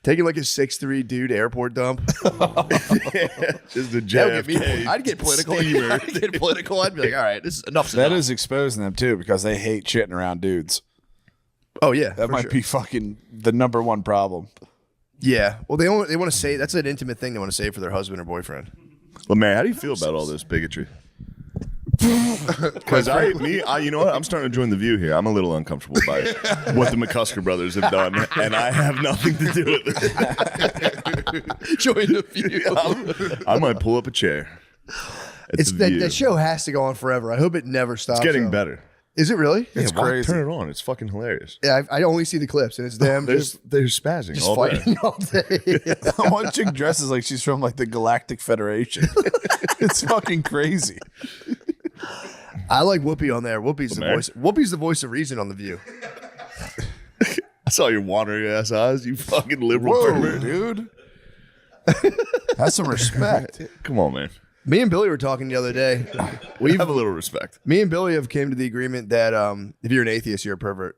Taking like a 6'3" dude airport dump.
Just a
That would get me.
JFK.
I'd get political.
steamer.
I'd get political. I'd be like, all right, this is enough.
That is exposing them too, because they hate shitting around dudes.
Oh yeah,
That
for
might
sure.
be fucking the number one problem.
Yeah. Well, they want to say that's an intimate thing they want to say for their husband or boyfriend.
Well, man, how do you feel about all this bigotry? Because you know what? I'm starting to join the view here. I'm a little uncomfortable by what the McCusker brothers have done, and I have nothing to do with it.
Join the view.
I might pull up a chair.
It's that show has to go on forever. I hope it never stops.
It's getting
though.
better.
Is it really?
It's
Why
crazy.
turn it on? It's fucking hilarious.
Yeah, I only see the clips, and it's them
They're
just
spazzing all
fighting
day.
all day.
One chick dresses like she's from like the Galactic Federation. It's fucking crazy.
I like Whoopi on there. Whoopi's the
man.
voice. Whoopi's the voice of reason on The View.
I saw your wandering ass eyes, you fucking liberal
Whoa,
pervert.
dude. That's some respect.
Come on, man.
Me and Billy were talking the other day.
Have a little respect.
Me and Billy have came to the agreement that if you're an atheist, you're a pervert.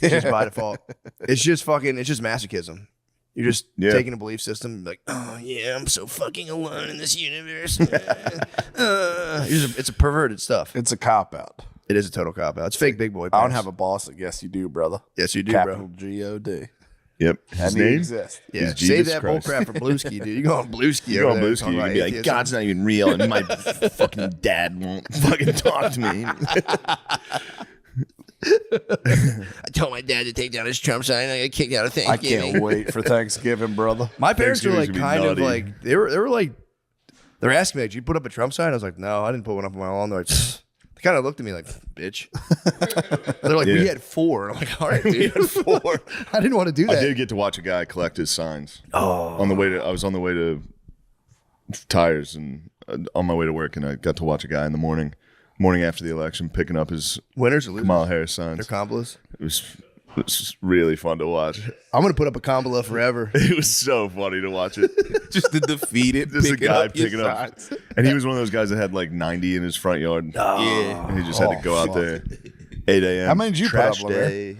Just by default. It's just masochism. You're just
Yeah.
taking a belief system like, oh yeah, I'm so fucking alone in this universe. It's a perverted stuff.
It's a cop out.
It is a total cop out. It's fake big boy.
I don't
pants.
have a boss. I guess you do, brother.
Yes, you do,
Capital
bro.
G-O-D.
Yep.
And
His
he
name?
exists.
Yeah,
Is
save
Jesus
that
Christ.
bullcrap for Blueski, dude. You go on Blueski.
You go on
over there
Blueski,
talking
you
about
can be like,
atheism.
God's not even real, and my fucking dad won't fucking talk to me.
I told my dad to take down his Trump sign. I got kicked out of
I
Thanksgiving.
can't wait for Thanksgiving, brother.
My parents were like
Thanksgiving's
kind
gonna
of
be nutty.
like they were like they're asking me like, did you put up a Trump sign? I was like, no, I didn't put one up on my lawn. They're like, they kind of looked at me like, bitch. They're like, we
Yeah.
had 4. And I'm like, all right, dude.
Four.
I didn't want to do
I
that.
did get to watch a guy collect his signs. I was on the way to tires and on my way to work, and I got to watch a guy in the morning after the election picking up his
Winners or losers?
Kamala Harris
They're
signs.
Kambalas.
It was really fun to watch.
I'm gonna put up a Kambala forever.
It was so funny to watch it.
Just to defeat it.
Just a
picking
guy
up your
picking up,
signs.
and he was one of those guys that had like 90 in his front yard.
Yeah.
And he just had to go out there 8 a.m.
How many did you put up,
Trash
Lemaire?
day.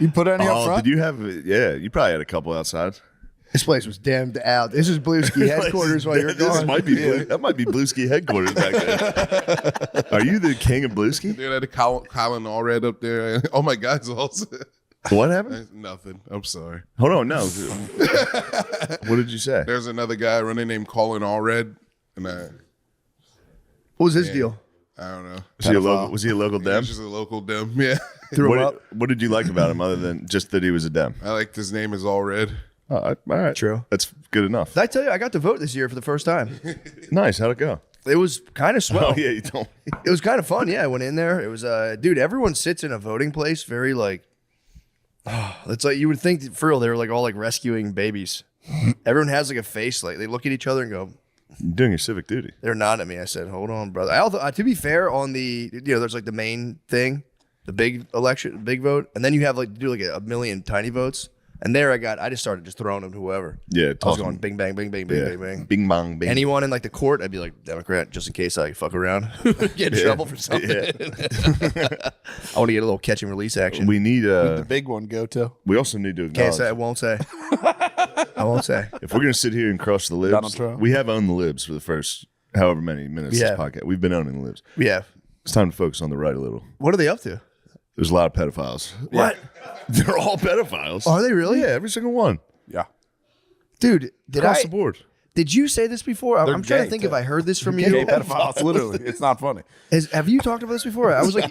You put any up
Oh,
front?
did you have? Yeah, you probably had a couple outside.
This place was damned out. This is Blueski headquarters while you're
This
gone.
might be that might be Blueski headquarters back there. Are you the king of Blueski?
Dude, I had a Colin Allred up there. Oh my God, also.
What happened?
Nothing. I'm sorry.
Hold on, no. What did you say?
There's another guy running named Colin Allred, and
What was his deal?
I don't know.
Was he a local Dem?
He's just a local Dem. Yeah.
Threw him up.
What did you like about him other than just that he was a Dem?
I liked his name is Allred.
Oh, all right.
True.
That's good enough.
Did I tell you I got to vote this year for the first time?
Nice. How'd it go?
It was kind of swell.
Oh, yeah, you told me.
It was kind of fun. Yeah, I went in there. It was dude, everyone sits in a voting place very like It's like you would think that, for real, they were like all like rescuing babies. Everyone has like a face, like they look at each other and go,
You're doing your civic duty.
they're nodding at me. I said, hold on, brother. To be fair, on the, there's like the main thing, the big election, big vote. And then you have like, do like a million tiny votes. And there I just started just throwing them to whoever.
Yeah,
I was
toss
going
them.
bing, bang, bing, bang, bing,
Yeah.
bing, bang.
Bing bong bing.
Anyone in like the court, I'd be like Democrat, just in case I fuck around, get in trouble for something. I want to get a little catch and release action.
We need
The big one go to.
we also need to
Can't
acknowledge
say. I won't say. I won't say.
if we're gonna sit here and crush the libs,
Donald Trump.
we have owned the libs for the first however many minutes of
Yeah.
this podcast. We've been owning the libs.
Yeah.
It's time to focus on the right a little.
What are they up to?
There's a lot of pedophiles.
What?
They're all pedophiles.
Are they really?
Yeah, every single one.
Yeah.
Dude,
Across the board.
did you say this before? I'm
They're
trying to
gay,
think
too.
if I heard this from
Gay
you.
pedophiles, literally. It's not funny.
Have you talked about this before? I was like,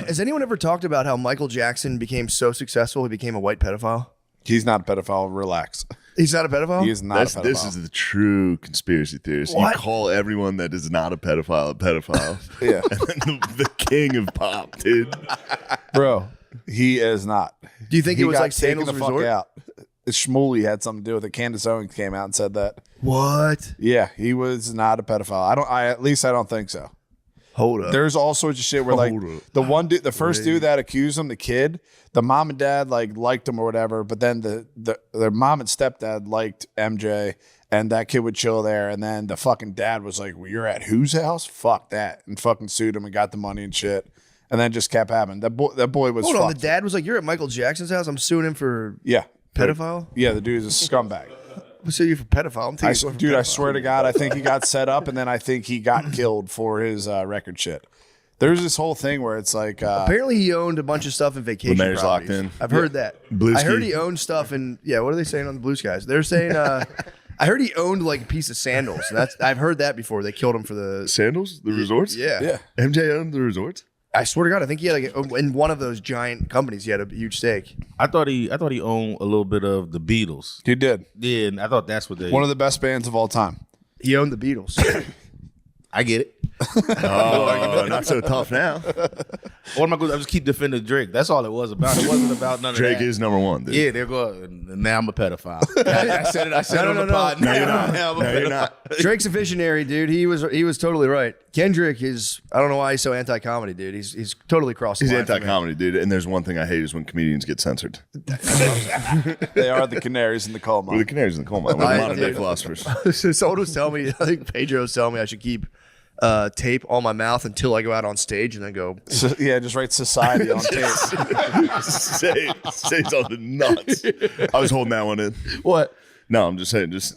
has anyone ever talked about how Michael Jackson became so successful he became a white pedophile?
He's not a pedophile. Relax.
He's not a pedophile?
He is not a pedophile.
This is the true conspiracy theorist.
What?
You call everyone that is not a pedophile.
Yeah.
And the king of pop, dude.
Bro, he is not.
Do you think
He
it was
got
like
taken
Sandals
the fuck
Resort?
out. Shmuley had something to do with it. Candace Owens came out and said that.
What?
Yeah, he was not a pedophile. At least I don't think so.
Hold up.
There's all sorts of shit where like
Hold up.
the one dude, the first dude that accused him, the kid, the mom and dad like liked him or whatever, but then their mom and stepdad liked MJ, and that kid would chill there, and then the fucking dad was like, "Well, you're at whose house? Fuck that," and fucking sued him and got the money and shit, and then just kept happening. That boy was
Hold on. The
fucked.
dad was like, you're at Michael Jackson's house. I'm suing him for
Yeah,
pedophile?
yeah, the dude is a scumbag.
I'm suing you for pedophile. I'm taking you for
Dude, I
pedophile.
swear to God, I think he got set up, and then I think he got killed for his record shit. There's this whole thing where it's like
Apparently, he owned a bunch of stuff in vacation
Lemare's
properties.
locked in.
I've heard that.
Blue
I heard
ski.
he owned stuff in, what are they saying on the Blue Skies? They're saying, I heard he owned like a piece of sandals. I've heard that before. They killed him for the,
Sandals? The resorts?
yeah.
MJ owned the resorts?
I swear to God, I think he had like in one of those giant companies, he had a huge stake.
I thought he owned a little bit of the Beatles.
he did.
Yeah, and I thought that's what they.
One of the best bands of all time.
He owned the Beatles.
I get it.
Oh, not so tough now.
What am I going to just keep defending Drake? That's all it was about. It wasn't about none
Drake
of that.
is number one, dude.
Yeah, there go. And now I'm a pedophile. I said it. I said it on the pod.
No, you're
Now
not.
I'm a
No, you're
pedophile.
not.
Drake's a visionary, dude. He was totally right. Kendrick is, I don't know why he's so anti-comedy, dude. He's totally crossed the
He's
line for me.
anti-comedy, dude. And there's one thing I hate is when comedians get censored.
They are the canaries in the coal
We're the
mine.
canaries in the coal mine. We're the
I-
modern day
dude.
philosophers.
So someone was telling me, I think Pedro was telling me I should keep tape on my mouth until I go out on stage and then go,
So, yeah, just write society on tape.
say something nuts. I was holding that one in.
what?
No, I'm just saying, just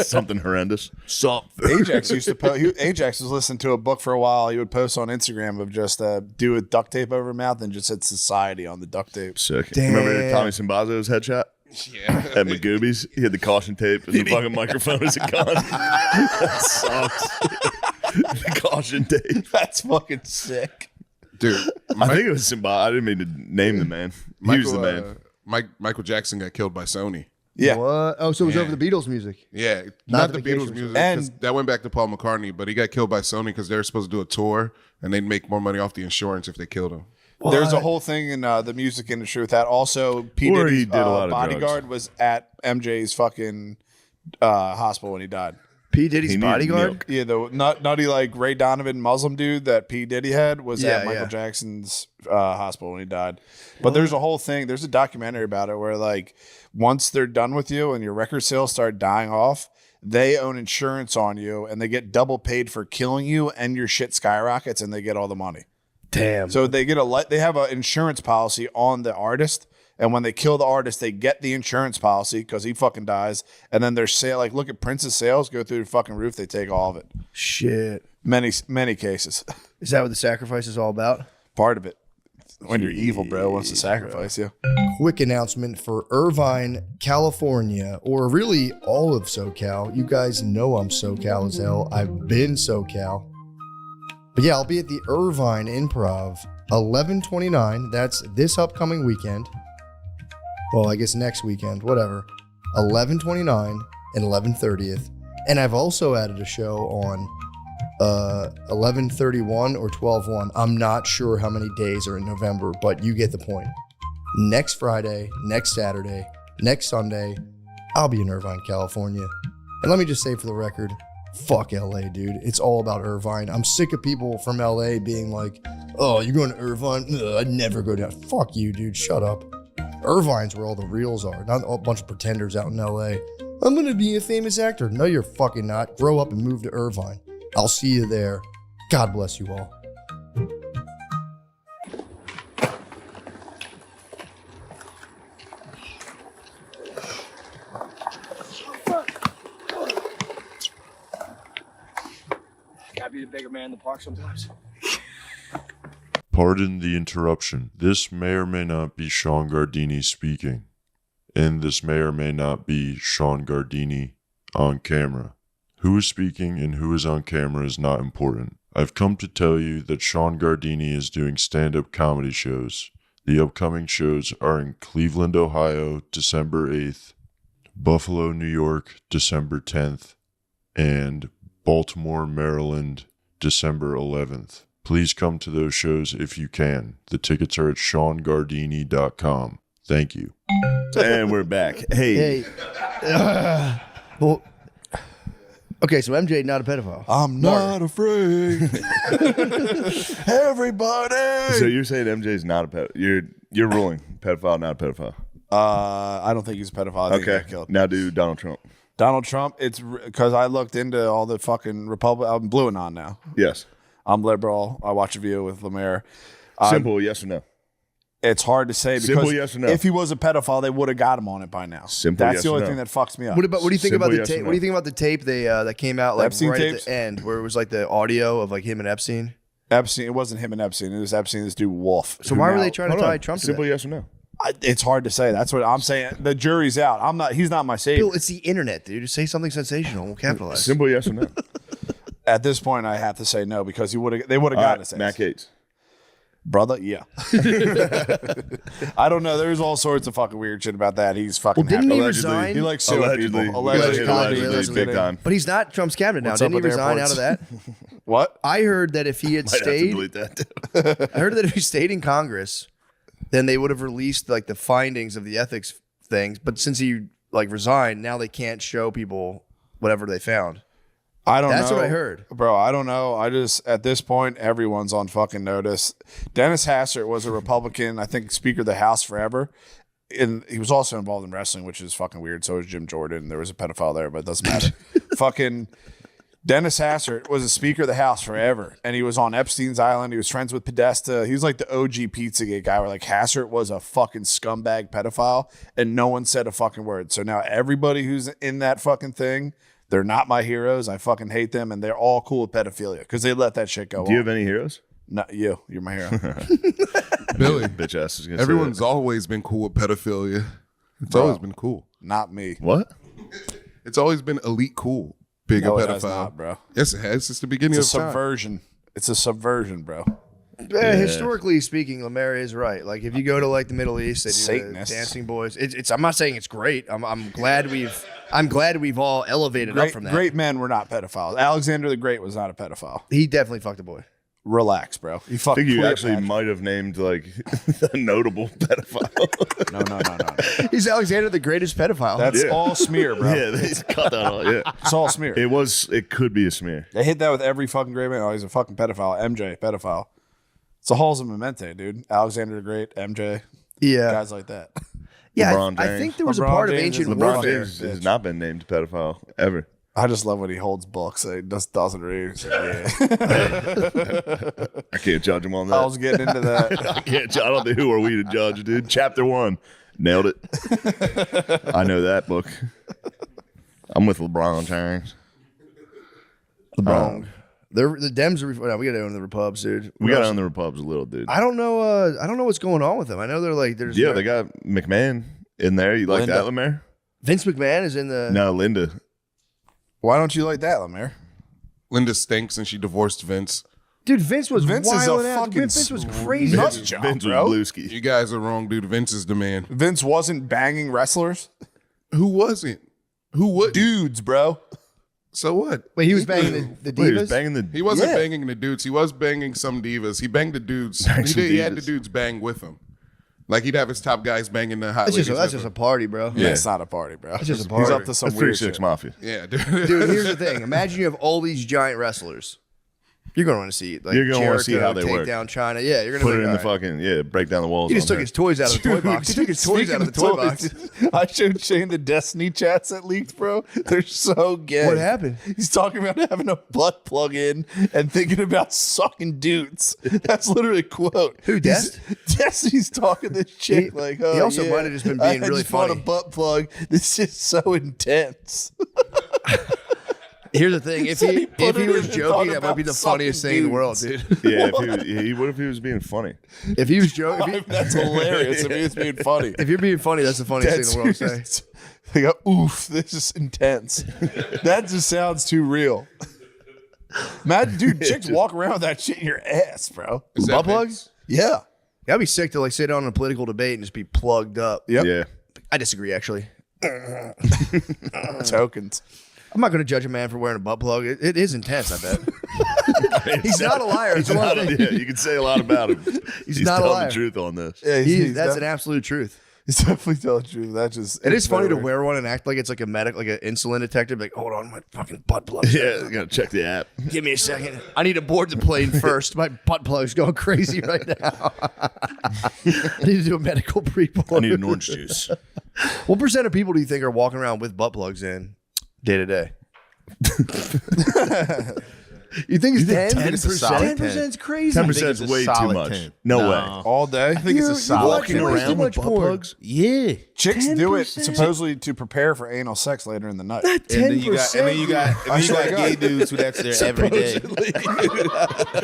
something horrendous.
Ajax used to post. Ajax was listening to a book for a while. He would post on Instagram of just do a duct tape over mouth and just hit society on the duct tape.
Sick.
Damn.
Remember Tommy Simbazo's headshot?
Yeah.
At Magoobies? He had the caution tape and the fucking microphone as a gun. That sucks. The caution tape.
That's fucking sick.
Dude,
I think it was Simba. I didn't mean to name the man. He was the man.
Michael Jackson got killed by Sony.
Yeah.
What? Oh, so it was
Yeah.
over the Beatles music.
Yeah,
Not
not
the
the
Vacation
Beatles music.
And-
'Cause that went back to Paul McCartney, but he got killed by Sony because they were supposed to do a tour and they'd make more money off the insurance if they killed him.
There's a whole thing in the music industry with that. Also, P.
Or
Diddy's
he did a lot of
bodyguard was at MJ's fucking hospital when he died.
P. Diddy's
He needed
bodyguard?
milk.
Yeah, the nutty like Ray Donovan Muslim dude that P. Diddy had was
Yeah,
at Michael
yeah.
Jackson's hospital when he died. But there's a whole thing. There's a documentary about it where like once they're done with you and your record sales start dying off, they own insurance on you and they get double paid for killing you, and your shit skyrockets and they get all the money.
Damn.
So they they have an insurance policy on the artist, and when they kill the artist, they get the insurance policy because he fucking dies, and then their sale, like look at Prince's sales, go through the fucking roof. They take all of it.
Shit.
Many cases.
Is that what the sacrifice is all about?
Part of it. When you're evil, bro, wants to sacrifice you.
Quick announcement for Irvine, California, or really all of SoCal. You guys know I'm SoCal as hell. I've been SoCal. But yeah, I'll be at the Irvine Improv, 11/29. That's this upcoming weekend. Well, I guess next weekend, whatever. 11/29 and 11/30th. And I've also added a show on
11/31 or 12/1. I'm not sure how many days are in November, but you get the point. Next Friday, next Saturday, next Sunday, I'll be in Irvine, California. And let me just say for the record, fuck LA, dude. It's all about Irvine. I'm sick of people from LA being like, oh, you're going to Irvine? Ugh, I'd never go down. Fuck you, dude. Shut up. Irvine's where all the reals are, not a bunch of pretenders out in LA. I'm going to be a famous actor. No, you're fucking not. Grow up and move to Irvine. I'll see you there. God bless you all.
Gotta be the bigger man in the park sometimes.
Pardon the interruption. This may or may not be Sean Gardini speaking. And this may or may not be Sean Gardini on camera. Who is speaking and who is on camera is not important. I've come to tell you that Sean Gardini is doing stand-up comedy shows. The upcoming shows are in Cleveland, Ohio, December 8th, Buffalo, New York, December 10th, and Baltimore, Maryland, December 11th. Please come to those shows if you can. The tickets are at SeanGardini.com. Thank you.
And we're back. Hey.
Well, okay, so MJ not a pedophile.
I'm not afraid. Everybody.
So you're saying MJ's not a pedophile? You're ruling pedophile, not a pedophile.
I don't think he's a pedophile. I think he
Okay.
got killed.
Now do Donald Trump.
Donald Trump, it's because I looked into all the fucking Republic. I'm blue and on now.
Yes.
I'm liberal. I watch a View with Lemaire.
Simple yes or no.
It's hard to say because
Simple yes or no.
if he was a pedophile, they would have got him on it by now.
Simple
That's
yes
the
or
only
no.
thing that fucks me up.
What do you think
Simple
about the
yes or
tape?
no.
What do you think about the tape that came out like
Epstein
right
tapes?
at the end, where it was like the audio of like him and Epstein?
Epstein? It wasn't him and Epstein. It was Epstein. This dude Wolf.
So
who
why were
now-
they trying to
Hold
tie
on.
Trump to
Simple
that?
yes or no.
It's hard to say. That's what I'm saying. The jury's out. He's not my savior.
Bill, it's the internet, dude. Just say something sensational. We'll capitalize.
Simple yes or no.
At this point, I have to say no because they would have got us.
Matt Gates.
Brother, yeah. I don't know. There's all sorts of fucking weird shit about that. He's fucking.
Well, didn't
happy.
he
Allegedly.
resign?
He likes suing
Allegedly.
people.
Allegedly, big time.
But he's not Trump's cabinet now.
What's
Didn't
up
he
with
resign out of that?
What?
I heard that if he had
Might have to
stayed,
delete that too.
I heard that if he stayed in Congress, then they would have released like the findings of the ethics things. But since he like resigned, now they can't show people whatever they found.
I don't know.
That's what I heard.
Bro, I don't know. I just, at this point, everyone's on fucking notice. Dennis Hastert was a Republican, I think, Speaker of the House forever. And he was also involved in wrestling, which is fucking weird. So was Jim Jordan. There was a pedophile there, but it doesn't matter. Fucking Dennis Hastert was a Speaker of the House forever. And he was on Epstein's Island. He was friends with Podesta. He was like the OG Pizzagate guy where like Hastert was a fucking scumbag pedophile and no one said a fucking word. So now everybody who's in that fucking thing, they're not my heroes. I fucking hate them, and they're all cool with pedophilia because they let that shit go.
Do you have any heroes?
No, you're my hero.
Billy,
Bitch ass is gonna say
everyone's
that.
always been cool with pedophilia. It's always been cool.
Not me.
What?
It's always been elite cool. Being
No,
a
it
pedophile,
has not, bro.
Yes, it has. It's the beginning
It's a
of time.
subversion. It's a subversion, bro.
Historically speaking, Lemaire is right. Like if you go to like the Middle East, they do the
Satanists.
dancing boys. It's. I'm not saying it's great. I'm glad we've all elevated up from that.
Great men were not pedophiles. Alexander the Great was not a pedophile.
He definitely fucked a boy.
Relax, bro. He
I
fucked
think you
Cleopatra.
actually might have named like a notable pedophile.
No.
He's Alexander the Greatest pedophile.
That's
Yeah.
all smear, bro.
Yeah, they cut that all. Yeah,
It's all smear.
it could be a smear.
They hit that with every fucking great man. Oh, he's a fucking pedophile. MJ, pedophile. It's a halls of memento, dude. Alexander the Great, MJ,
yeah.
guys like that.
Yeah,
LeBron
I
James.
think there was a
LeBron
part of
James is
ancient
LeBron
warfare.
James has not been named pedophile ever.
I just love when he holds books. He just doesn't read. He's like, yeah.
I can't judge him on
I
that.
was getting into that.
I don't think who are we to judge, dude. Chapter 1, nailed it. I know that book. I'm with LeBron James.
LeBron. The Dems are. No, we got to own the Repubs, dude.
We got on the Repubs a little, dude.
I don't know. I don't know what's going on with them. I know they're like. There's
Yeah, they got McMahon in there. You like
Linda.
that, Lemaire?
Vince McMahon is in the.
No, Linda.
Why don't you like that, Lemaire?
Linda stinks and she divorced Vince.
Dude, Vince was
Vince is a
wilding out.
fucking
Vince was crazy.
nut job,
Vince was
bro.
Blueski.
You guys are wrong, dude. Vince is the man.
Vince wasn't banging wrestlers.
Who wasn't? Who would?
Dudes, bro.
So what?
Wait, he was banging the divas?
Wait, he was banging the.
He wasn't banging the dudes. He was banging some divas. He banged the dudes. He had the dudes bang with him. Like he'd have his top guys banging the hot
That's
ladies.
just a party, bro.
Yeah, it's not a party, bro.
It's just a
He's
party.
up to some
That's
weird
36
shit.
Mafia.
Yeah, dude.
Dude, here's the thing. Imagine you have all these giant wrestlers. You're going to want to see, like,
You're gonna wanna see
Jericho
how they
take
work.
down China. Yeah, you're going to
Put it in the fucking break down the walls.
He just
on
took
there.
his toys out of the toy box. He took his toys out of the toy box.
I showed Shane the Destiny chats that leaked, bro. They're so gay.
What happened?
He's talking about having a butt plug in and thinking about sucking dudes. That's literally a quote.
Who, Dest?
Destiny's talking this shit like, oh,
he also
yeah,
might have just been being really
I just bought
funny.
a butt plug. This is so intense.
Here's the thing. If
So
he
he put it
was
in and
joking,
thought
that might be the
about
funniest
sucking
thing in the world,
dudes.
dude.
Yeah, what if he was being funny?
If he was joking,
That's hilarious if he was being funny.
if you're being funny, that's the funniest thing in the world to say.
They go, oof, this is intense. That just sounds too real. Imagine, dude, chicks walk around with that shit in your ass, bro.
Is that
Butt
big?
plugs?
Yeah.
That'd be sick to like sit down in a political debate and just be plugged up.
Yep.
Yeah.
I disagree, actually.
Tokens.
I'm not going to judge a man for wearing a butt plug. It is intense, I bet. He's not a liar. That's
He's
the one
not,
thing.
yeah, you can say a lot about him. He's
not a
telling
liar.
the truth on this.
Yeah,
That's an absolute truth.
He's definitely telling the truth. That just
It is funny to
very-
wear one and act like it's like a medic, like an insulin detector. Like, hold on, my fucking butt plug.
Yeah, you gotta check the app.
Give me a second. I need to board the plane first. My butt plug's going crazy right now. I need to do a medical pre-board.
I need an orange juice.
What percent of people do you think are walking around with butt plugs in day to day? You think it's 10?
10%?
10% is crazy.
10%
it's
is
a
way too
solid
much.
10.
No way.
all day.
I think it's a solid
Walking
10.
around with butt plugs?
Yeah.
Chicks do it
10%.
supposedly to prepare for anal sex later in the night.
And then you got gay dudes who that's their every day.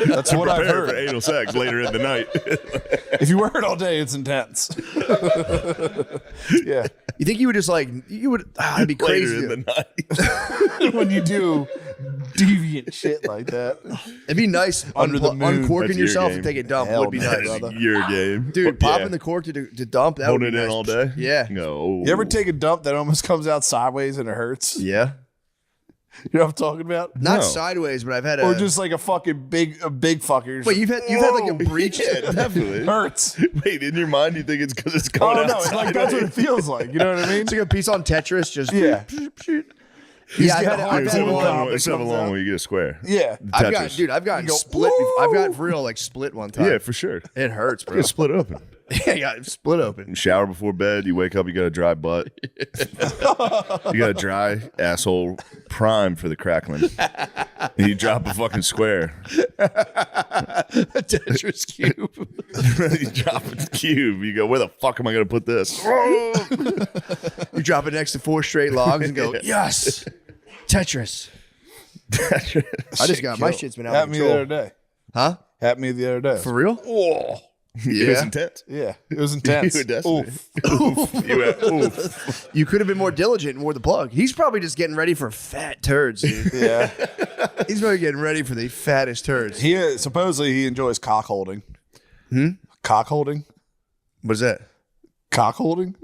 That's what I've
Prepare for
heard.
anal sex later in the night.
If you wear it all day, it's intense. Yeah.
You think you would just like, you would, it'd be crazy.
Later in the night.
When you do deviant shit like that.
It'd be nice
Under the moon.
uncorking
That's your
yourself
game.
and take a dump
Hell
would be
no,
nice.
brother.
Your game.
Dude, popping the cork to dump, that
Hold
would
it
be
in
nice.
all day?
Yeah.
No.
You ever take a dump that almost comes out sideways and it hurts?
Yeah.
You know what I'm talking about?
Not
No.
sideways, but I've had a.
Or just like a fucking big fucker.
Wait, you've had like a breach.
Yeah, definitely.
hurts.
Wait, in your mind, you think it's because it's
Oh
going
no,
out
it's like that's what it feels like. You know what I mean?
It's like a piece on Tetris. Just
Yeah.
Yeah,
got a hard
I've
Except
had
time
one.
with
except
comes
along
out.
where you get a square.
Yeah.
I've got,
Tetris.
dude, I've gotten
You go,
split.
"Woo!"
I've got for real like split one time.
Yeah, for sure.
It hurts, bro.
Get split open.
Yeah, you got split open.
Shower before bed. You wake up, you got a dry butt. You got a dry asshole prime for the crackling. And you drop a fucking square.
A Tetris cube.
You drop a cube. You go, where the fuck am I going to put this?
You drop it next to 4 straight logs and go, yes, Tetris. I just got my shit's been out of
Happened me the other
control.
day.
Huh?
Happened me the other day.
For real?
Oh.
It was intense.
Yeah. It was intense.
You were desperate.
Oof.
You went, oof.
You could have been more diligent and wore the plug. He's probably just getting ready for fat turds, dude.
Yeah.
He's probably getting ready for the fattest turds.
He supposedly he enjoys cock holding. Cock holding?
What is that?
Cock holding?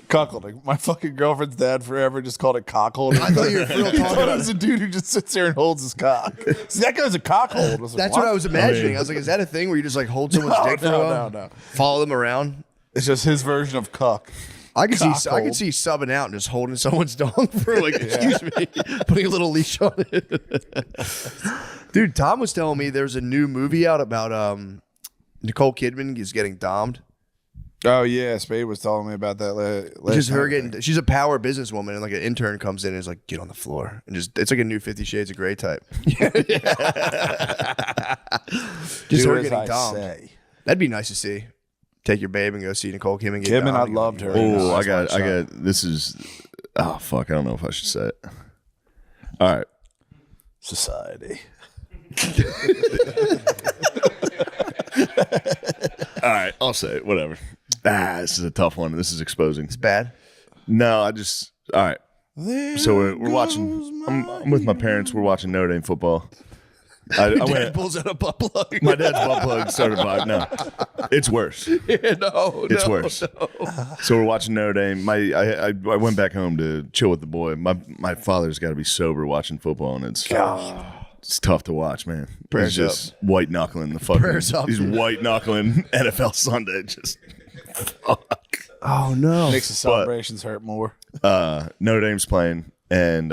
Cock holding. My fucking girlfriend's dad forever just called it cock holding.
I thought you were for real
He
talking
thought it
about
was a dude who just sits there and holds his cock. See, that guy's a cock hold. I was like,
That's what I was imagining. I was like, is that a thing where you just like hold someone's
No,
dick for a
no,
while?
no.
Follow them around?
It's just his version of cuck.
I could
Cock
see I could
hold.
see subbing out and just holding someone's dong for like, excuse me, putting a little leash on it. Dude, Tom was telling me there's a new movie out about Nicole Kidman is getting dommed.
Oh yeah, Spade was telling me about that. Last
Just her
night.
getting. She's a power businesswoman, and like an intern comes in and is like, "Get on the floor," and just it's like a new 50 Shades of Grey type. Just
Do
her
as
getting
I
dommed.
say.
That'd be nice to see. Take your babe and go see Nicole Kidman. Get
Kidman,
dommed.
I loved her.
Oh, I
That's my
got, this is, oh, fuck. I don't know if I should say it. All right.
society.
All right. I'll say it. Whatever. This is a tough one. This is exposing.
It's bad.
No, I just, all right. So we're watching, I'm with my parents. We're watching Notre Dame football.
I
Dad
went.
pulls out a butt plug.
My dad's butt plug started vibing. No, it's worse. It's worse. So we're watching Notre Dame. I went back home to chill with the boy. My father's got to be sober watching football, and it's tough to watch, man.
Prayers
He's just white knuckling the fucking.
Prayers up.
He's white knuckling NFL Sunday. Just fuck.
Oh no.
Makes the celebrations hurt more.
Notre Dame's playing, and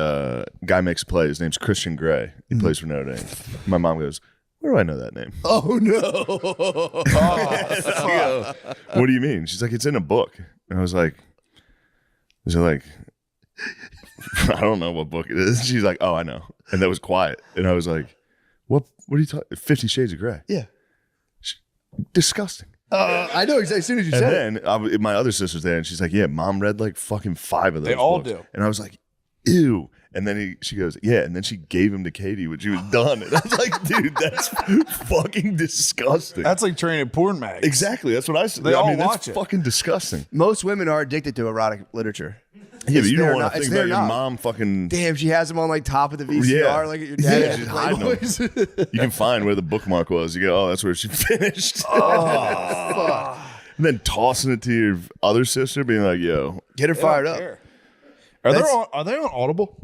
guy makes a play. His name's Christian Gray. He plays for Notre Dame. My mom goes, "Where do I know that name?"
Oh no.
I go, "What do you mean?" She's like, "It's in a book." And I was like, I don't know what book it is. She's like, "Oh, I know." And that was quiet. And I was like, What are you talking? 50 Shades of Grey.
Yeah.
Disgusting.
I know exactly. As soon as you said it.
And then my other sister's there, and she's like, "Yeah, Mom read like fucking 5 of those."
They all
books.
do.
And I was like, "Ew." And then she goes, "Yeah." And then she gave him to Katie when she was done. And I was like, "Dude, that's fucking disgusting."
That's like training porn mags.
Exactly. That's what I said.
They all
that's
watch it.
fucking disgusting.
Most women are addicted to erotic literature.
Yeah, but you don't
their
want
no-
to
it's
think
their
about your
knob.
mom fucking.
Damn, she has them on like top of the VCR,
Yeah.
like at your dad.
Yeah, just hiding them.
Playboys.
You can find where the bookmark was. You go, "Oh, that's where she finished." And then tossing it to your other sister, being like, "Yo,
Get her fired up.
Are they
That's-
on Audible?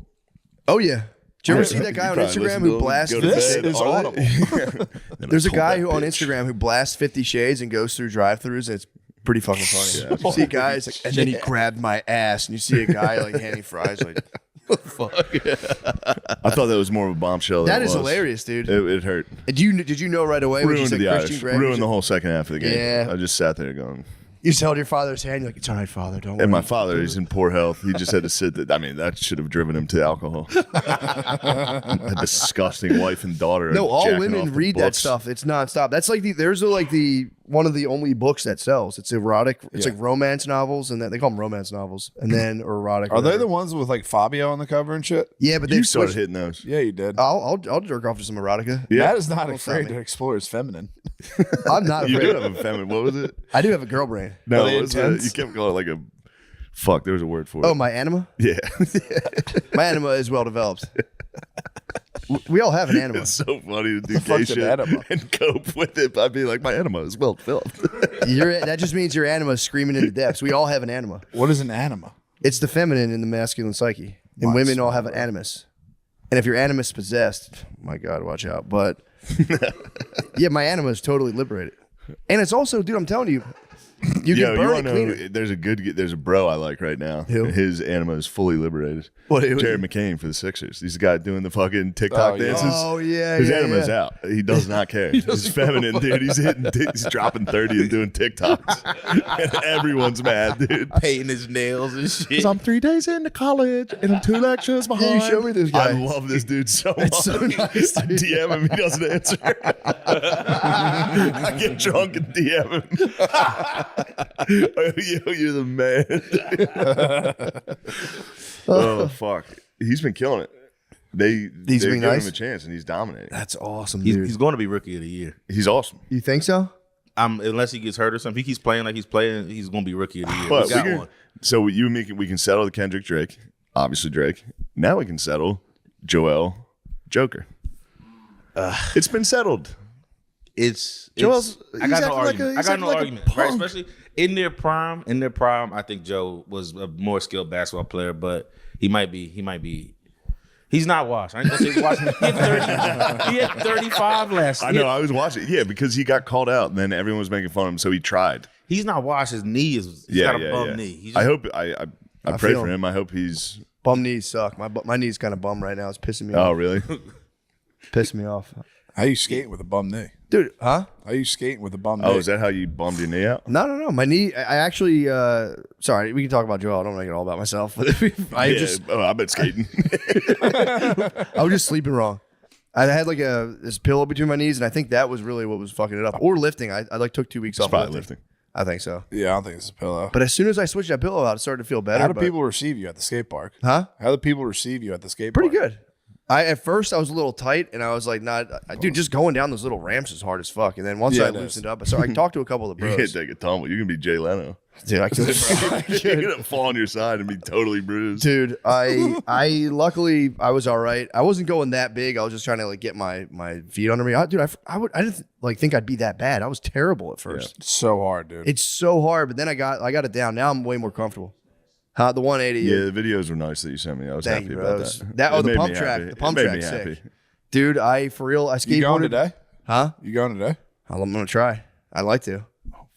Oh yeah. Did you ever see
You
that guy on
probably
Instagram
listen to
who
them,
blasts?
go to
This
bed.
is
Are
Audible.
they?
There's a
Told
guy
that
who on
bitch.
Instagram who blasts 50 Shades and goes through drive-throughs, and it's pretty fucking funny. You see guys, like, and then he grabbed my ass, and you see a guy like handing fries, like,
I thought that was more of a bombshell.
that
than it
is
was.
hilarious, dude.
It hurt.
Did you know right away when you
Ruined
said
the
Christian
Irish.
Grey?
Ruined the whole second half of the game.
Yeah.
I just sat there going.
You just held your father's hand. You're like, "It's all right, father. Don't worry."
And my father, he's in poor health. He just had to sit there. I mean, that should have driven him to alcohol. A disgusting wife and daughter.
No, all
jacking
women
off the
read that
books.
stuff. It's nonstop. That's like there's the one of the only books that sells. It's erotic. It's like romance novels, and they call them romance novels, and then or erotic.
Are they
whatever.
the ones with like Fabio on the cover and shit?
Yeah, but
You
they
started
switched.
hitting those.
Yeah, you did.
I'll jerk off to some erotica.
Yeah.
Matt is not
Don't
afraid
stop me.
to explore his feminine.
I'm not
You
afraid.
do have a feminine. What was it?
I do have a girl brain.
No,
Are they
what was it?
intense?
You kept calling it like a. Fuck, there was a word for it.
Oh, my anima.
Yeah.
My anima is well developed. We all have an anima.
It's so funny to do
fuck's
gay
an
shit
enema?
and cope with it by being like, "My enema is well developed."
That just means your anima is screaming into depths. We all have an anima.
What is an anima?
It's the feminine in the masculine psyche, and women all have an animus. And if your animus is possessed, my God, watch out. But yeah, my anima is totally liberated, and it's also, dude, I'm telling you, you
Yo,
can
you
burn
want
it
to
cleaner.
know? There's a bro I like right now.
Who?
His anima is fully liberated.
What, who?
Jared McCain for the Sixers. He's the guy doing the fucking TikTok
Oh, yeah.
dances.
Oh yeah,
His
yeah,
anima is
yeah.
out. He does not care. He's feminine, dude. He's dropping 30 and doing TikToks. And everyone's mad, dude.
Painting his nails and shit.
I'm 3 days into college and I'm 2 lectures behind.
Yeah, you showed me this guy.
I love this dude so much.
It's so nice,
I
dude.
DM him, he doesn't answer. I get drunk and DM him. Yo, you're the man. Oh fuck, he's been killing it. They're
being
giving
nice?
him a chance, and he's dominating.
That's awesome,
He's,
dude.
he's going to be rookie of the year.
He's awesome.
You think so?
Unless he gets hurt or something. If he keeps playing like he's playing, he's going to be rookie of the year.
But
we got
can,
one.
so you and me, we can settle the Kendrick Drake, obviously Drake. Now we can settle Joel Joker. It's been settled.
It's
Joel's-
I got
he's
no
acting like
argument.
a-
I
he's
got
acting
no
like a
argument. Right?
punk.
Especially in their prime. I think Joe was a more skilled basketball player, but he might be. He's not washed. I ain't gonna say he's washed. He had 35 last year.
I know. I was watching. Yeah, because he got called out, and then everyone was making fun of him, so he tried.
He's not washed. His knee is. He's got a bum knee. He's
I
just-
hope. I pray
feel
for
him.
him. I hope he's.
Bum knees suck. My knee's kind of bum right now. It's pissing me
Oh,
off.
really?
Pissing me off,
How you skating with a bum knee?
dude. Huh?
How you skating with a bum knee?
Oh, is that how you bummed your knee out?
No. My knee. I actually. Sorry, we can talk about Joel. I don't make it all about myself. But
I've been skating.
I was just sleeping wrong. I had like this pillow between my knees, and I think that was really what was fucking it up. Or lifting. I like took 2 weeks
It's
off
probably
lifting.
lifting.
I think so.
Yeah, I don't think it's a pillow.
But as soon as I switched that pillow out, it started to feel better.
How do
but-
people receive you at the skate park?
Huh?
How do people receive you at the skate
Pretty
park?
good. At first I was a little tight, and I was like, dude, just going down those little ramps is hard as fuck. And then once
Yeah,
I
it is.
loosened up, so I talked to a couple of the
You
bros.
can't take a tumble. You can be Jay Leno.
Dude, I could.
You're gonna fall on your side and be totally bruised.
Dude, I luckily I was all right. I wasn't going that big. I was just trying to like get my feet under me. I didn't like think I'd be that bad. I was terrible at first.
So hard, dude.
It's so hard, but then I got it down. Now I'm way more comfortable. The 180.
Yeah, the videos were nice that you sent me. I was
Thank
happy
you,
about
bro.
that.
The
It
pump
made me
track.
happy.
The pump
It made
track,
me
sick.
happy.
Dude, I skateboarded.
You going today?
Huh?
You going today?
I'm gonna try. I'd like to.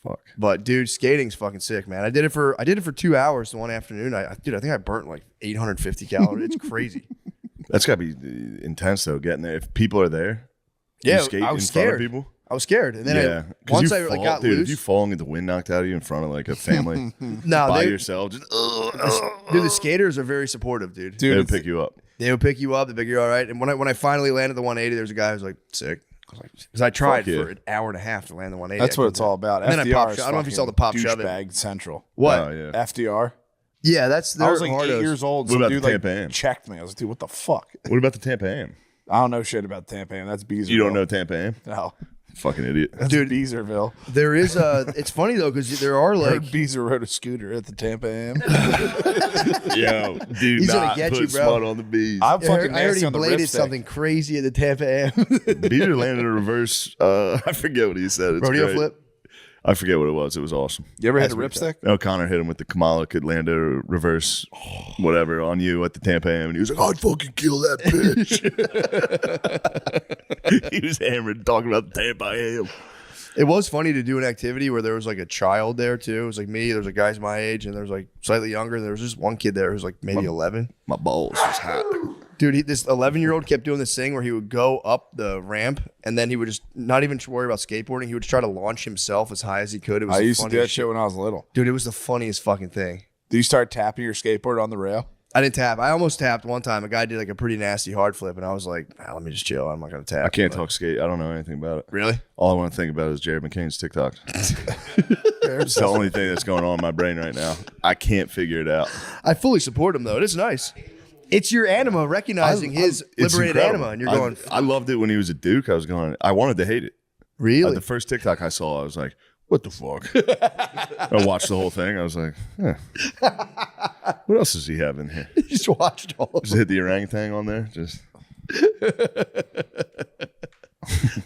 Fuck.
But dude, skating's fucking sick, man. I did it for 2 hours the one afternoon. I think I burnt like 850 calories. It's crazy.
That's gotta be intense though. Getting there, if people are there,
Yeah,
you skate
I was
in front of
scared.
people.
I was scared, and then
Yeah, 'cause
once
you
I like
fall-
got
dude,
loose.
if you fall and get the wind knocked out of you in front of like a family
No,
by
they,
yourself, just
dude, the skaters are very supportive, dude.
they would pick you up.
They would pick you up. They pick you all right. And when I finally landed the 180, there's a guy who's like sick. Because I tried
Fuck yeah.
for an hour and a half to land the 180.
That's what it's all about.
And then I
FDR
pop
is
shove- I don't know if you saw the
fucking
pop shove it.
douchebag central.
What?
Oh, yeah.
FDR.
Yeah, that's
I was like
hardos.
8 years old.
What
Some
about
dude
the
like
Tampa Am?
checked me. I was like, dude, what the fuck?
What about the Tampa Am?
I don't know shit about Tampa Am. That's Beezerville.
You don't know Tampa Am?
No.
Fucking idiot.
That's
Dude.
Beezerville.
There is it's funny though because there are
I
like
heard Beezer rode a scooter at the Tampa Am.
Yo, dude,
He's gonna
not
get
put
you, bro.
smut on the bees.
I'm
I
fucking
heard
nasty
he
on the
bladed
ripstick.
something crazy at the Tampa Am.
Beater landed a reverse. I forget what he said. It's
Rodeo
great.
flip.
I forget what it was. It was awesome.
You ever had a ripstick?
O'Connor hit him with the Kamala could land a reverse, whatever, on you at the Tampa Am, and he was like, "I'd fucking kill that bitch." He was hammered talking about the Tampa Am.
It was funny to do an activity where there was like a child there too. It was like me. There was like guys my age, and there was like slightly younger. And there was just one kid there who was like maybe 11.
My balls was hot.
Dude, this 11-year-old kept doing this thing where he would go up the ramp and then he would just not even worry about skateboarding. He would just try to launch himself as high as he could. It was
I
the
used to do that
funniest
shit when I was little.
Dude, it was the funniest fucking thing.
Do you start tapping your skateboard on the rail?
I didn't tap. I almost tapped one time. A guy did like a pretty nasty hard flip, and I was like, let me just chill. I'm not going to tap.
I can't
But-
talk skate. I don't know anything about it.
Really?
All I want to think about is Jared McCain's TikTok. It's the only thing that's going on in my brain right now. I can't figure it out.
I fully support him, though. It is nice. It's your anima recognizing his
It's
liberated
incredible.
anima, and you're going,
I loved it when he was at Duke. I wanted to hate it.
really?
The first TikTok I saw, I was like, what the fuck? I watched the whole thing. I was like, what else does he have in here?
You just watched all of
Just
them.
hit the orangutan on there. Just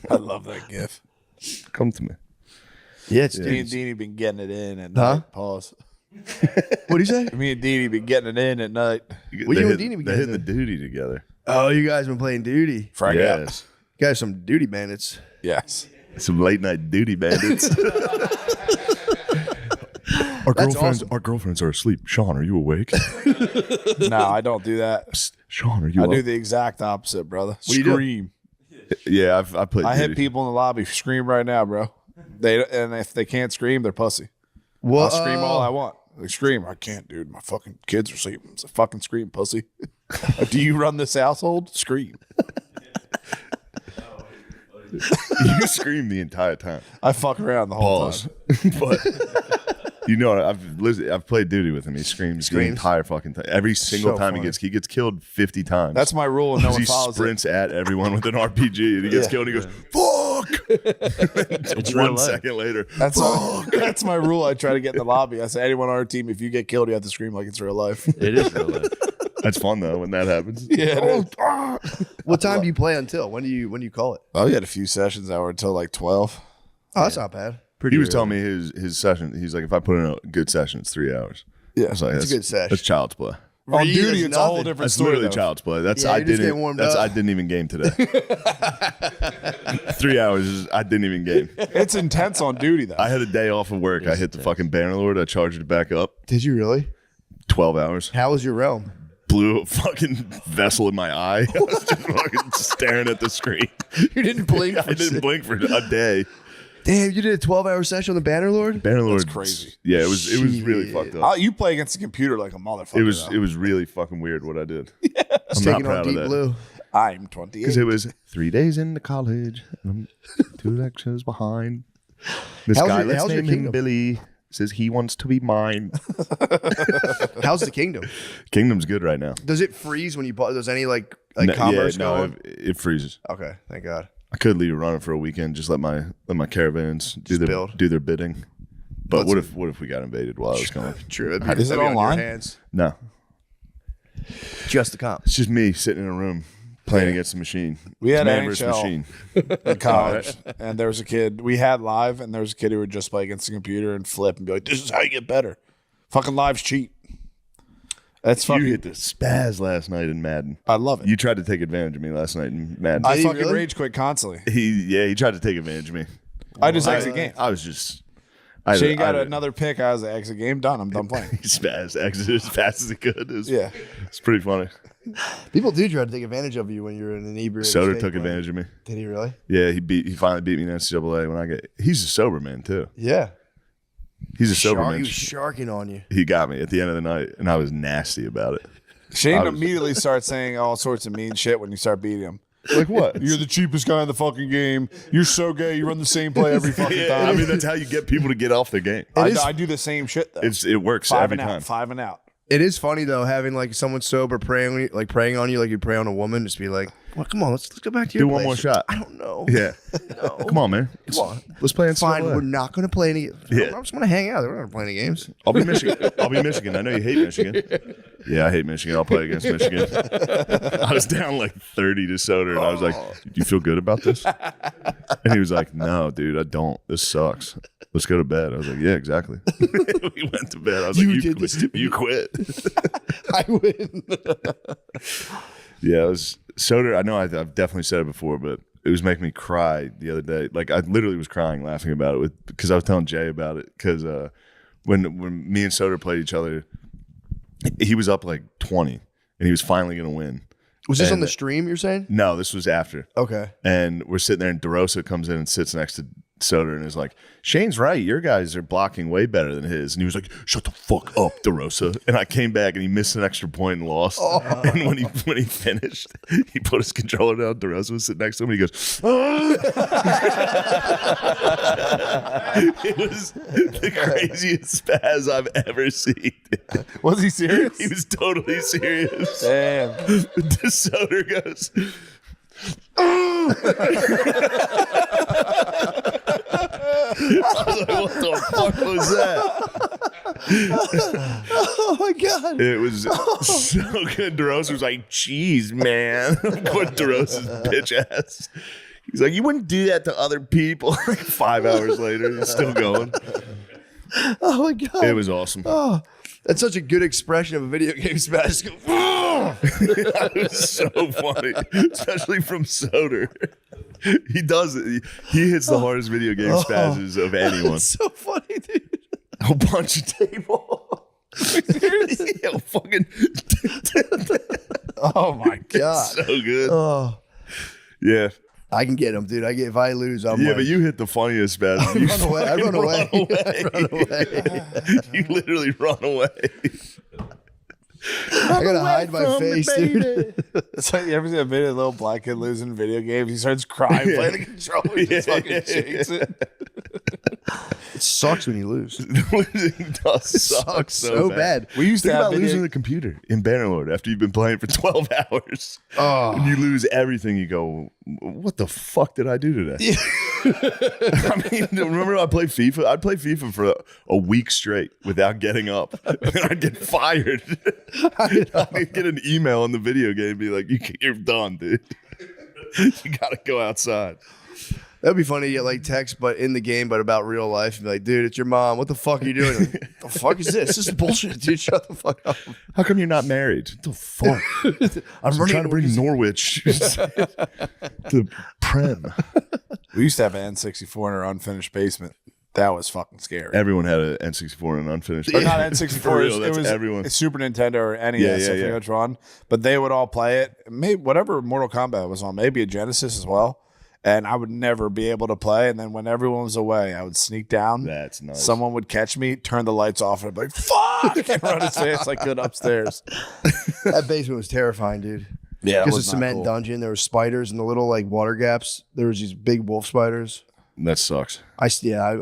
I love that gif.
come to me.
Yeah, it's
Me and Deanie been getting it in at
Huh?
night. Pause.
What do you say?
Me and Deanie been getting it in at night.
What
They
you and
hit-
Deanie be
They're hitting
getting
the duty together.
Oh, you guys been playing duty.
Frag out.
Yes.
You guys some duty bandits.
Yes.
Some late night duty bandits. Our
That's
girlfriends,
awesome.
our girlfriends are asleep. Sean, are you awake?
No, I don't do that.
Psst, Sean, are you
I
up?
do the exact opposite, brother.
do you do?
Scream.
Yeah, I played
I hit
duty.
people in the lobby. Scream right now, bro. And if they can't scream, they're pussy.
Well,
I'll scream all I want. They scream. I can't, dude. My fucking kids are sleeping. It's a fucking scream, pussy. Do you run this household? Scream.
You scream the entire time.
I fuck around the whole
Pause.
time.
But you know, I've played duty with him. He screams the entire fucking time. Every single
So
time
funny.
he gets killed 50 times.
That's my rule, and no one
he
follows it.
sprints at everyone with an RPG, and he gets killed. And he goes, "Fuck!" It's
real
1
life.
second later.
That's my rule. I try to get in the lobby. I say, anyone on our team, if you get killed, you have to scream like it's real life.
It is real life.
That's fun though when that happens.
Yeah. it is.
what time do you play until? When do you call it?
Oh, we had a few sessions that were until like 12.
Oh, that's not bad.
He was telling me his session. He's like, if I put in a good session, it's 3 hours.
Yeah.
I was like,
It's a good sesh.
That's child's play.
On
Really?
duty,
That's
it's a whole
nothing.
different
That's
story.
literally
though.
child's play. That's
Yeah,
I
you're just
didn't.
getting warmed
That's
up.
I didn't even game today. 3 hours. I didn't even game.
It's intense on duty, though.
I had a day off of work. I hit the fucking Bannerlord. I charged it back up.
Did you really?
12 hours.
How was your realm?
Blew a fucking vessel in my eye. I was just fucking staring at the screen.
You didn't blink.
I didn't blink for a day.
Damn, you did a 12-hour session on the Bannerlord?
Bannerlord.
That's crazy.
Yeah, it was really fucked up.
You play against the computer like a motherfucker.
It was really fucking weird what I did. I'm not
Taking on
proud of
Deep
that.
Blue.
I'm 28.
Because it was 3 days into college, and I'm 2 lectures behind. This
How's
guy,
your-
let's
how's your
name him
kingdom?
Billy, says he wants to be mine.
How's the kingdom?
Kingdom's good right now.
Does it freeze when you bought? Does any like
No,
commerce
yeah,
go
no,
on?
it freezes.
Okay, thank God.
I could leave it running for a weekend, just let my caravans do
Just build.
their bidding. But what if we got invaded while I was gone?
True.
Is it online?
Hands.
No,
Just the comp.
it's just me sitting in a room playing against the machine.
We had
Man versus
NHL
machine.
in college, and there was a kid. We had live, and there was a kid who would just play against the computer and flip and be like, "This is how you get better." Fucking live's cheap. That's fucking.
You hit the spaz last night in Madden.
I love it.
You tried to take advantage of me last night in Madden.
I
he
fucking
really?
rage quit constantly.
he tried to take advantage of me.
I just exit game.
I was just.
Shane got another pick. I was like, exit game done. I'm done playing.
He spaz exited as fast as he could.
Yeah.
It's pretty funny.
People do try to take advantage of you when you're in an inebriated
Soda
state,
took
right?
advantage of me.
Did he really?
Yeah, he finally beat me in NCAA he's a sober man too.
Yeah.
He's a sober
He
man.
was sharking on you.
He got me at the end of the night, and I was nasty about it.
Shane immediately starts saying all sorts of mean shit when you start beating him.
Like what?
You're the cheapest guy in the fucking game. You're so gay. You run the same play every fucking time.
I mean, that's how you get people to get off their game.
I do the same shit though.
It works
five
every
and
time.
out. 5 and out.
It is funny though, having like someone sober praying on you, like you pray on a woman. Just be like, "Well, come on, let's go back to your
Do one
place."
more shot.
I don't know.
Yeah. Come on, man.
Come on.
Let's play in
Fine,
NCAA.
we're not going to play any.
Yeah.
I'm just going to hang out. We're not going to play any games.
I'll be Michigan. I know you hate Michigan. Yeah, I hate Michigan. I'll play against Michigan. I was down like 30 to Soder, and I was like, "Do you feel good about this?" And he was like, "No, dude, I don't. This sucks. Let's go to bed." I was like, "Yeah, exactly." We went to bed. I was
You
like,
did this to me.
You quit."
I win.
Yeah, it was Soder. I know I've definitely said it before, but it was making me cry the other day. Like I literally was crying laughing about it because I was telling Jay about it because when me and Soder played each other, he was up like 20 and he was finally going to win.
Was this on the stream? You're saying?
No, this was after.
Okay.
And we're sitting there, and DeRosa comes in and sits next to Soder and is like, "Shane's right. Your guys are blocking way better than his." And he was like, "Shut the fuck up, DeRosa." And I came back, and he missed an extra point and lost. And when he finished, he put his controller down. DeRosa was sitting next to him, and he goes, "Oh." It was the craziest spaz I've ever seen.
Was he serious?
He was totally serious.
Damn.
The Soder goes, I was like, "What the fuck was that?"
Oh my god.
It was so good. DeRosa was like, "Jeez, man." What DeRosa's bitch ass. He's like, "You wouldn't do that to other people." Like 5 hours later, he's still going.
Oh my god.
It was awesome.
Oh, that's such a good expression of a video game smash.
That was so funny, especially from Soder. He does it. He hits the hardest video game spazzes of anyone.
That's so funny, dude.
A bunch of table. Yeah, fucking.
Oh my god.
So good.
Oh,
Yeah.
I can get him, dude. If I lose, I'm
Yeah,
like,
but you hit the funniest spaz.
I run away. I run away. I run away.
You literally run away.
I gotta hide my face, dude.
It's like you ever see a video of a little black kid losing video games? He starts crying, playing the controller, he just fucking shakes it.
It sucks when you lose.
Losing does suck so bad.
We used
Think
to have
about
video-
losing the computer in Bannerlord after you've been playing for 12 hours.
Oh.
And you lose everything. You go, "What the fuck did I do today?" I mean, remember I played FIFA? I'd play FIFA for a week straight without getting up. And I'd get fired. I'd get an email in the video game be like, "You're done, dude. You got to go outside."
That'd be funny to get like text, but in the game, but about real life. And be like, "Dude, it's your mom. What the fuck are you doing?" Like, the fuck is this? This is bullshit, dude. Shut the fuck up.
How come you're not married? What the fuck? I'm trying to bring Norwich to Prem.
We used to have an N64 in our unfinished basement. That was fucking scary.
Everyone had an N64 and an unfinished.
Or not N64.
For real,
it
that's
was
everyone.
Super Nintendo or NES,
Yeah,
I forget
yeah.
which one. But they would all play it. Maybe whatever Mortal Kombat was on, maybe a Genesis as well. And I would never be able to play. And then when everyone was away, I would sneak down.
That's nice.
Someone would catch me, turn the lights off, and I'd be like, "Fuck!" and run as fast as I could upstairs.
That basement was terrifying, dude.
Yeah,
Because the cement dungeon, there were spiders in the little like water gaps. There was these big wolf spiders.
That sucks.
I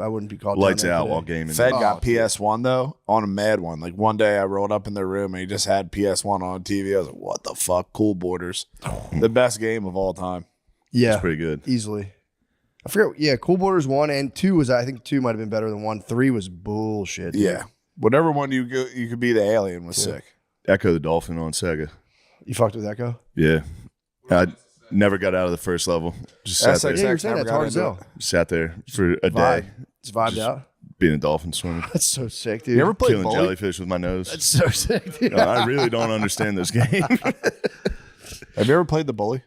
wouldn't be called down
Lights
there
out
today.
while gaming.
Fed got PS1 though on a mad one. Like one day I rolled up in their room and he just had PS1 on TV. I was like, "What the fuck? Cool Borders, the best game of all time."
Yeah,
It's pretty good.
easily. I forget. Yeah, Cool Borders 1 and 2 was. I think 2 might have been better than 1. 3 was bullshit. Dude.
Yeah. Whatever one you could be the alien was sick.
Echo the Dolphin on Sega.
You fucked with Echo?
Yeah. I never got out of the first level. Just sat there.
Yeah, you're saying that's hard as hell.
Sat there for a
Vibe.
day.
It's vibed out.
Being a dolphin swimmer.
That's so sick, dude.
You ever played
Killing
Bully?
jellyfish with my nose.
That's so sick, dude.
No, I really don't understand this game.
Have you ever played the Bully?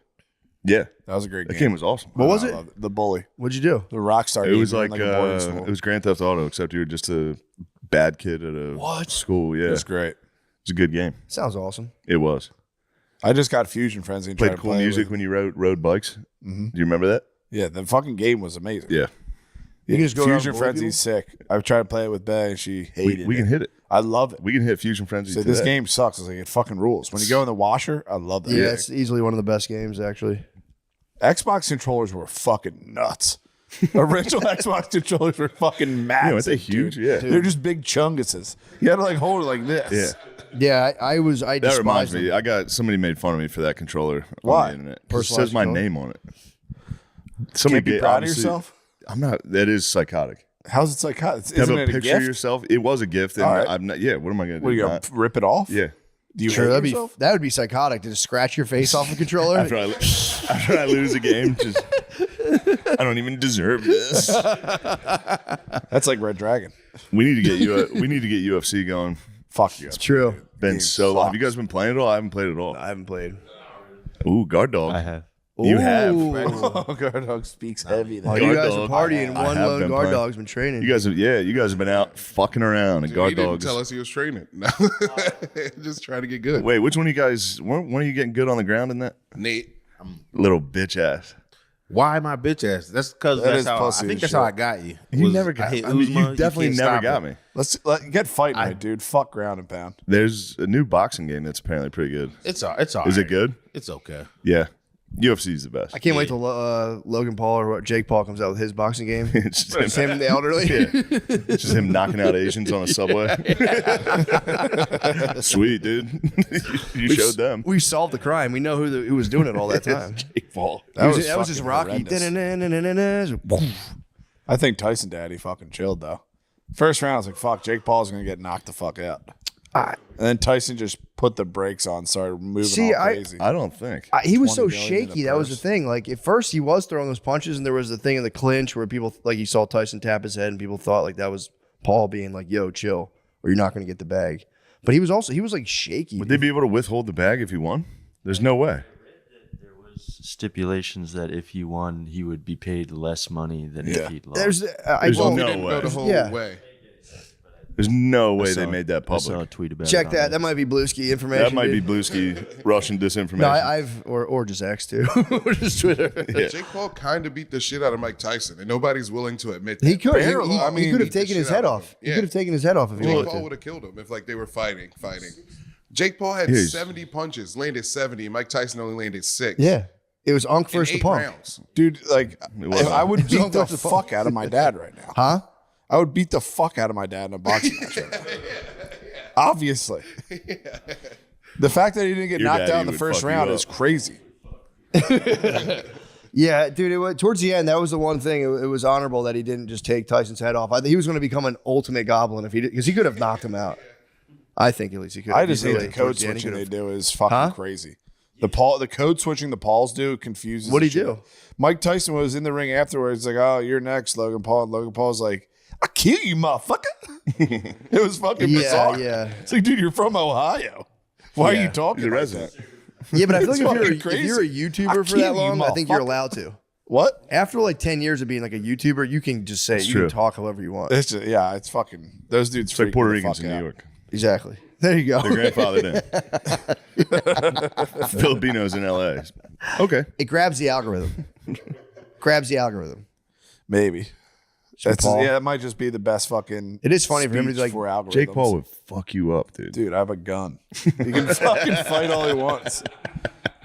Yeah.
That was a great
That
game.
game was awesome.
What was
I
it?
loved The Bully.
What'd you do?
The Rockstar
It
game.
was
You're in,
like,
a boarding school.
it was Grand Theft Auto, except you were just a bad kid at a school. Yeah.
It was great.
It's a good game.
Sounds awesome.
It was.
I just got Fusion Frenzy and tried
Played
to
cool
play
music
with-
when you rode bikes.
Mhm.
Do you remember that?
Yeah, the fucking game was amazing.
Yeah.
You can just go around
Fusion
and bully
Frenzy's sick. I've tried to play it with Bay and she hated
We
it.
can hit it.
I love it.
We can hit Fusion Frenzy.
So this
today.
game sucks. It's like it fucking rules. When you go in the washer, I love that.
Yeah, it's easily one of the best games, actually.
Xbox controllers were fucking nuts. Original Xbox controllers were fucking massive.
aren't they huge?
dude.
Yeah.
They're just big chunguses. You had to like hold it like this.
Yeah.
Yeah, I
That
despised
reminds me.
them.
I got somebody made fun of me for that controller
Why?
on the internet. It
Personalized
says my
controller?
name on it.
Can't be proud of
obviously-
yourself?
I'm not. That is psychotic.
How's it psychotic?
Have
Isn't
a
it a
picture
gift?
of yourself. It was a gift, and
All right.
I'm not. Yeah. What am I gonna do?
What, are you going
Not-
to rip it off?
yeah.
Do you
Sure,
hate yourself?
that would be psychotic to just scratch your face off a controller.
After I lose a game, just I don't even deserve this.
That's like Red Dragon.
We need to get you. We need to get UFC going.
Fuck you.
True.
Been
Game
so long. Have you
sucks.
guys been playing it all? I haven't played it all.
I haven't played.
Ooh, guard dog.
I have.
You have.
Oh, Guard Dog speaks heavy.
Oh,
There.
you
Guard
guys
dog.
are partying.
I
One
have
lone
been
guard
playing.
dog's been training.
You guys have. Yeah, you guys have been out fucking around, and
He
guard
didn't
dogs.
tell us he was training. No. Just trying to get good.
Wait, which one of you guys? When are you getting good on the ground in that?
Nate.
Little bitch ass.
Why my bitch ass? That's because
That
that's
is
how
pussy
I think
as
that's how I
shit.
got you.
You
Was
never got.
hit
I mean,
Uzma,
you definitely
can't
never
stop
got
it.
me.
Let's get fighting, right, dude. Fuck ground and pound.
There's a new boxing game that's apparently pretty good.
It's all. It's all.
Is
right.
it good?
It's okay.
Yeah. UFC is the best.
I can't wait till Logan Paul or Jake Paul comes out with his boxing game.
It's just
It's
him,
him, the elderly.
it's just him knocking out Asians on a subway. Sweet, dude. you showed them.
We solved the crime. We know who was doing it all that time.
Jake Paul.
That was just
fucking
Rocky.
horrendous. I think Tyson Daddy fucking chilled though. First round, I was like, fuck, Jake Paul's gonna get knocked the fuck out. And then Tyson just put the brakes on, started moving all crazy.
I don't think.
He was so
20 million in
shaky.
a
That was the
purse.
thing. Like at first, he was throwing those punches, and there was the thing in the clinch where people like you saw Tyson tap his head, and people thought like that was Paul being like, "Yo, chill, or you're not going to get the bag." But he was like shaky.
Would they be able to withhold the bag if he won? There's no way.
There was stipulations that if he won, he would be paid less money than if he'd lost.
There's
There's
well,
He
no
didn't
way.
go the whole
Yeah.
way.
There's no way
I
they
saw-
made that
I saw a
public.
tweet about
check
it.
that. That might be Blueski information.
That might be
dude.
Blueski Russian disinformation.
No, I've or just X too, or just Twitter.
Yeah.
Jake Paul kind of beat the shit out of Mike Tyson, and nobody's willing to admit that.
He could.
Barely. I mean,
He could have
beat the
taken his
shit
head
out of
off.
him.
He
Yeah.
could have taken his head off if he
Jake
wanted
Paul
to.
would have killed him if like they were fighting. Jake Paul had
Here's-
70 punches, landed 70. Mike Tyson only landed 6.
Yeah, it was Unk
in
versus the
8
Punk.
rounds.
Dude, like,
was.
if I would beat
Don't
the
touch the phone.
fuck out of my dad right now.
Huh?
I would beat the fuck out of my dad in a boxing match right now. Obviously. The fact that he didn't get
Your
knocked
daddy
out in the
would
first
fuck you
round
up.
is crazy.
Yeah, dude. It was, towards the end, that was the one thing. It was honorable that he didn't just take Tyson's head off. I think he was going to become an ultimate goblin if he did, because he could have knocked him out. I think at least he could.
I just hate
Easily.
the code
Towards the end, he
switching they
could've-
do is fucking
Huh?
crazy. The code switching the Pauls do confuses.
What'd
the
he
shit.
do?
Mike Tyson was in the ring afterwards, like, "Oh, you're next, Logan Paul." And Logan Paul's like, "I kill you, motherfucker." It was fucking
Yeah,
bizarre.
yeah.
It's like, dude, you're from Ohio. Why are
Yeah.
you talking
He's a
like
resident.
that?
Yeah, but I feel like
It's
if
fucking
you're a
crazy.
YouTuber
I
for
kill
that
you,
long, I think you're
motherfucker.
allowed to.
What?
After like 10 years of being like a YouTuber, you can just say you
true.
can talk however you want.
It's just, yeah, it's fucking those dudes.
It's like
freak
Puerto
me the
Ricans
fuck
in New
out.
York.
Exactly. There you go.
Their grandfather did. Filipinos in LA. Okay.
It grabs the algorithm. Grabs the algorithm.
Maybe. That's,
Paul.
yeah, it might just be the best fucking.
It is funny for him to
speech
be like,
for algorithms.
Jake Paul would fuck you up, dude.
Dude, I have a gun. He can fucking fight all he wants.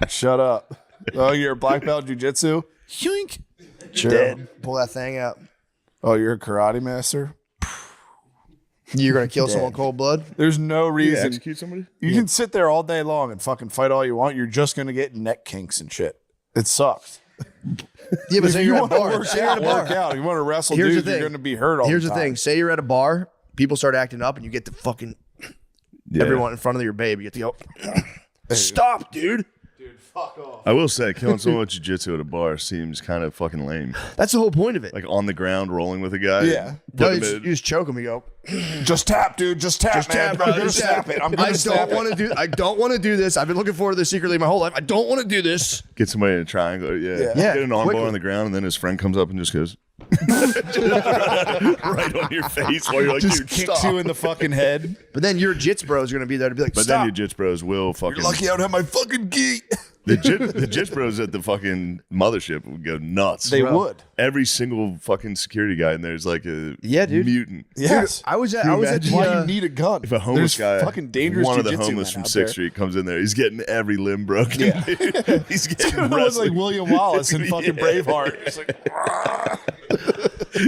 Shut up. Oh, you're a black belt jujitsu? Yoink.
Sure. Pull that thing out.
Oh, you're a karate master?
You're gonna kill someone cold blood.
There's no
You
reason.
execute somebody?
You can sit there all day long and fucking fight all you want. You're just going to get neck kinks and shit. It sucks.
Yeah, but
If
say
you
you're at a
want to
bar.
work
Say you're at
out,
a bar.
work out. If you want to wrestle
Here's
dudes,
the
you're
thing.
going to be hurt all
Here's
the
the
time.
thing. Say you're at a bar, people start acting up, and you get to fucking everyone in front of your baby. You get to go, stop, dude.
I will say, killing someone with jiu-jitsu at a bar seems kind of fucking lame.
That's the whole point of it.
Like on the ground, rolling with a guy.
Yeah.
No, you just choke him. You go,
Just tap, dude. Just tap,
just
man.
tap, bro.
I'm going to
Just
snap
tap.
it. I'm
I
going to snap
don't want to do. I don't want to do this. I've been looking forward to this secretly my whole life. I don't want to do this.
Get somebody in a triangle. Yeah.
Yeah,
Get an armbar
quickly.
on the ground, and then his friend comes up and just goes right on your face while you're like,
Just
dude,
kicks
stop.
you in the fucking head.
But then your jits bros are gonna be there to be like,
But
stop.
then your jits bros will fucking.
You're lucky I don't have my fucking gi.
The jits bros at the fucking mothership would go nuts.
They would.
Every single fucking security guy in there is like a
dude.
mutant.
Yes.
I was at.
Can
I
you
was at
imagine
the.
Why you need a gun?
If a homeless
There's
guy,
fucking dangerous
one of the
jiu-jitsu
homeless
men
from
out
6th
there.
Street comes in there, he's getting every limb broken.
Yeah.
Dude. He's getting
It was like
wrestling.
William Wallace in fucking
Yeah.
Braveheart. It's like,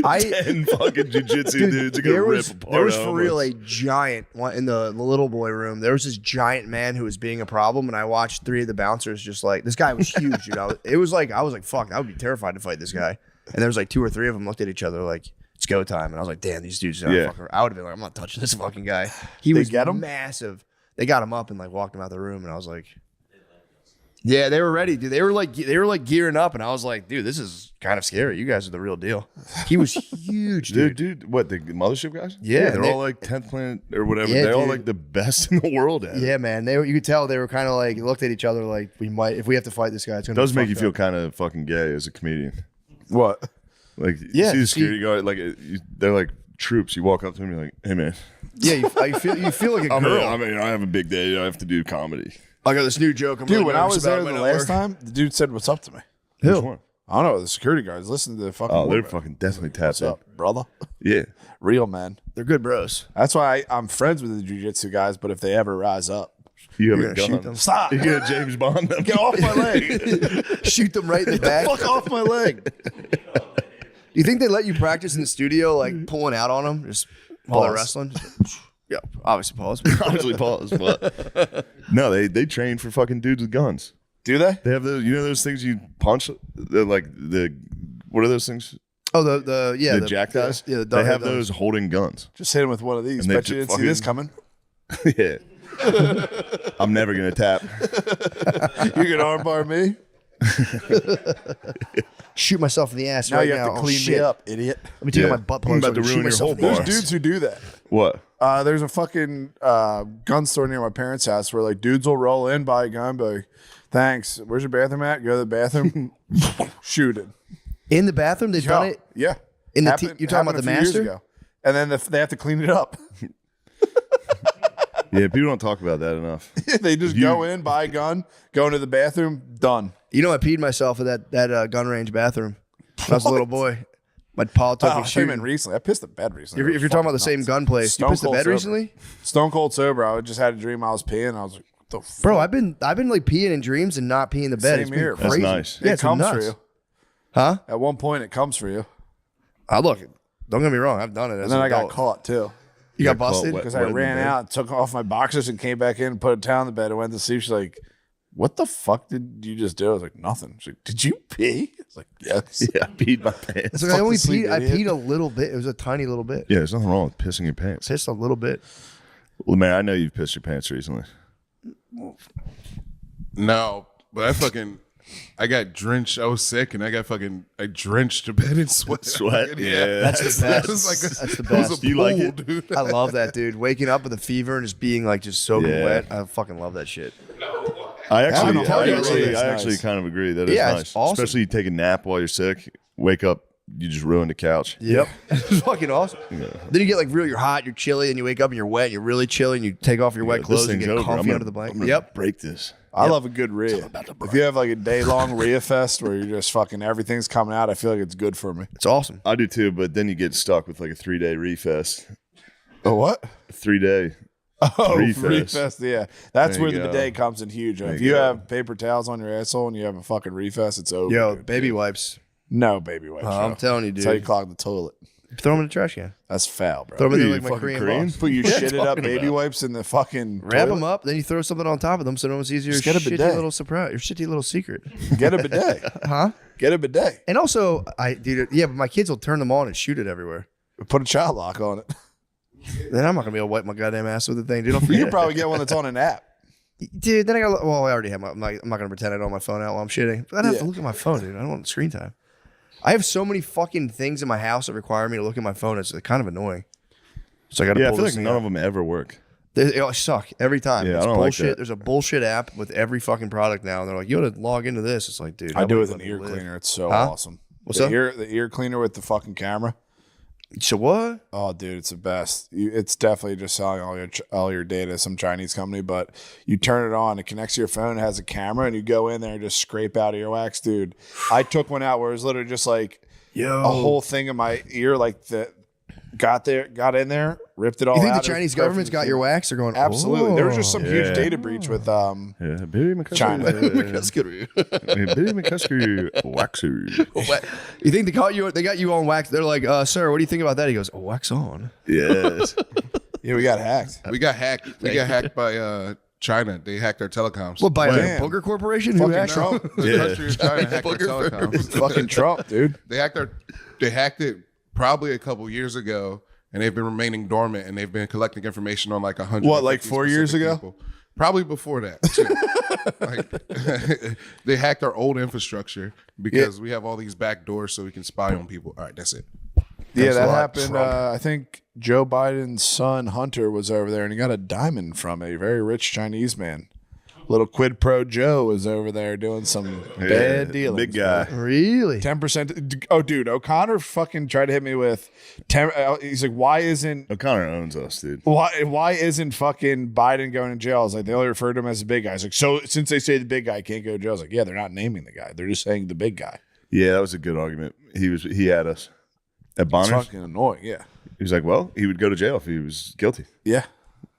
I
10 fucking jiu-jitsu dudes are
there
gonna
was,
rip apart.
there was
a
for real
homeless.
a giant one in the little boy room. There was this giant man who was being a problem, and I watched 3 of the bouncers just like this guy was huge. You know, it was like I was like, fuck, I would be terrified to fight this guy. And there was like 2 or 3 of them looked at each other like it's go time, and I was like, damn, these dudes.
Yeah.
I would have been like, I'm not touching this fucking guy. He was
get him?
massive. They got him up and like walked him out the room, and I was like. Yeah, they were ready, dude. They were like gearing up, and I was like, dude, this is kind of scary. You guys are the real deal. He was huge, dude.
Dude, what, the mothership guys?
Yeah,
they're
they-
all like 10th planet or whatever.
Yeah,
they're all
dude.
like the best in the world at it.
Yeah, man. They were, you could tell they were kind of like looked at each other like we might if we have to fight this guy. It's
It
gonna
does
be
make you
fucked
feel
up.
kind of fucking gay as a comedian.
what?
Like,
Yeah,
you see the
see-
security guard, like, they're like troops. You walk up to them, you're like, hey, man.
Yeah, you feel like a girl.
I have a big day. I have to do comedy.
I got this new joke. I'm
Dude,
really
when I
nervous
was
about.
there
It might
the
not
last
work.
time, the dude said, "What's up to me?"
Who?
Which one?
I don't know. The security guards. Listen to the fucking.
Oh, they're
woman.
fucking definitely tapped
What's up, brother?
Yeah.
Real men.
They're good bros.
That's why I'm friends with the jiu-jitsu guys. But if they ever rise up,
You have
You're
a
gonna
gun.
shoot them.
stop.
You're gonna James Bond them.
Get off my leg.
Shoot them right in the back.
Fuck off my leg.
Do you think they let you practice in the studio, like pulling out on them, just while they're
Pause.
wrestling? Yeah, obviously pause.
Obviously, pause. But no, they train for fucking dudes with guns.
Do they?
They have those. You know those things you punch. They're like the. What are those things?
Oh, the
jack guys.
Yeah,
they have those holding guns.
Just hit him with one of these.
And they
Bet you
just
didn't see this
fucking-
coming.
Yeah. I'm never gonna tap.
You can armbar me.
Shoot myself in the ass
Now
right
you
now.
have to
Oh,
clean
shit.
me up, idiot.
Let me take out
Yeah.
my butt
I'm
plug.
about
so I
to
can
ruin your
shoot
whole
myself in the
There's
bar.
ass.
dudes who do that.
What?
There's a fucking gun store near my parents' house where like dudes will roll in, buy a gun, be like, "Thanks. Where's your bathroom at?" Go to the bathroom, shoot it.
In the bathroom, they've done it.
Yeah.
In the
Happened-
you're talking about
happened
the
a few years
master?
ago. And then they have to clean it up.
Yeah, people don't talk about that enough.
They just go in, buy a gun, go into the bathroom, done.
You know, I peed myself at that gun range bathroom when I was a little boy. My paw took
Oh,
me
I came
shooting.
in recently. I pissed the bed recently.
If you're talking about the same gun place, you
Stone
pissed the
cold
bed
sober.
recently,
Stone cold sober. I just had a dream I was peeing. I was like, what the fuck?
bro. I've been like peeing in dreams and not peeing in the bed.
Same
It's been
here.
crazy.
That's nice.
Yeah,
It
it's
comes
nuts.
for you.
Huh?
At one point, it comes for you.
Look. Don't get me wrong. I've done it. As
And then
an
I got
adult.
caught too.
You got
got caught
busted.
wet.
Because I
in the
ran
bed?
out, took off my boxers, and came back in and put a towel in the bed and went to sleep. She's like, "What the fuck did you just do?" I was like, "Nothing." She's like, "Did you pee?" I was like, "Yes."
Yeah, I peed my pants.
It's like I
Fuck
only
to sleep,
peed. I
idiot.
peed a little bit. It was a tiny little bit.
Yeah, there's nothing wrong with pissing your pants.
Just a little bit.
Well, man, I know you've pissed your pants recently.
No, but I got drenched. I was sick, and I drenched the bed in sweat.
Sweat? Yeah.
That's the best.
It was like
That's the
it was
best.
a
You like
pool,
it?
dude.
I love that, dude. Waking up with a fever and just being like just soaking
Yeah.
wet. I fucking love that shit.
I actually,
I'm telling you,
I
it's
actually
nice.
kind of agree. That is
Yeah, it's
nice.
awesome.
Especially you take a nap while you're sick, wake up, you just ruined the couch.
Yep. It's fucking awesome. Then you get like you're hot, you're chilly, and you wake up and you're wet, and you're really chilly, and you take off your wet
This
clothes and
thing's
get
over.
comfy
I'm
under the
gonna
blanket. Yep.
break this.
I love a good Rhea. If you have like a day long Rhea fest where you're just fucking everything's coming out, I feel like it's good for me.
It's awesome.
I do too, but then you get stuck with like a 3-day refest.
Oh, what?
3-day.
Oh,
Free
free
fest.
fest. Yeah, that's
There
where
you
the
go.
bidet comes in huge.
There
If
you
you
go.
have paper towels on your asshole and you have a fucking refest, it's over.
Yo,
dude.
baby wipes.
No baby wipes.
I'm
bro.
telling you,
That's how you
dude.
clog the toilet.
Throw them in the trash can.
That's foul, bro.
Throw them in there
You
like my
fucking
Korean boss.
Put your shitted up baby wipes in the fucking
Wrap
toilet.
them up, then you throw something on top of them so no one sees your
Just get a
shitty
bidet.
little surprise, your shitty little secret.
Get a bidet.
Huh?
Get a bidet.
And also, but my kids will turn them on and shoot it everywhere.
Put a child lock on it.
Then I'm not gonna be able to wipe my goddamn ass with the thing, dude. Don't
You
forget.
can probably get one that's on an app.
Dude, then I got. Well, I already have my. I'm not gonna pretend I don't have my phone out while I'm shitting. But I have to look at my phone, dude. I don't want screen time. I have so many fucking things in my house that require me to look at my phone. It's kind of annoying. So I got to.
Yeah, I
pull
feel
this
like
thing
none
out.
of them ever work.
They all suck every time.
Yeah,
It's
I don't like
bullshit.
that.
There's a bullshit app with every fucking product now, and they're like, "You got to log into this." It's like, dude,
I do
nobody
with an
let me
ear
live.
cleaner. It's so
Huh?
awesome.
What's
the
up?
The ear cleaner with the fucking camera.
So what?
Oh, dude, it's the best. It's definitely just selling all your data to some Chinese company, but you turn it on, it connects to your phone, it has a camera, and you go in there and just scrape out earwax, dude. I took one out where it was literally just like a whole thing in my ear, like got in there, ripped it all out.
You think
It
the
was
Chinese government's
perfectly
got your wax? They're going,
Absolutely. There was just some huge
Yeah.
data breach with
Yeah, baby,
China.
That's good.
Baby, waxer.
You think they got you on wax? They're like, sir, what do you think about that? He goes, wax on.
Yes.
Yeah, we got hacked.
We got hacked. We got hacked by China. They hacked our telecoms.
What, by a
Damn.
Booger Corporation? Who
Fucking
hacked
Trump.
The country of China hacked our telecoms.
Fucking Trump, dude.
They hacked it probably a couple years ago, and they've been remaining dormant, and they've been collecting information on like 100.
What, like 4 years ago?
People. Probably before that. Too. Like, they hacked our old infrastructure because we have all these back doors so we can spy on people. All right, that's it.
Yeah,
a
that
lot,
happened.
Trump.
I think Joe Biden's son Hunter was over there, and he got a diamond from a very rich Chinese man. Little quid pro Joe was over there doing some bad dealings.
Big guy.
Really?
10%. Oh, dude, O'Connor fucking tried to hit me with 10. He's like, why isn't
O'Connor owns us, dude.
why isn't fucking Biden going to jail? I was like, they only refer to him as the big guy. He's like, so since they say the big guy can't go to jail, I was like, yeah, they're not naming the guy. They're just saying the big guy.
Yeah, that was a good argument. He had us at
It's
Bonner's.
fucking annoying. Yeah.
He was like, well, he would go to jail if he was guilty.
Yeah.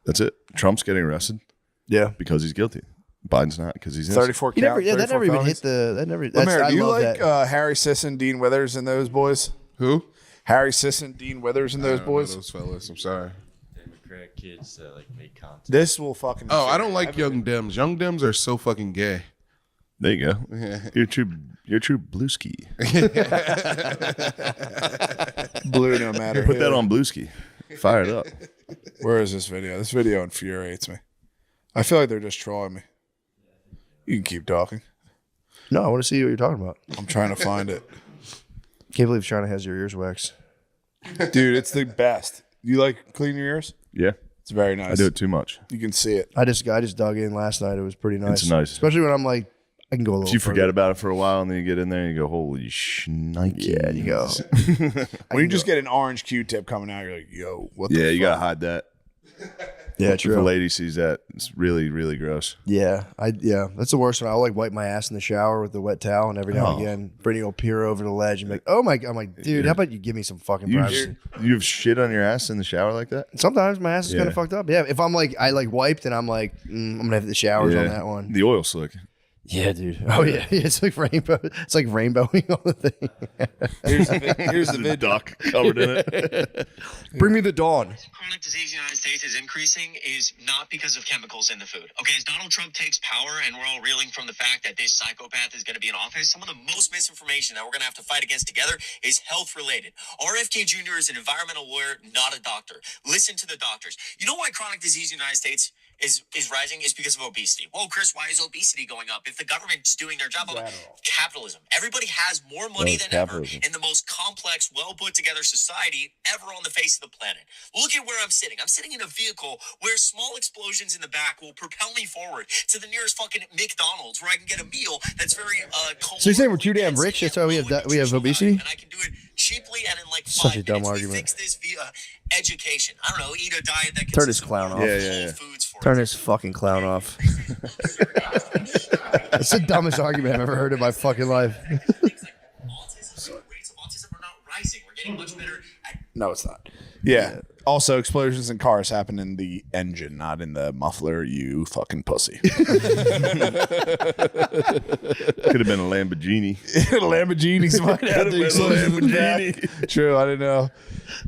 That's it. Trump's getting arrested
Yeah.
because he's guilty. Biden's not because he's innocent.
34
You never,
count.
yeah, that
34
never even
felonies.
hit the. That never.
Lemaire,
I
do you
love
like
that.
Harry Sisson, Dean Withers, and those boys?
Who?
Harry Sisson, Dean Withers, and those
I don't know
boys?
those fellas. I'm sorry.
Democrat kids that like make content.
This will fucking.
Oh, I don't like Young Dems. Young Dems are so fucking gay.
There you go. You're true Blueski.
blue no matter.
Put
who.
that on Blueski. Fire it up.
Where is this video? This video infuriates me. I feel like they're just trolling me. You can keep talking.
No, I want to see what you're talking about.
I'm trying to find it.
Can't believe China has your ears waxed.
Dude, it's the best. You like clean your ears?
Yeah.
It's very nice.
I do it too much.
You can see it.
I just dug in last night. It was pretty nice.
It's nice.
Especially when I'm like, I can go a little.
You forget
further.
about it for a while, and then you get in there and you go, holy shnikes.
Yeah, you go.
When you just get an orange Q-tip coming out, you're like, yo, what the
Yeah, you got to
fuck?
hide that.
Yeah,
If a lady sees that, it's really, really gross.
Yeah, that's the worst one. I'll like wipe my ass in the shower with the wet towel, and every now and again, Brittany will peer over the ledge and be like, "Oh my!" I'm like, "Dude, how about you give me some fucking privacy?"
You have shit on your ass in the shower like that?
Sometimes my ass is kind
Yeah.
of fucked up. Yeah, if I'm like, I like wiped, and I'm like, I'm gonna have the showers on that one.
The oil slick.
Yeah, dude. Oh yeah, it's like rainbow. It's like rainbowing on the thing.
Here's the video.
Duck covered in it.
Bring me the dawn.
Chronic disease in the United States is increasing is not because of chemicals in the food. Okay, as Donald Trump takes power and we're all reeling from the fact that this psychopath is going to be in office, some of the most misinformation that we're going to have to fight against together is health related. RFK Jr. is an environmental lawyer, not a doctor. Listen to the doctors. You know why chronic disease in the United States is rising is because of obesity. Well, Chris, why is obesity going up? If the government is doing their job, capitalism. Everybody has more money than ever in the most complex, well put together society ever on the face of the planet. Look at where I'm sitting. I'm sitting in a vehicle where small explosions in the back will propel me forward to the nearest fucking McDonald's where I can get a meal that's very
So you're saying we're too damn rich? That's why we have obesity?
and I can do it cheaply and in like
Such
5
a dumb
minutes.
argument.
We fix this via education. I don't know, eat a diet that
Turn this
consists of
clown
more
off.
whole foods for
Turn this fucking clown off. That's the dumbest argument I've ever heard in my fucking life.
autism. Rates of autism are not rising. We're getting much better at
No, it's not. Yeah. Also, explosions in cars happen in the engine, not in the muffler, you fucking pussy.
Could have been a Lamborghini.
Lamborghinis might have the explosions in the back. True, I didn't know.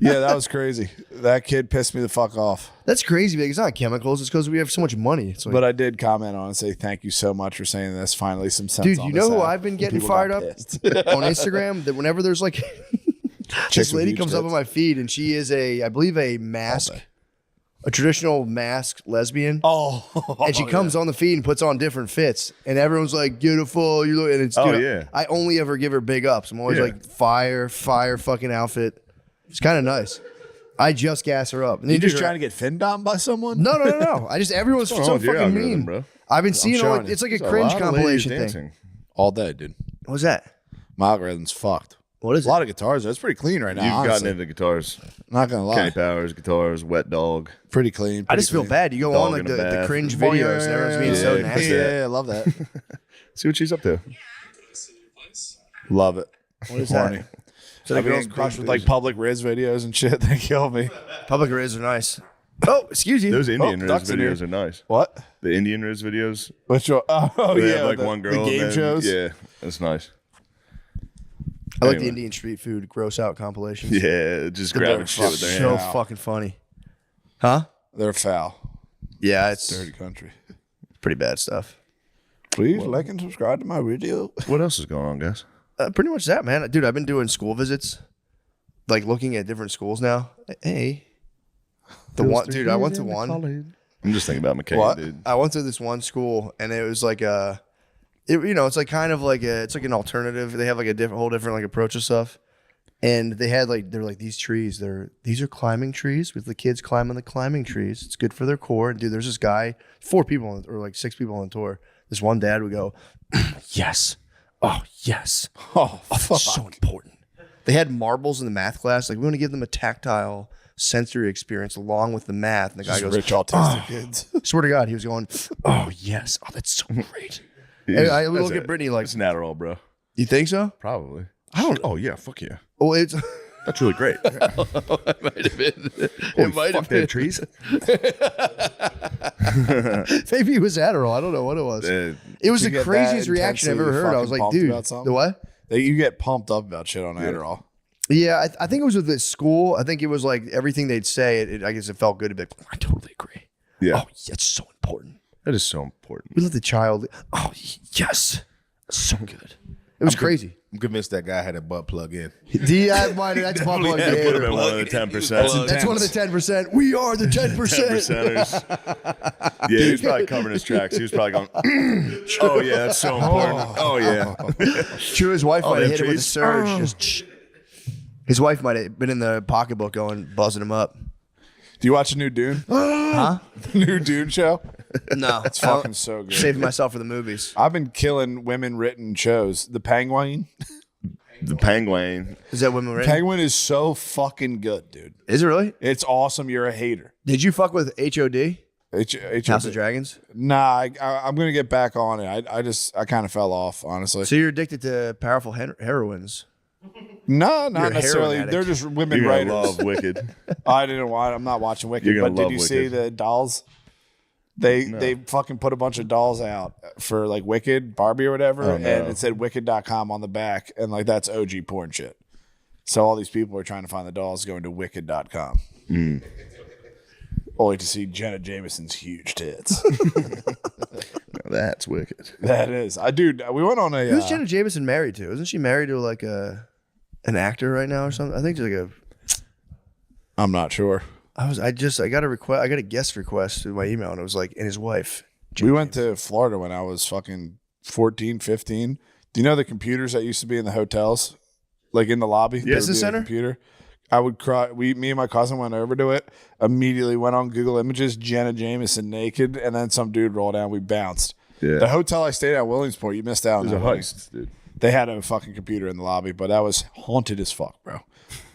Yeah, that was crazy. That kid pissed me the fuck off.
That's crazy because it's not chemicals. It's because we have so much money. It's like,
But I did comment on it and say thank you so much for saying this. Finally, some sense.
dude,
on
you
this
know who
app.
I've been getting
People got
fired up
pissed.
on Instagram? That whenever there's like this lady
huge
comes up on
tits.
my feed and she is I believe a traditional masked lesbian.
Oh,
and she comes on the feed and puts on different fits, and everyone's like, "Beautiful, you look." And it's dude, I only ever give her big ups. I'm always like, fire fucking outfit. It's kind of nice. I just gas her up. And
You just trying to get fin domed by someone?
No. I just everyone's so fucking mean,
bro?
I've been seeing all.
showing you.
It's like a
There's
cringe
lot of
compilation
ladies
thing.
dancing.
All day, dude.
What's that?
My algorithm's fucked.
What is
A lot of guitars. That's pretty clean right now.
You've
honestly.
gotten into guitars.
Not gonna lie.
Kenny Powers, guitars, Wet Dog.
Pretty clean.
I just feel bad. You go
Dog
on like
in a
the
bath.
cringe
Oh,
videos, and everyone's being so nasty.
Yeah, I love that.
See what she's up to.
Love it.
What is
Horny.
that?
So the girls crushed with like public Riz videos and shit. They kill me.
Public Riz are nice. Oh, excuse you.
Those Indian Riz
ducks in
videos
here.
are nice.
What?
The Indian Riz videos.
Which one? Oh
They
yeah,
have like
the,
one girl.
The game
and then-
shows.
Yeah, that's nice.
I like the
Anyway.
Indian street food gross out compilations.
Yeah, just grabbing shit with their
So
hands.
fucking funny. Huh?
They're foul.
Yeah, it's
Dirty country.
pretty bad stuff.
Please like and subscribe to my video.
What else is going on, guys?
Pretty much that, man. Dude, I've been doing school visits, like looking at different schools now. Hey, dude, I went to one.
I'm just thinking about McKay,
What?
dude.
I went to this one school, and it was like it's like kind of like it's like an alternative. They have like a whole different like approach to stuff. And they had they're like these trees. These are climbing trees with the kids climbing the climbing trees. It's good for their core. And dude, there's this guy, 4 people or like 6 people on the tour. This one dad would go, yes, oh yes,
Oh,
that's so important. They had marbles in the math class. Like we want to give them a tactile sensory experience along with the math. And the guy goes,
rich autistic kids.
swear to God, he was going, oh yes, oh that's so great. And I look at Brittany like,
It's an Adderall, bro.
you think so?
Probably.
I don't.
Oh yeah, fuck yeah.
Oh, it's.
That's really great.
It might have been.
Holy
It might
fuck,
have
they
been.
have trees.
Maybe it was Adderall. I don't know what it was. It was
You
the
get
craziest
that
reaction I've ever
intensely
heard. I was
fucking
like,
pumped
dude,
about something?
the what?
You get pumped up about shit on Adderall.
Yeah, I think it was with this school. I think it was like everything they'd say. I guess it felt good to be like, I totally agree.
Yeah,
Oh, that's so important.
that is so important.
We let the child. Oh, yes. So good. It was crazy.
I'm convinced that guy had a butt plug in.
That's butt plug
Would have been
in.
one of the 10%.
That's one of the 10%. We are the 10%.
10%ers. Yeah, he was probably covering his tracks. He was probably going, oh yeah, that's so important. Oh yeah.
True, his wife might
they
have
have
hit him with a
trees?
surge. Just his wife might have been in the pocketbook going, buzzing him up.
Do you watch a new Dune?
Huh?
The new Dune show?
No.
It's fucking so good.
Saving myself for the movies.
I've been killing women written shows. The Penguin.
The penguin.
Is that women written?
Penguin is so fucking good, dude.
Is it really?
It's awesome. You're a hater.
Did you fuck with HOD?
H-
House of Dragons?
Nah, I'm gonna get back on it. I kind of fell off, honestly.
So you're addicted to powerful heroines.
No,
You're
not
a
necessarily.
heroin
They're
addict.
just women
You're
writers.
gonna love Wicked.
I didn't watch. I'm not watching Wicked.
You're gonna
But did
love
you see
Wicked.
the dolls? They fucking put a bunch of dolls out for like Wicked, Barbie or whatever,
Oh, no.
and it said Wicked.com on the back, and like that's OG porn shit. So all these people are trying to find the dolls going to Wicked.com. Only to see Jenna Jameson's huge tits.
Now that's wicked.
That is, dude. We went on a.
Who's Jenna Jameson married to? Isn't she married to like an actor right now or something? I think she's like
I'm not sure.
I got a request. I got a guest request through my email, and it was like, and his wife.
We went to Florida when I was fucking 14, 15. Do you know the computers that used to be in the hotels, like in the lobby? There would
Business
be a
center?
computer. I would cry. Me and my cousin went over to it. Immediately went on Google Images, Jenna Jameson naked, and then some dude rolled down. We bounced.
Yeah.
The hotel I stayed at, Williamsport, you missed out
It
on
was a
that.
heist, dude.
They had a fucking computer in the lobby, but that was haunted as fuck, bro.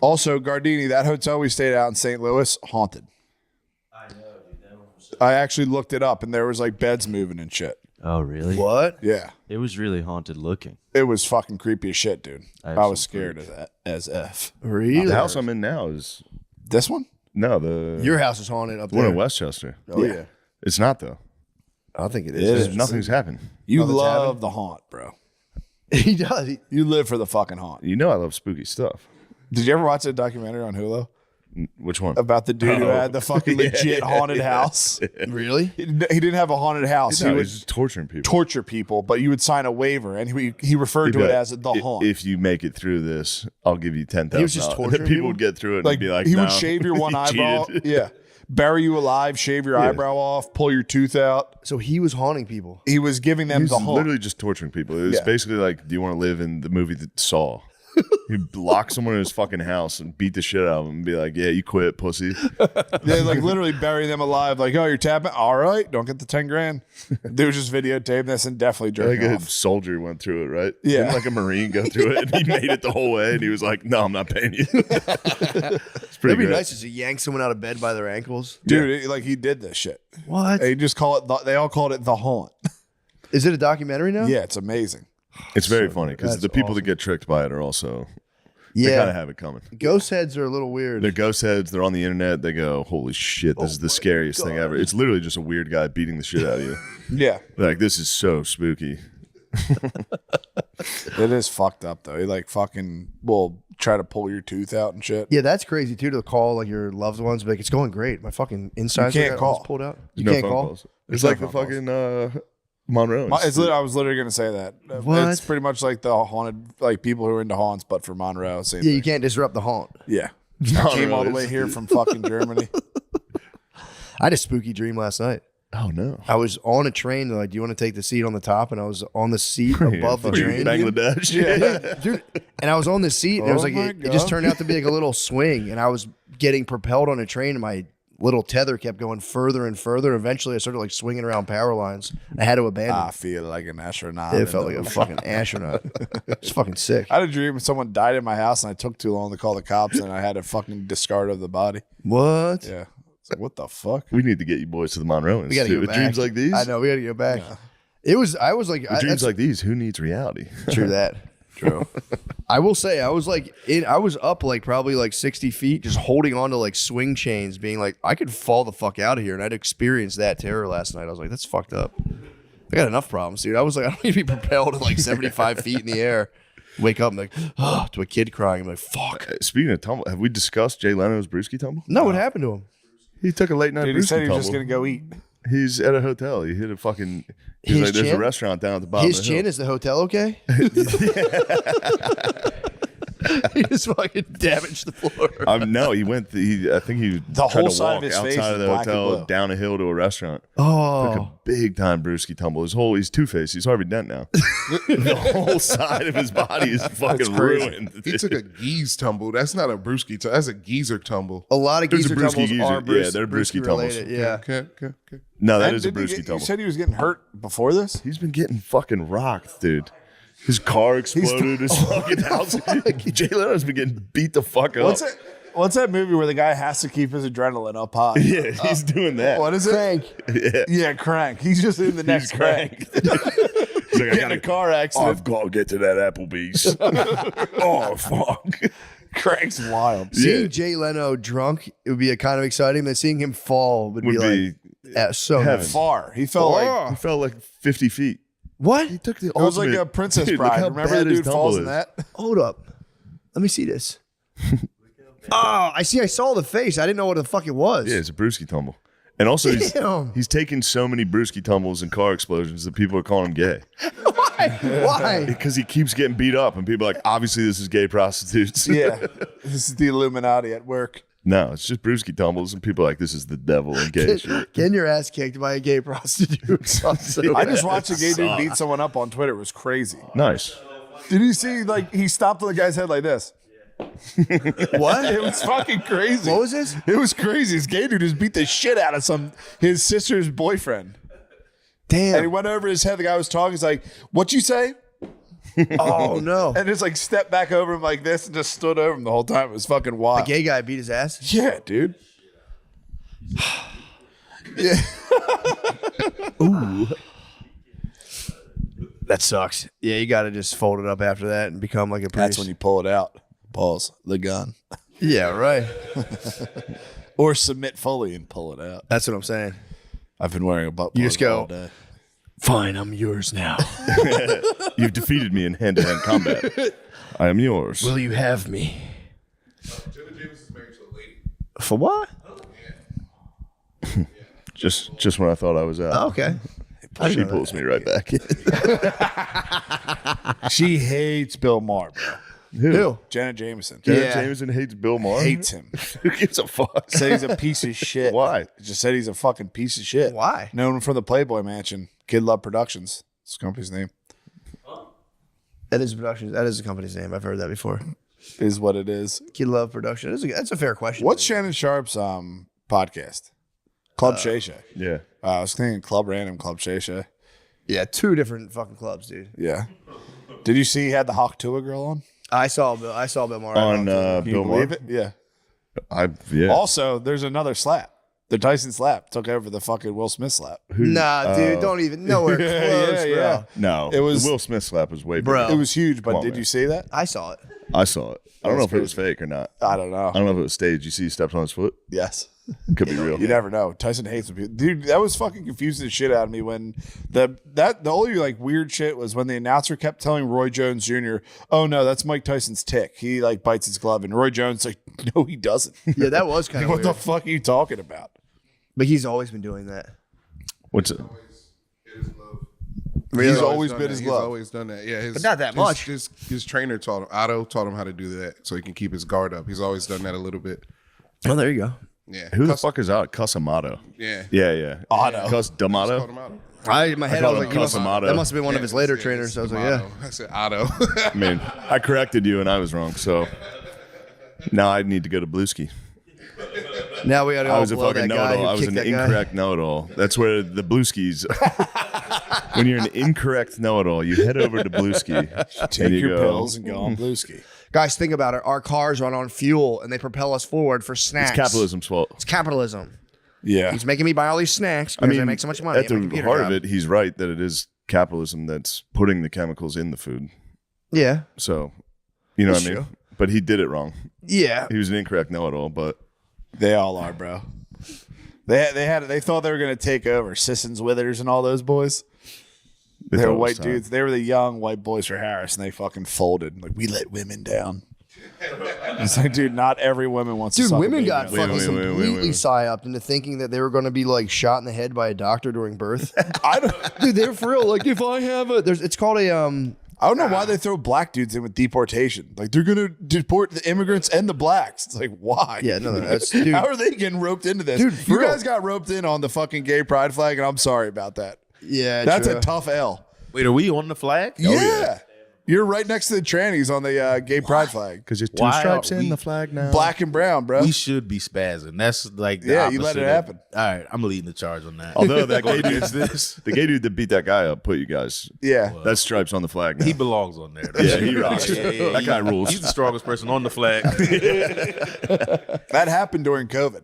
Also, Gardini, that hotel we stayed at in St. Louis, haunted. I actually looked it up, and there was like beds moving and shit.
Oh, really?
What?
Yeah.
It was really haunted looking.
It was fucking creepy as shit, dude.
I have
I was
some
scared as F.
Really?
The house I'm in now is
This one?
No, the
Your house is haunted up
one
there.
in Westchester.
Oh yeah.
It's not though.
I think it
It
is.
is.
Nothing's happened.
You
Nothing's
love
happened?
the haunt, bro.
He does.
You live for the fucking haunt.
You know I love spooky stuff.
Did you ever watch that documentary on Hulu
Which one?
about the dude who
Oh.
had the fucking legit haunted house?
Really?
He didn't have a haunted house.
No,
he would
he's just torturing people.
torture people, but you would sign a waiver, and he referred to it as the haunt.
If you make it through this, I'll give you $10,000.
He was just torturing
people would get through it
like
and be like,
he
no,
would shave your one
he
eyebrow,
cheated.
yeah, bury you alive, shave your eyebrow off, pull your tooth out.
So he was haunting people.
He was giving them
He's
the haunt.
literally just torturing people. It was
Yeah.
basically like, do you want to live in the movie that Saw? He'd lock someone in his fucking house and beat the shit out of them and be like, yeah, you quit, pussy.
They like literally bury them alive. Like, oh, you're tapping. All right, don't get the 10 grand. They was just videotaping this and definitely
Like
jerking
a
off.
soldier went through it, right?
Yeah.
Didn't like a Marine go through it and he made it the whole way and he was like, no, I'm not paying you. It's pretty
That'd be
great.
nice just to yank someone out of bed by their ankles.
Dude, like he did this shit.
What?
They just call it. They all called it the haunt.
Is it a documentary now?
Yeah, it's amazing.
It's very funny because
That's
the people that
awesome.
get tricked by it are also, they
Yeah.
kind of have it coming.
Ghost heads are a little weird.
They're ghost heads. They're on the internet. They go, holy shit, this is the scariest thing ever. It's literally just a weird guy beating the shit out of you.
Yeah,
Like, this is so spooky.
it is fucked up though. He like fucking will try to pull your tooth out and shit.
Yeah, that's crazy too. To call like your loved ones, be like it's going great. My fucking insides
can't
are
call.
almost pulled out. You
No
can't
phone
call.
calls. It's like the fucking Monroe.
I was literally gonna say that.
What?
It's pretty much like the haunted, like people who are into haunts, but for Monroe. Same
Yeah, you
thing.
can't disrupt the haunt.
Yeah, I came all the way here from fucking Germany.
I had a spooky dream last night.
Oh, no.
I was on a train. They're like, do you want to take the seat on the top? And I was on the seat above the
Fucking
train.
Bangladesh.
Yeah, dude. And I was on the seat, and it was
Oh
like
my
it just
God.
turned out to be like a little swing, and I was getting propelled on a train, and my little tether kept going further and further. Eventually, I started like swinging around power lines. I had to abandon.
I feel like an astronaut.
It felt like a fucking astronaut. It's fucking sick.
I had a dream someone died in my house, and I took too long to call the cops, and I had to fucking discard of the body.
What?
Yeah, it's like, what the fuck?
We need to get you boys to the Monroe
We gotta
Institute.
go
With
back.
dreams like these?
I know we gotta go back. I was like,
With dreams like these, who needs reality?
true that.
True.
I will say, I was like, I was up like probably like 60 feet, just holding on to like swing chains, being like, I could fall the fuck out of here. And I'd experienced that terror last night. I was like, that's fucked up. I got enough problems, dude. I was like, I don't need to be propelled at like 75 feet in the air. Wake up and like, to a kid crying. I'm like, fuck.
Speaking of tumble, have we discussed Jay Leno's brewski tumble?
No, what happened to him?
He took a late night
Dude, he
brewski
said he was
tumble.
just gonna go eat.
He's at a hotel. He hit a fucking. He's
His
like, there's a
chin?
restaurant down at the bottom.
His
of the
chin
hill.
is the hotel okay? He just fucking damaged the floor.
No, he went. I think he
The
tried
whole
to
side
walk
of his
outside
face
of
is
the
black and
hotel
blue.
down a hill to a restaurant. Took a
Oh,
big time brewski tumble. He's two-faced. He's Harvey Dent now. The whole side of his body is fucking
crazy.
ruined.
He took a geese tumble. That's not a brewski tumble. That's a geezer tumble.
a lot of
There's a
geezer
brewski
tumbles
geezer.
are
Yeah,
Bruce,
they're brewski tumbles.
related. Yeah.
Okay.
No, that
And
is a
didn't
brewski
you
tumble.
said he was getting hurt before this.
He's been getting fucking rocked, dude. His car exploded. His fucking house. Jay Leno's been getting beat the fuck up.
What's that movie where the guy has to keep his adrenaline up high?
Yeah, he's doing that.
What is it?
Crank.
Yeah.
Yeah, Crank. He's just in the next Crank.
He's like, I
Get in a car accident.
I've got to get to that Applebee's. Oh, fuck.
Crank's wild.
Seeing Jay Leno drunk, it would be a kind of exciting. But seeing him fall would be like so
heaven.
nice.
Far. He felt like
He fell like 50 feet.
What?
He took the
it was like
ultimate-
a Princess
Dude, look
Bride.
how
Remember
bad
the
his
dude
tumble
falls in
is.
that?
Hold up. Let me see this. Oh, I see. I saw the face. I didn't know what the fuck it was.
Yeah, it's a brewski tumble. And also,
Damn.
he's taken so many brewski tumbles and car explosions that people are calling him gay.
Why?
Because he keeps getting beat up, and people are like, obviously, this is gay prostitutes.
Yeah. This is the Illuminati at work.
No, it's just brewski tumbles, and people are like, this is the devil and gay shit.
Getting your ass kicked by a gay prostitute. Sounds so
I
bad.
just watched a gay dude beat someone up on Twitter. It was crazy.
Nice.
Did you see, like, he stopped on the guy's head like this?
What?
It was fucking crazy.
What was this?
It was crazy. This gay dude just beat the shit out of his sister's boyfriend. And he
Damn.
went over his head. The guy was talking. He's like, "What you say?"
Oh, no.
And just like stepped back over him like this and just stood over him the whole time. It was fucking
The
wild.
gay guy beat his ass?
Yeah, dude. Yeah.
That sucks. Yeah, you got to just fold it up after that and become like a priest.
That's when you pull it out. Pause. The gun.
Yeah, right.
Or submit fully and pull it out.
That's what I'm saying.
I've been wearing a butt
You
plug
just go,
all day.
fine, I'm yours now.
You've defeated me in hand-to-hand combat. I am yours.
Will you have me?
Jenna James is married to a lady.
For what?
Just when I thought I was out.
Oh, okay.
She pulls me right back in.
She hates Bill Maher, bro.
Who?
Janet Jameson.
Janet Jameson hates Bill Maher.
Hates him.
Who gives a fuck?
Said he's a piece of shit.
Why?
Just said he's a fucking piece of shit.
Why?
Known him from the Playboy Mansion. Kid Love Productions. It's the company's name.
That is production. That is the company's name. I've heard that before.
Is what it is.
Kid Love Production. That's a fair question.
What's Shannon Sharp's podcast? Club Shay Shay.
Yeah.
I was thinking Club Random, Club Shay Shay.
Yeah, 2 different fucking clubs, dude.
Yeah. Did you see he had the Hawk Tua girl on?
I saw Bill Maher
On
Can you
Bill Maher.
believe it? Yeah.
Yeah.
Also, there's another slap. The Tyson slap took over the fucking Will Smith slap.
Nah, dude, don't even nowhere close, bro.
No,
It was-
the Will Smith slap was way
Bro.
bigger.
It was huge, but
Come on,
did
man.
you see that?
I saw it.
I saw it. I don't know if it was fake or not.
I don't know.
I don't know if it was staged. You see he steps on his foot?
Yes.
Could be real.
You never know. Tyson hates people. Dude, that was fucking confusing the shit out of me when the only like weird shit was when the announcer kept telling Roy Jones Jr., "Oh no, that's Mike Tyson's tick. He like bites his glove." And Roy Jones like, "No, he doesn't."
Yeah, that was kind of
What
weird.
the fuck are you talking about?
But he's always been doing that.
What's it?
He's
He's
always
done
bit
that.
his
He's
glove.
always done that. Yeah,
But not that much.
His trainer taught him. Otto taught him how to do that so he can keep his guard up. He's always done that a little bit.
Oh, there you go.
Yeah.
Who the fuck is out? Cusamato.
Yeah.
Yeah.
Otto.
Cus
Called
D'Amato.
him Otto.
In my head, I
call
was
him
like,
Cusamato.
that must have been one of his later
Yeah,
trainers.
it's
So I was like, yeah.
D'Amato. I said Otto.
I mean, I corrected you and I was wrong. So now I need to go to Blueski.
Now we got to
I
all
was a
blow
fucking
that guy
know-it-all.
who
I was
kicked
an
that guy.
incorrect know-it-all. That's where the Blueskis. When you're an incorrect know-it-all, you head over to Blueski.
Take
and you
your
go,
pills and go on Blue Ski.
Guys, think about it. Our cars run on fuel and they propel us forward for snacks.
It's capitalism's fault.
It's capitalism.
Yeah.
He's making me buy all these snacks because I make so much money.
at the heart of it, he's right that it is capitalism that's putting the chemicals in the food.
Yeah.
So, you know
That's
what I mean?
true.
But he did it wrong.
Yeah.
He was an incorrect know-it-all, but
They all are, bro. They thought they were gonna take over Sissons, Withers, and all those boys.
they
They
thought
were
it was
white
time.
dudes. They were the young white boys for Harris, and they fucking folded. Like, we let women down. It's like, dude, not every woman wants to
Dude,
suck a
women
baby
got
out.
fucking completely psyoped into thinking that they were going to be like shot in the head by a doctor during birth.
I don't,
Dude, they're for real. Like, if I have it's called a
I don't know why they throw black dudes in with deportation. Like, they're gonna deport the immigrants and the blacks. It's like, why?
Yeah, no, that's dude.
How are they getting roped into this?
Dude, for
you
real.
guys got roped in on the fucking gay pride flag, and I'm sorry about that.
Yeah,
That's
true.
a tough L.
Wait, are we on the flag?
Yeah. You're right next to the trannies on the gay pride flag.
Because there's two
Why
stripes
are
in
we-
the flag now.
Black and brown, bro.
We should be spazzing. That's like the
Yeah, you let
opposite
it
of-
happen.
All right, I'm leading the charge on that.
Although that gay dude,
this,
the gay dude that beat that guy up, put you guys.
Yeah.
That's stripes on the flag now.
he belongs on there. though.
Yeah, he rocks. That guy rules.
He's the strongest person on the flag.
That happened during COVID.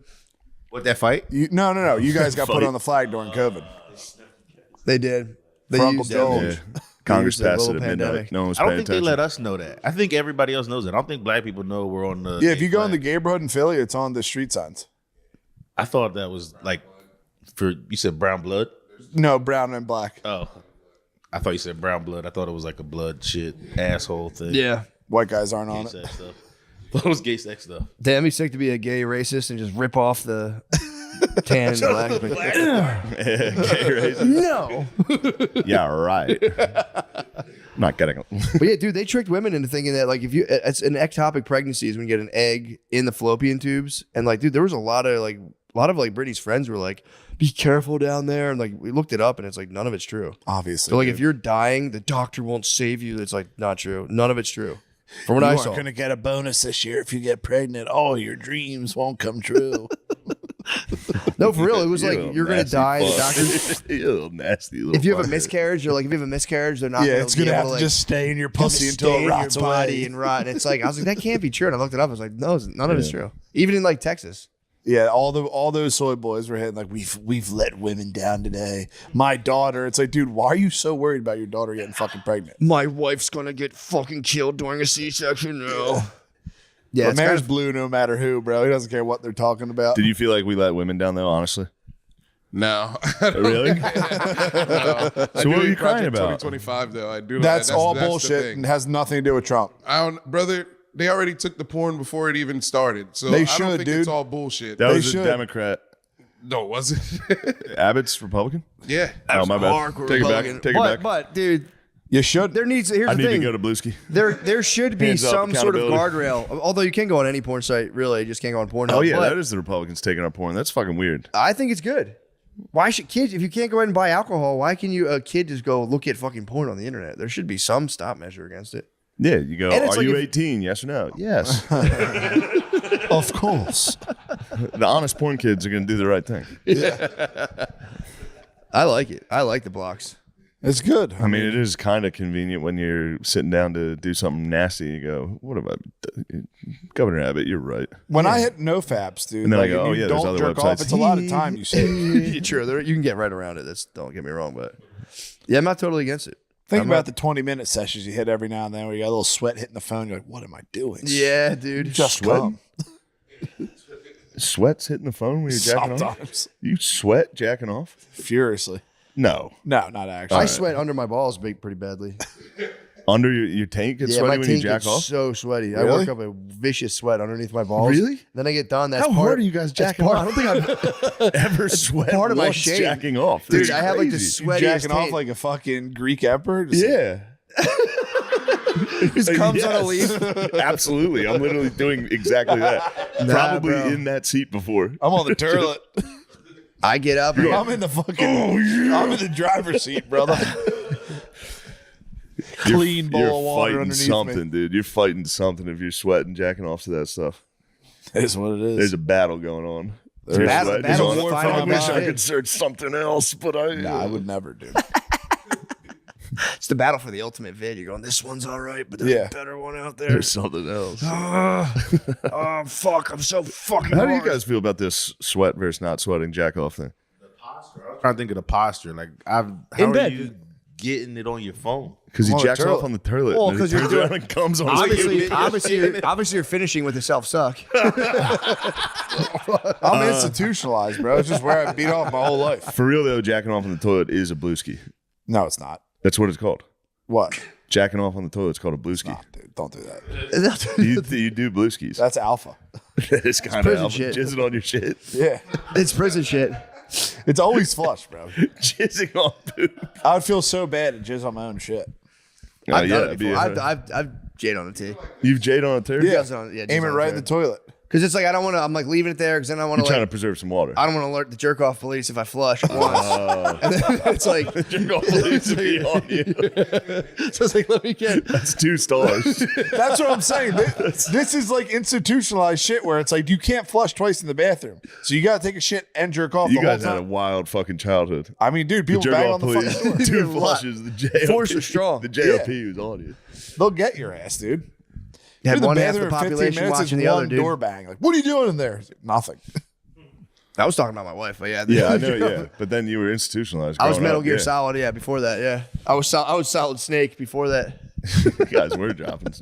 What, that fight?
No. You guys got put on the flag during COVID.
They did. They
For Uncle
used
Joe.
it.
Yeah. Congress
used the
passed it
little
at midnight.
pandemic.
No one was
I don't
paying
think they
attention.
let us know that. I think everybody else knows that. I don't think black people know we're on the.
Yeah, if you go in the
flag.
neighborhood in Philly, it's on the street signs.
I thought that was like for you said brown blood.
No, brown and black.
Oh, I thought you said brown blood. I thought it was like a blood shit asshole thing.
Yeah.
White guys aren't
gay
on it.
sex stuff. Thought it was gay sex stuff.
Damn, be sick to be a gay racist and just rip off the tan and black.
Gay race.
No.
Yeah, right. I'm not getting it.
But yeah, dude, they tricked women into thinking that like if you it's an ectopic pregnancy is when you get an egg in the fallopian tubes, and like, dude, there was a lot of Brittany's friends were like, be careful down there, and like we looked it up, and it's like none of it's true.
Obviously.
So like
dude.
if you're dying, the doctor won't save you. It's like not true. None of it's true. From what
you
I
aren't
saw.
going to get a bonus this year if you get pregnant. All your dreams won't come true.
No, for real, it was like
You
you're gonna
nasty
die. The
fuck.
doctor.
You little nasty little
If you have a
fucker.
miscarriage, they're like, if you have a miscarriage, they're not.
Yeah,
gonna
it's
be
going to
able
have to
like,
just stay in your
gonna
pussy
stay
until
in
it rots
your body
away.
and rot. And it's like I was like, that can't be true. And I looked it up. I was like, no, none of it's true. Even in like Texas.
Yeah, all those soy boys were hitting like we've let women down today. My daughter, it's like, dude, why are you so worried about your daughter getting fucking pregnant?
My wife's gonna get fucking killed during a C-section now. Yeah,
But Mayor's blue no matter who, bro. He doesn't care what they're talking about.
Did you feel like we let women down though? Honestly,
No.
really?
No.
So what are you crying about?
2025 though. I do.
That's all
the
bullshit
thing.
and has nothing to do with Trump.
Brother. They already took the porn before it even started, so
They
I
should,
don't think
dude.
it's all bullshit.
That
They
was
should.
a Democrat.
No, was it?
Abbott's Republican.
Yeah.
Oh my bad.
hardcore
Take it back.
Republican.
Take it back.
But dude,
You should.
here's
I
the
need
thing.
to go to Blueski.
There should be
Hands up,
some sort of
accountability.
guardrail. Although you can go on any porn site, really, you just can't go on Pornhub.
Oh yeah,
But
that is the Republicans taking our porn. That's fucking weird.
I think it's good. Why should kids, if you can't go ahead and buy alcohol, why can a kid just go look at fucking porn on the internet? There should be some stop measure against it.
Yeah, you go.
And it's
Are
like
you
if-
18? Yes or no? Yes.
Of course.
The honest porn kids are going to do the right thing.
I like it. I like the blocks.
It's good.
I mean, it is kind of convenient when you're sitting down to do something nasty. You go, "What have I done? Governor Abbott, you're right."
When I hit no faps, dude,
And then I
like,
go,
if
"Oh,
you
yeah, there's
don't
other
jerk
websites."
off, it's a lot of time you save.
True, you can get right around it. Don't get me wrong, but yeah, I'm not totally against it.
Think
I'm
about
not-
the 20-minute sessions you hit every now and then where you got a little sweat hitting the phone. You're like, what am I doing?
Yeah, dude.
Just
Sweating?
come.
Sweat's hitting the phone when you're jacking off.
Sometimes.
You sweat jacking off?
Furiously.
No,
No, not actually.
I sweat under my balls pretty badly.
under your tank gets
Yeah, my
sweaty when you
tank
jack
gets
off.
so sweaty. I
Really?
work up a vicious sweat underneath my balls.
Really?
Then I get done. That's
How
part,
hard are you guys
that's
jacking
part-
off?
I don't think I've
Ever sweat
part of my
once
shame.
jacking off,
Dude,
That's
I have like the
crazy.
You
sweatiest
jacking off
tank.
like a fucking Greek emperor? Just like,
Yeah.
Just comes on a
Yes.
leaf.
Absolutely. I'm literally doing exactly that.
Nah,
Probably
bro.
in that seat before.
I'm on the toilet.
I get up. And
I'm in the fucking. I'm in the driver's seat, brother. Clean bowl
You're
of water
fighting
underneath
something,
me.
dude. You're fighting something if you're sweating, jacking off to that stuff.
That's what it is.
There's a battle going on.
There's
You're
battle-
sweating.
battle
You're
war
going,
fighting
I wish
about
I
it.
could search something else, but I.
Nah, I would never do.
it's the battle for the ultimate vid. You're going, this one's all right, but there's
Yeah.
a better one out there.
There's something else.
Oh, fuck. I'm so fucking
How do you
hard.
guys feel about this sweat versus not sweating jack off thing?
I'm trying to think of the posture. Like, how
In
are
bed.
you getting it on your phone?
Because he
On the
jacks
toilet.
off on the toilet.
Well,
and then
'cause
he
you're
turns around and comes on his
Obviously, you're finishing with a self suck.
I'm institutionalized, bro. It's just where I beat off my whole life.
For real though, jacking off on the toilet is a blueski.
No, it's not.
That's what it's called.
What?
Jacking off on the toilet is called a blueski.
Nah, dude, don't do that.
You do blueskis.
That's alpha.
It's kind of
prison
alpha.
shit.
Jizzing on your shit.
Yeah.
It's prison shit.
It's always flush, bro.
Jizzing on poop.
I would feel so bad to jizz on my own shit.
Oh,
I've
yeah,
done it
it'd be
before.
a-
I've jade on a tee.
You've jade on a turd?
Yeah.
Just on- yeah, just
Aim it
on
right
a
in the
turd.
toilet.
Because it's like I don't want to. I'm like leaving it there because then I want
You're
to
trying
like.
to preserve some water.
I don't want to alert the jerk off police if I flush once. And then it's like
Jerk off police to be on you.
so it's like let me get.
That's 2 stars.
That's what I'm saying. This is like institutionalized shit where it's like you can't flush twice in the bathroom. So you got to take a shit and jerk off
You
the whole
guys had a
time.
wild fucking childhood.
I mean, dude,
The
people
jerk
bang
off
on the
police.
fucking door.
2 flushes. The JOP.
Force was strong.
The JOP was on you.
They'll get your ass, dude.
You had
You're in
one
the
half the
bathroom in 15
population
minutes,
watching
it's
the other,
one
dude.
door bang. Like, what are you doing in there? Nothing.
I was talking about my wife, but yeah,
Yeah, I know. Yeah, but then you were institutionalized.
I was
growing
Metal
up,
Gear
yeah.
Solid. Yeah, before that, yeah, I was Solid Snake before that.
You guys were dropping.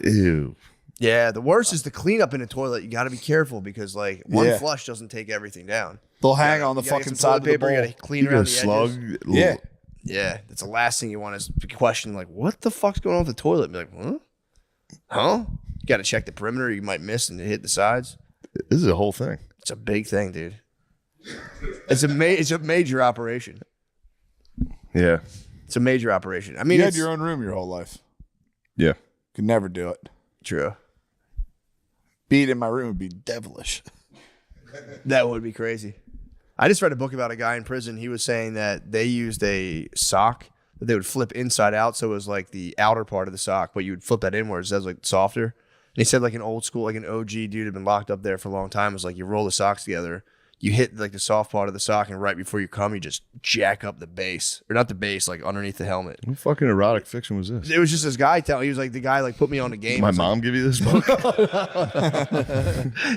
Ew.
Yeah, the worst is the cleanup in the toilet. You got to be careful because like one
Yeah.
flush doesn't take everything down.
They'll hang on the
You gotta
fucking
get some
side of
toilet
the
paper. You
bowl.
got to clean
You
around
got
the
a slug.
edges.
Yeah.
Yeah, that's the last thing you want is to question like, what the fuck's going on with the toilet? Be like, huh? You got to check the perimeter. You might miss and hit the sides.
This is a whole thing.
It's a big thing, dude. It's a major operation.
Yeah.
It's a major operation. I mean,
You had
it's
your own room your whole life.
Yeah.
Could never do it.
true.
Being in my room would be devilish.
That would be crazy. I just read a book about a guy in prison. He was saying that they used a sock that they would flip inside out, so it was like the outer part of the sock, but you would flip that inwards. That's like softer. And he said like an old school, like an OG dude had been locked up there for a long time. It was like you roll the socks together, you hit like the soft part of the sock, and right before you come, you just jack up the base, or not the base, like underneath the helmet.
What fucking erotic fiction was this?
It was just this guy telling. He was like the guy like put me on the game.
My
I was like-
mom give you this book?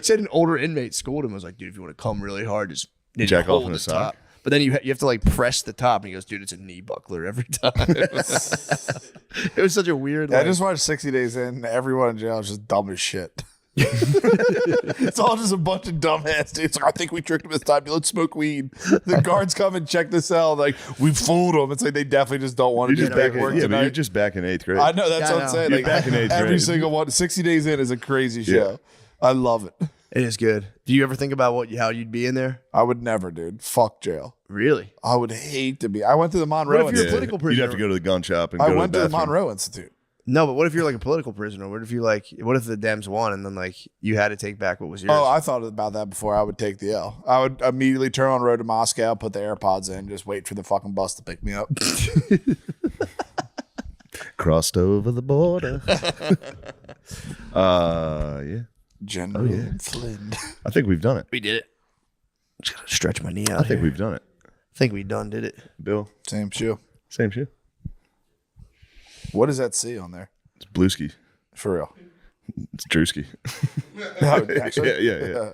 said an older inmate schooled him. Was like, dude, if you want to come really hard, just
Jack off
hold
in a
the
sock?
top. But then you have to like press the top, and he goes, "Dude, it's a knee buckler every time." It was such a weird.
I just watched 60 Days In. Everyone in jail is just dumb as shit. It's all just a bunch of dumbass dudes. Like, I think we tricked him this time. Let's smoke weed. The guards come and check the cell. Like, we fooled them. It's like they definitely just don't want to
You're
do
just back
that work
in,
tonight.
but you're just back in 8th grade.
I know, that's
Yeah,
what
I
I'm
know.
saying.
You're
Like,
back in 8th
every
grade.
single one. 60 Days In is a crazy show. I love it.
It is good. Do you ever think about how you'd be in there?
I would never, dude. Fuck jail.
Really?
I would hate to be. I went to the Monroe
What if you're a
Institute.
political prisoner?
You'd have to go to the gun shop and
I
go
went
to
to
the
the
bathroom.
Monroe Institute.
No, but what if you're like a political prisoner? What if the Dems won and then like you had to take back what was yours?
Oh, I thought about that before I would take the L. I would immediately turn on road to Moscow, put the AirPods in, just wait for the fucking bus to pick me up.
Crossed over the border. Yeah.
General Flynn.
I think we've done it.
We did it. Just gotta stretch my knee out.
I think we've done it.
I think we done did it.
Bill,
Same shoe.
same shoe.
What does that C on there?
It's Blueski.
For real.
It's Drewski.
No, actually?
Yeah.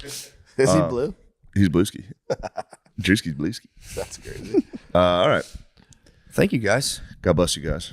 Is he blue?
He's Blueski. Drewski's Blueski.
That's crazy.
All right.
Thank you guys.
God bless you guys.